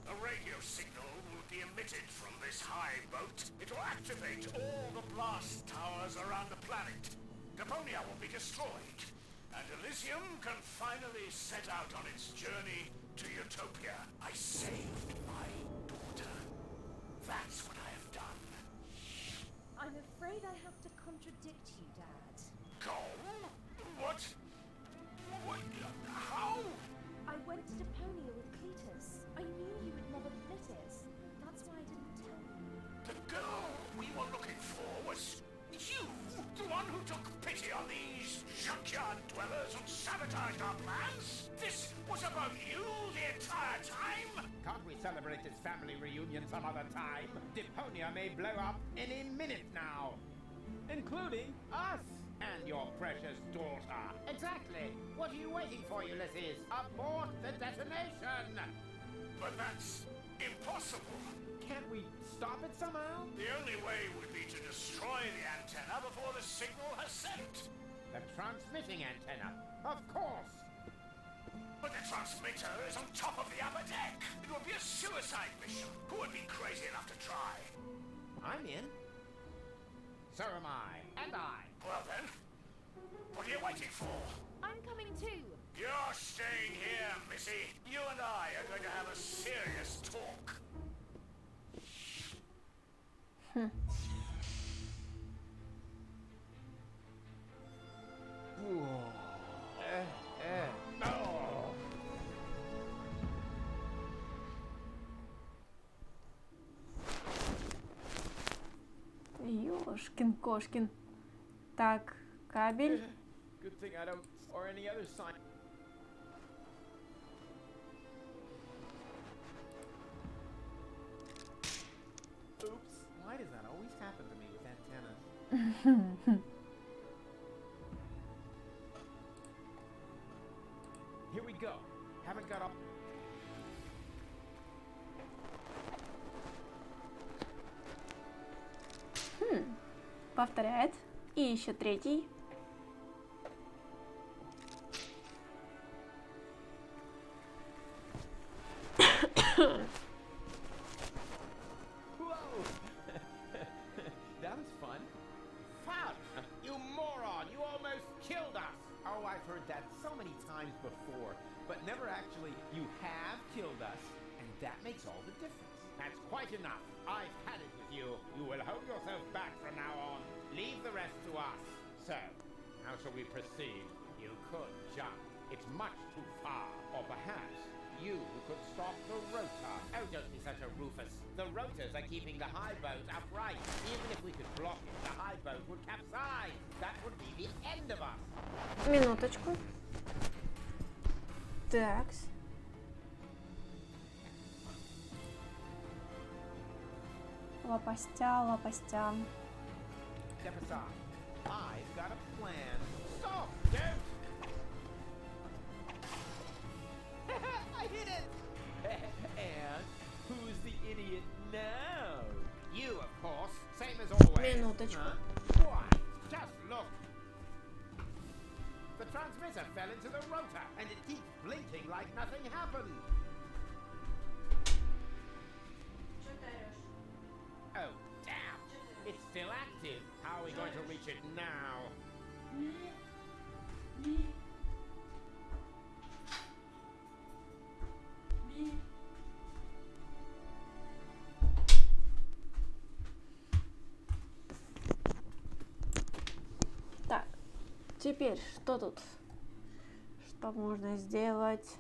a radio signal will be emitted from this high boat. It will activate all the blast towers around the planet. Deponia will be destroyed, and Elysium can finally set out on its journey to Utopia. I saved my daughter. That's what I have done. I'm afraid I have to contradict you, Dad. Go? What? What? How? I went to Deponia with Cletus. I knew you would never admit it. That's why I didn't tell you. The girl we were looking for was you, the one who took pity on these junkyard dwellers and sabotaged our plans? This was about you the entire time? Can't we celebrate this family reunion some other time? Deponia may blow up any minute now. Including us. And your precious daughter. Exactly. What are you waiting for, Ulysses? Abort the detonation! But that's impossible. Can't we stop it somehow? The only way would be to destroy the antenna before the signal has sent. The transmitting antenna? Of course! But the transmitter is on top of the upper deck. It would be a suicide mission. Who would be crazy enough to try? I'm in. So am I. And I. Well then, what are you waiting for? I'm coming too. You're staying here, Missy. You and I are going to have a serious talk. Ёшкин-кошкин. Так, кабель. Good thing I don't, or any other sign. Oops, why does that always happen to me with antennas? Here we go. Haven't got up. Повторяет. И еще третий. Whoa! That was fun. Fuck! You moron! You almost killed us! Oh, I've heard that so many times before, but never actually, you have killed us, and that makes all the difference. That's quite enough. I've had it with you. You will hold yourself back from now on. Leave the rest to us. So, how shall we proceed? You could jump. It's much too far. Or perhaps you could stop the rotor. Oh, don't be such a Rufus. The rotors are keeping the high boat upright. Even if we could block it, the high boat would capsize. That would be the end of us. Минуточку. Такс. Лопастя, лопастя. Step aside. I've got a plan. Stop! Don't! I hit it! And who's the idiot now? You, of course. Same as always. Минуточку. Why? Just look. The transmitter fell into the rotor, and it keeps blinking like nothing happened. Oh, damn! It's still active. How are we going to reach it now? Так, теперь что тут? Что можно сделать?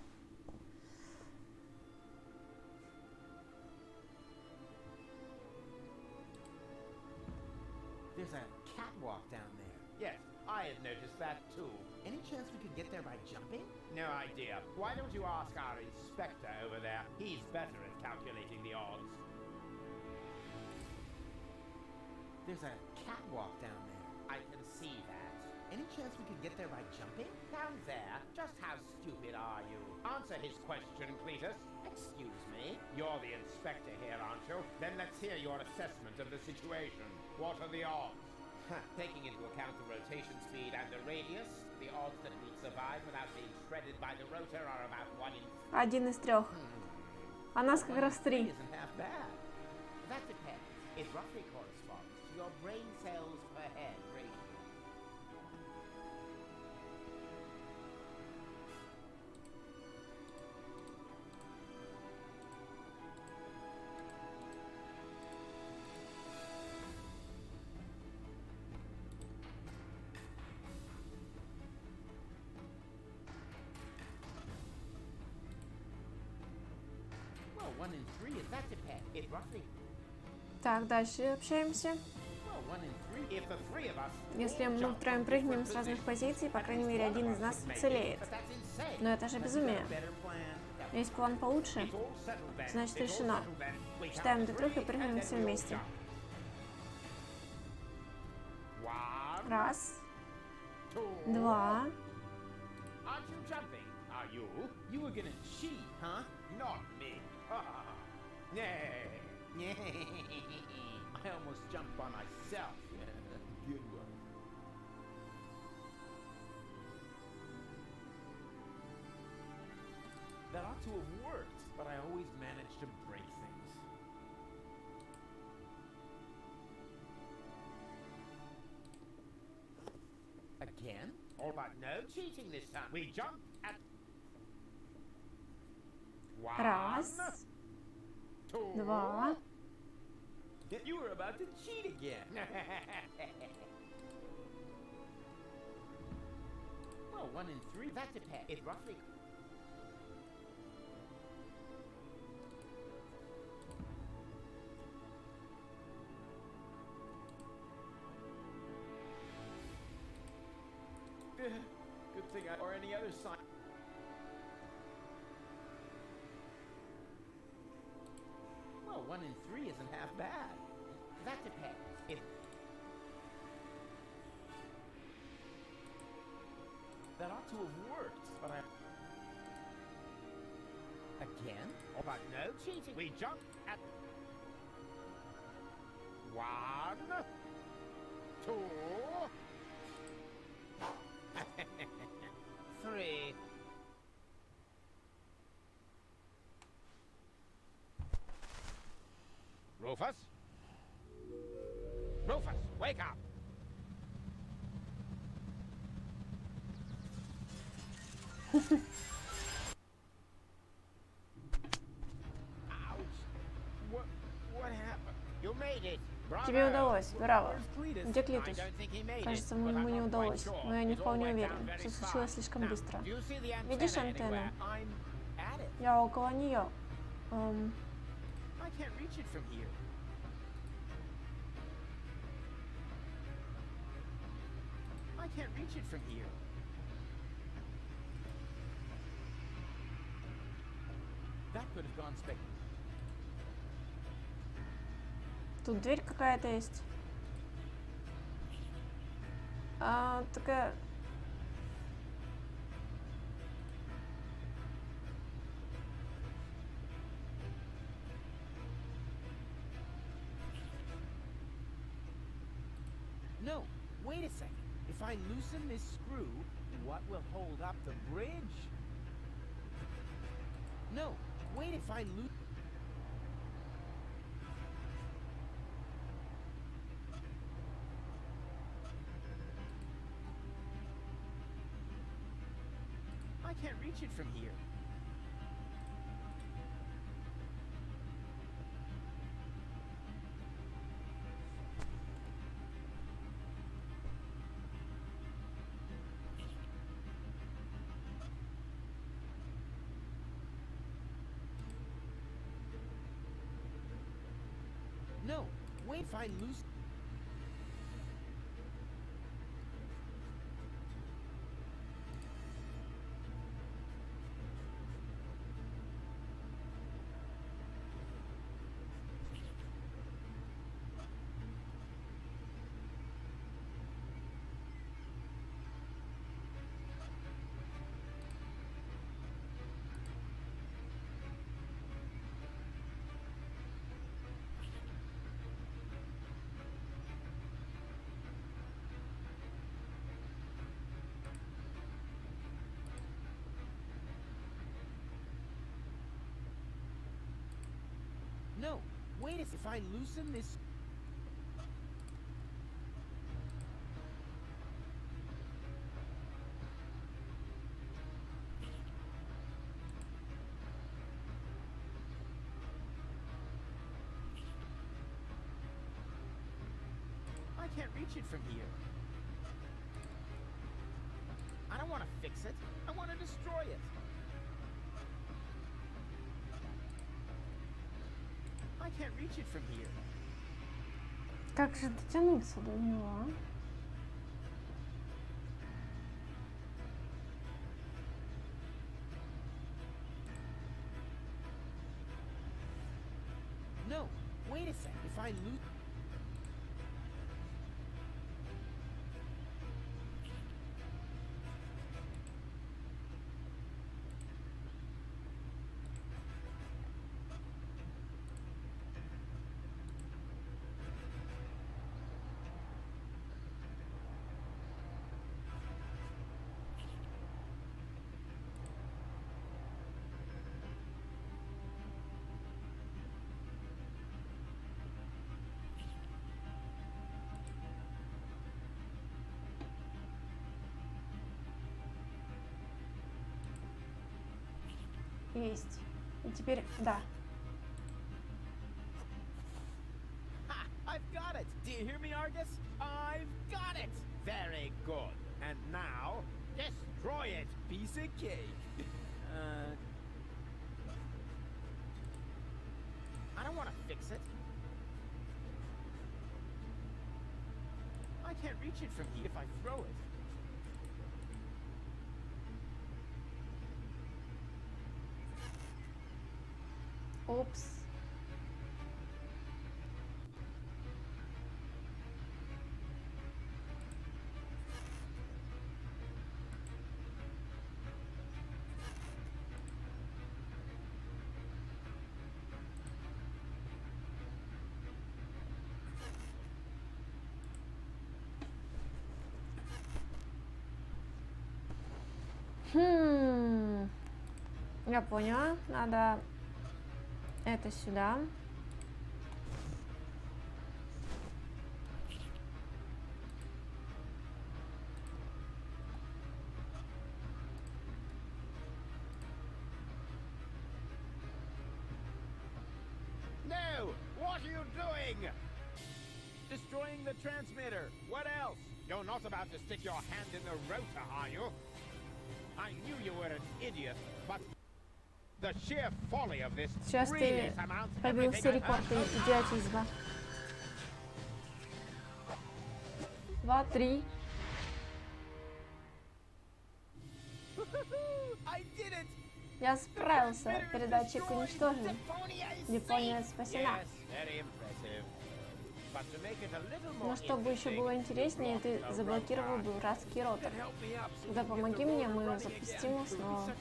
There's a catwalk down there. Yes, I had noticed that too. Any chance we could get there by jumping? No idea. Why don't you ask our inspector over there? He's better at calculating the odds. There's a catwalk down there. I can see that. Any chance we could get there by jumping? Down there? Just how stupid are you? Answer his question, Cletus. Excuse me? You're the inspector here, aren't you? Then let's hear your assessment of the situation. What are the odds? Taking into account the rotation speed and the radius, the odds that we'd survive without being shredded by the rotor are about 1 in... Один из трех. А нас как раз 3. Isn't half bad. That depends. It roughly corresponds to your brain cells per head ratio. Well, 1 in 3 is that depends. It roughly... Так, дальше общаемся. Well, 1 in 3. If the 3 of us... Если мы втроем прыгнем с разных позиций, по крайней мере, один из нас уцелеет. Но это же безумие. Есть план получше? Значит, решено. Считаем до 3 и прыгнем все вместе. Раз. 2. Aren't you jumping? Are you? You were gonna cheat, huh? Not me. I almost jumped by myself. Good one. That ought to have worked, but I always manage to break things. Again? All right, no cheating this time. We jump at... 1, Раз. 2. 2. You were about to cheat again. Well, 1 in 3. That depends. It roughly... Good thing I... Or any other sign... Well, 1 in 3 isn't half bad. That depends. It... That ought to have worked, but I... Again? All right, no cheating. We jump at... 1, 2... 3. Rufus? Rufus, wake up! What happened? You made it. Тебе удалось, браво. Cletus? Где I Клитус? don't think he made it, Кажется, but I'm ему не not quite удалось, sure. но я не It all вполне went уверен. down very Все случилось fast. слишком Now, быстро. do you see the Видишь antenna антенну? anywhere? I'm at it. Я около нее. I can't reach it from here. I can't reach it from here. That could have gone spectacular. Тут дверь какая-то есть. Такая... No, wait a second. If I loosen this screw, what will hold up the bridge? No, wait, if I loosen... I can't reach it from here. No, wait, if I lose... No, wait a second. If I loosen this... I can't reach it from here. I don't want to fix it. I want to destroy it. I can't reach it from here. Как же дотянуться до него? No, wait a second. If I lose... Есть. И теперь, да. Ha! I've got it! Do you hear me, Argus? I've got it! Very good. And now, destroy it! Piece of cake. I don't want to fix it. I can't reach it from here if I throw it. Упс. Я поняла. Надо это сюда. doing? Destroying the transmitter. What else? You're not about to stick your hand in the rotor, are you? I knew you were an idiot, but the sheer folly of this Сейчас really ты surmounts побил everything все I рекорды heard. идиотизма. 2, 3. I did it! Я справился. Передатчик уничтожен. Депония спасена. Yes, very impressive. But to make it a little more Но чтобы еще было интереснее, ты заблокировал дурацкий ротор. Да помоги мне, мы запустим его снова.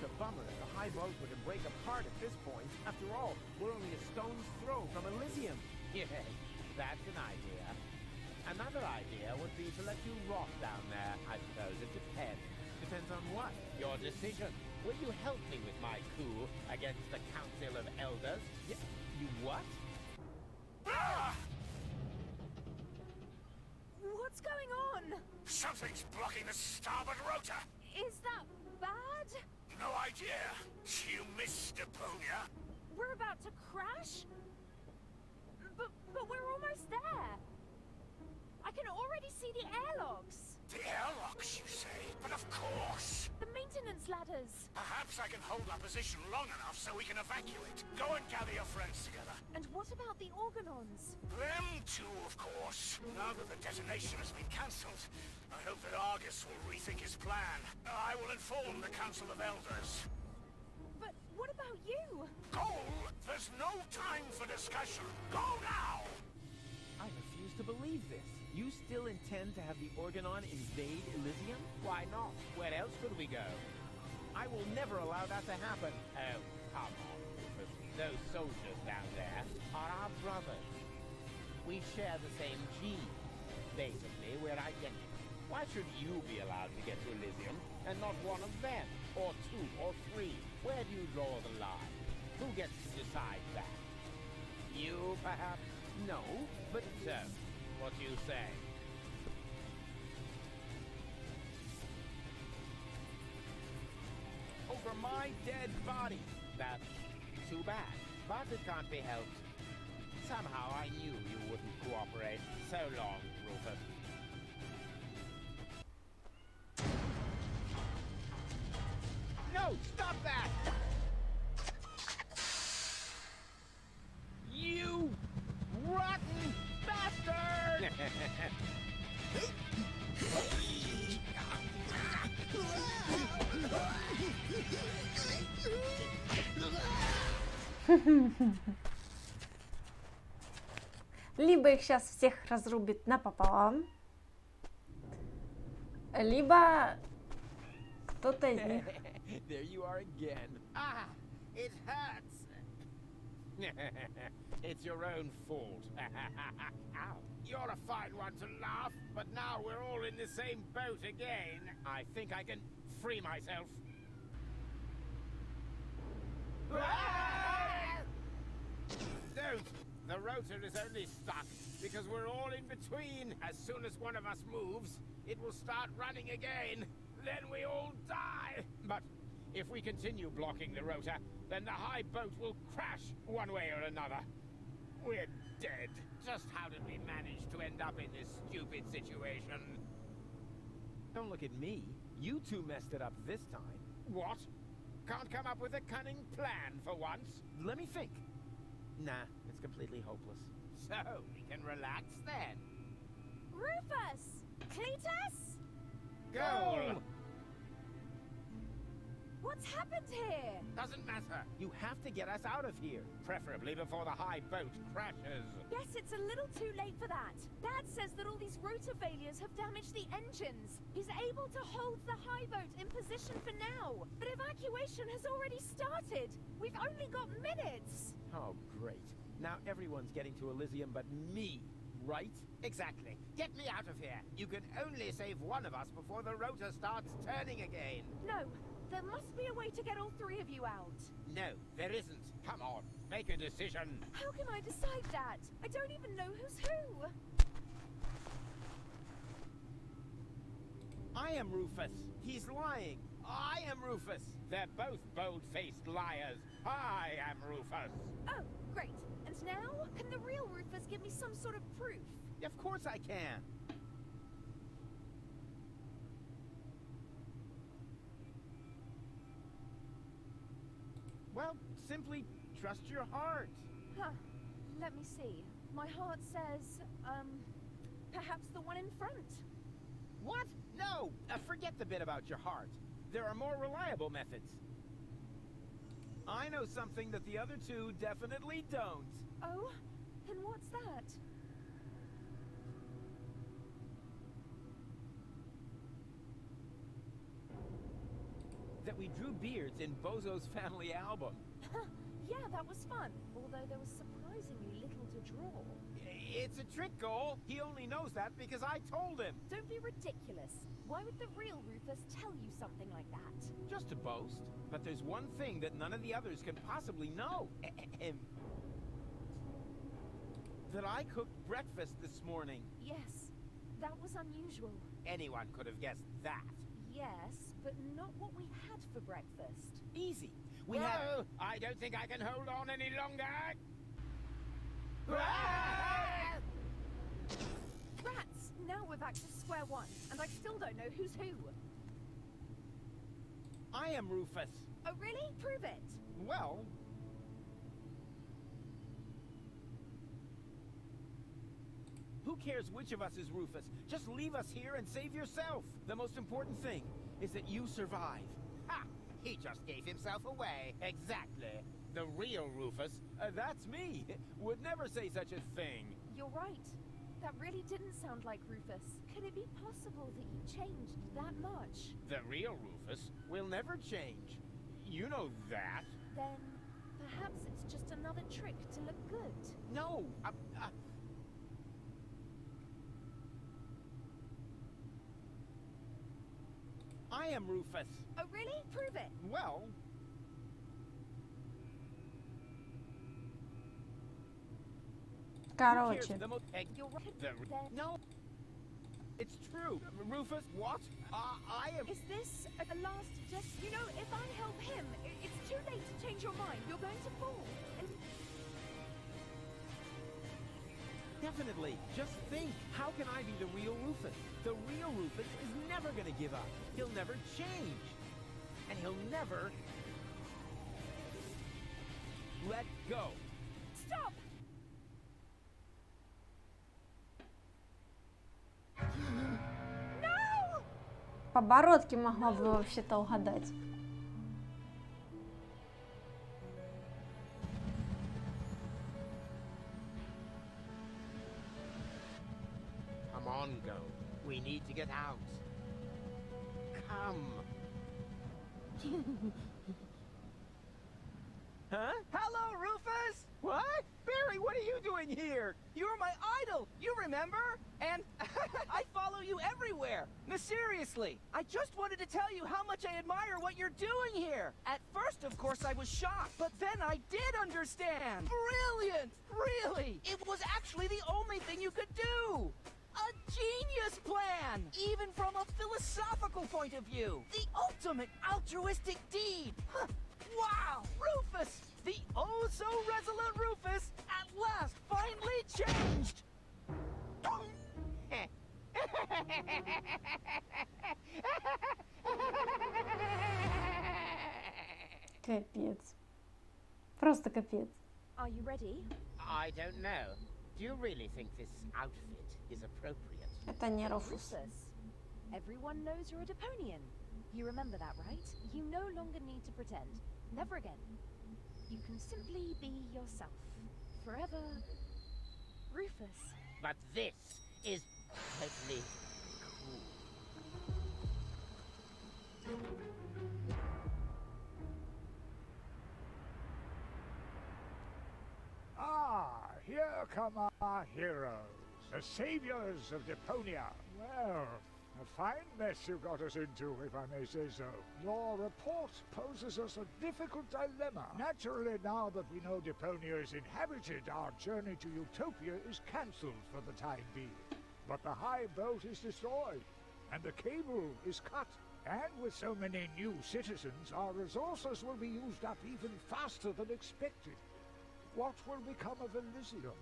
High boat would break apart at this point. After all, we're only a stone's throw from Elysium. Yes, that's an idea. Another idea would be to let you rot down there. I suppose it depends. Depends on what? Your decision. Will you help me with my coup against the Council of Elders? You what? What's going on? Something's blocking the starboard rotor. Is that bad? No idea. You missed Deponia. We're about to crash? But we're almost there. I can already see the airlocks. The airlocks, you say? But of course. The maintenance ladders. Perhaps I can hold our position long enough so we can evacuate. Go and gather your friends together. And what about the organons? Them too, of course. Now that the detonation has been cancelled, I hope that Argus will rethink his plan. I will inform the Council of Elders. But what about you? Go! There's no time for discussion. Go now! I refuse to believe this. You still intend to have the Organon invade Elysium? Why not? Where else could we go? I will never allow that to happen. Oh, come on, Rufus. Those soldiers down there are our brothers. We share the same gene. Basically, we're identical. Why should you be allowed to get to Elysium and not one of them? Or two, or three? Where do you draw the line? Who gets to decide that? You, perhaps? No, but so. What do you say? Over my dead body. That's too bad. But it can't be helped. Somehow I knew you wouldn't cooperate. So long, Rufus. No! Stop that! You rotten bastard! Либо их сейчас всех разрубит напополам, либо кто-то из них. There you are again. Ah, it hurts. It's your own fault. Ow. You're a fine one to laugh, but now we're all in the same boat again. I think I can free myself. Don't! The rotor is only stuck because we're all in between. As soon as one of us moves, it will start running again. Then we all die. But if we continue blocking the rotor, then the high boat will crash one way or another. We're dead. Just how did we manage to end up in this stupid situation? Don't look at me. You two messed it up this time. What? Can't come up with a cunning plan for once? Let me think. Nah, it's completely hopeless. So, we can relax then. Rufus! Cletus? Go! What's happened here? Doesn't matter. You have to get us out of here. Preferably before the high boat crashes. Yes, it's a little too late for that. Dad says that all these rotor failures have damaged the engines. He's able to hold the high boat in position for now. But evacuation has already started. We've only got minutes. Oh, great. Now everyone's getting to Elysium but me, right? Exactly. Get me out of here. You can only save one of us before the rotor starts turning again. No. There must be a way to get all three of you out. No, there isn't. Come on, make a decision. How can I decide that? I don't even know who's who. I am Rufus. He's lying. I am Rufus. They're both bold-faced liars. I am Rufus. Oh, great. And now, can the real Rufus give me some sort of proof? Of course I can. Well, simply trust your heart. Huh. Let me see. My heart says, perhaps the one in front. What? No! Forget the bit about your heart. There are more reliable methods. I know something that the other two definitely don't. Oh? Then what's that? That we drew beards in Bozo's family album. Yeah, that was fun. Although there was surprisingly little to draw. It's a trick goal. He only knows that because I told him. Don't be ridiculous. Why would the real Rufus tell you something like that? Just to boast. But there's one thing that none of the others can possibly know. That I cooked breakfast this morning. Yes, that was unusual. Anyone could have guessed that. Yes, but not what we had for breakfast. Easy. We had... I don't think I can hold on any longer. Rats! Now we're back to square one, and I still don't know who's who. I am Rufus. Oh, really? Prove it. Well... Who cares which of us is Rufus? Just leave us here and save yourself. The most important thing is that you survive. Ha! He just gave himself away. Exactly. The real Rufus, that's me, would never say such a thing. You're right. That really didn't sound like Rufus. Could it be possible that you changed that much? The real Rufus will never change. You know that. Then perhaps it's just another trick to look good. No, I am Rufus. Oh, really? Prove it. Well... Короче. No. It's true. Rufus, what? I am... Is this a last just... You know, if I help him, it's too late to change your mind. You're going to fall. And... Definitely. Just think. How can I be the real Rufus? The real Rufus is never gonna give up. He'll never change. And he'll never... let go. Stop! No! По оборотке могла бы вообще-то угадать. Come on, Go. We need to get out. Come. Huh? Hello, Rufus! What? Barry, what are you doing here? You're my idol, you remember? And I follow you everywhere. No, seriously, I just wanted to tell you how much I admire what you're doing here. At first, of course, I was shocked, but then I did understand. Brilliant! Really! It was actually the only thing you could do. A genius plan! Even from a philosophical point of view. The ultimate altruistic deed. Huh. Wow! Rufus! The oh-so-resolute Rufus at last finally changed! Капец. Просто капец. Are you ready? I don't know. Do you really think this outfit is appropriate? Это не Руфус. Everyone knows you're a Deponian. You remember that, right? You no longer need to pretend. Never again. You can simply be yourself. Forever, Rufus. But this is totally cool. Ah, here come our heroes, the saviors of Deponia. Well, a fine mess you got us into, if I may say so. Your report poses us a difficult dilemma. Naturally, now that we know Deponia is inhabited, our journey to Utopia is cancelled for the time being. But the high boat is destroyed, and the cable is cut, And with so many new citizens, our resources will be used up even faster than expected. What will become of Elysium?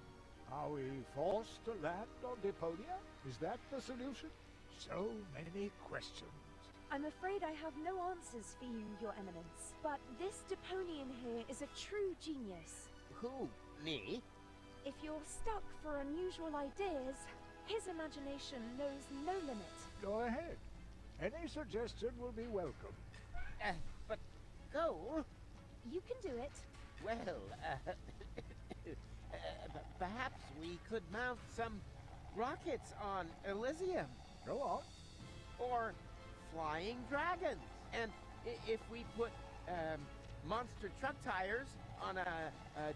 Are we forced to land on Deponia? Is that the solution? So many questions. I'm afraid I have no answers for you, Your Eminence. But this Deponian here is a true genius. Who? Me? If you're stuck for unusual ideas, his imagination knows no limit. Go ahead. Any suggestion will be welcome. But Cole? You can do it. Well, perhaps we could mount some rockets on Elysium. Go on. Or flying dragons. And if we put monster truck tires on a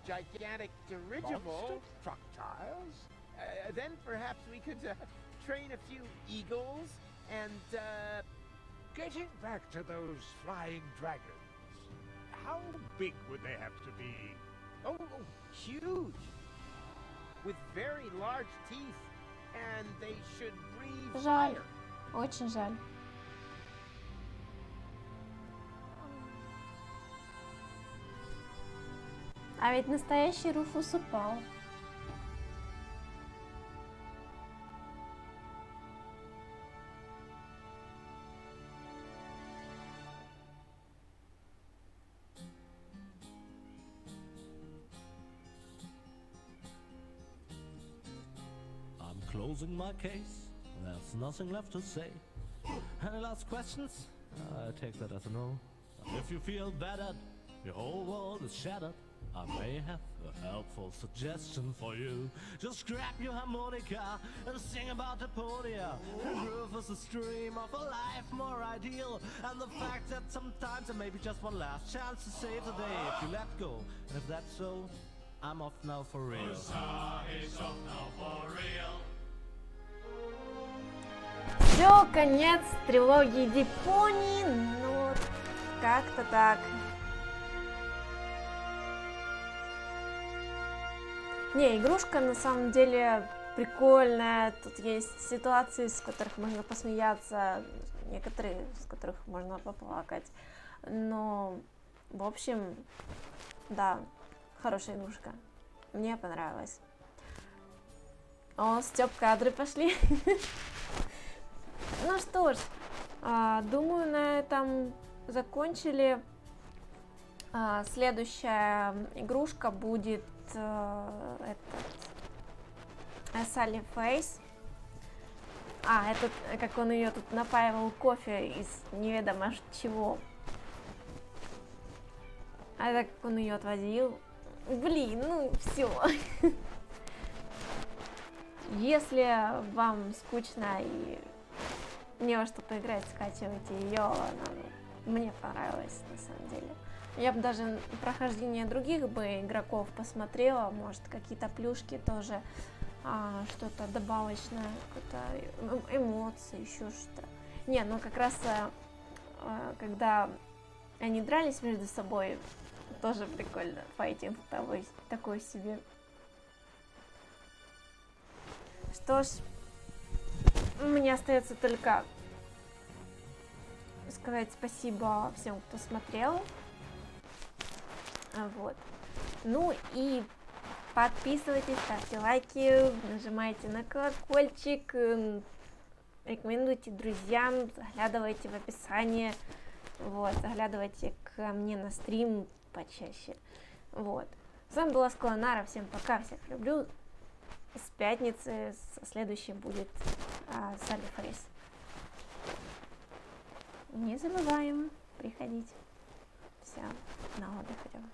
gigantic dirigible... Monster truck tires? Then perhaps we could train a few eagles and... Getting back to those flying dragons, how big would they have to be? Oh, huge! With very large teeth, and they should breathe Жаль. fire. Очень жаль. А ведь настоящий Руфус упал. Closing my case, there's nothing left to say. Any last questions? I take that as a no. If you feel battered, your whole world is shattered, I may have a helpful suggestion for you. Just grab your harmonica and sing about Deponia. And Rufus is a dream of a life more ideal, and the fact that sometimes there may be just one last chance to save the day if you let go. And if that's so, I'm off now for real. Is off now for real. Все, конец трилогии Депонии, ну, как-то так. Не, игрушка на самом деле прикольная, тут есть ситуации, с которых можно посмеяться, некоторые, с которых можно поплакать, но, в общем, да, хорошая игрушка, мне понравилась. О, Стёп, кадры пошли. Ну что ж, думаю, на этом закончили. Следующая игрушка будет Салли Фейс. Этот, как он ее тут напаивал кофе из неведомо чего. Это как он ее отвозил. Блин, ну все. Если вам скучно и не во что поиграть, скачивайте ее, мне понравилось на самом деле. Я бы даже прохождение других бы игроков посмотрела, может какие-то плюшки тоже, что-то добавочное, какие-то эмоции, еще что-то. Не, ну как раз когда они дрались между собой, тоже прикольно, файтинг такой себе. Что ж, мне остается только сказать спасибо всем, кто смотрел. Вот. Ну и подписывайтесь, ставьте лайки, нажимайте на колокольчик, рекомендуйте друзьям, заглядывайте в описание, вот, заглядывайте ко мне на стрим почаще. Вот. С вами была SkalaNara, всем пока, всех люблю. С пятницы следующий будет Салли Фейс. Не забываем приходить. Все, на отдых идем.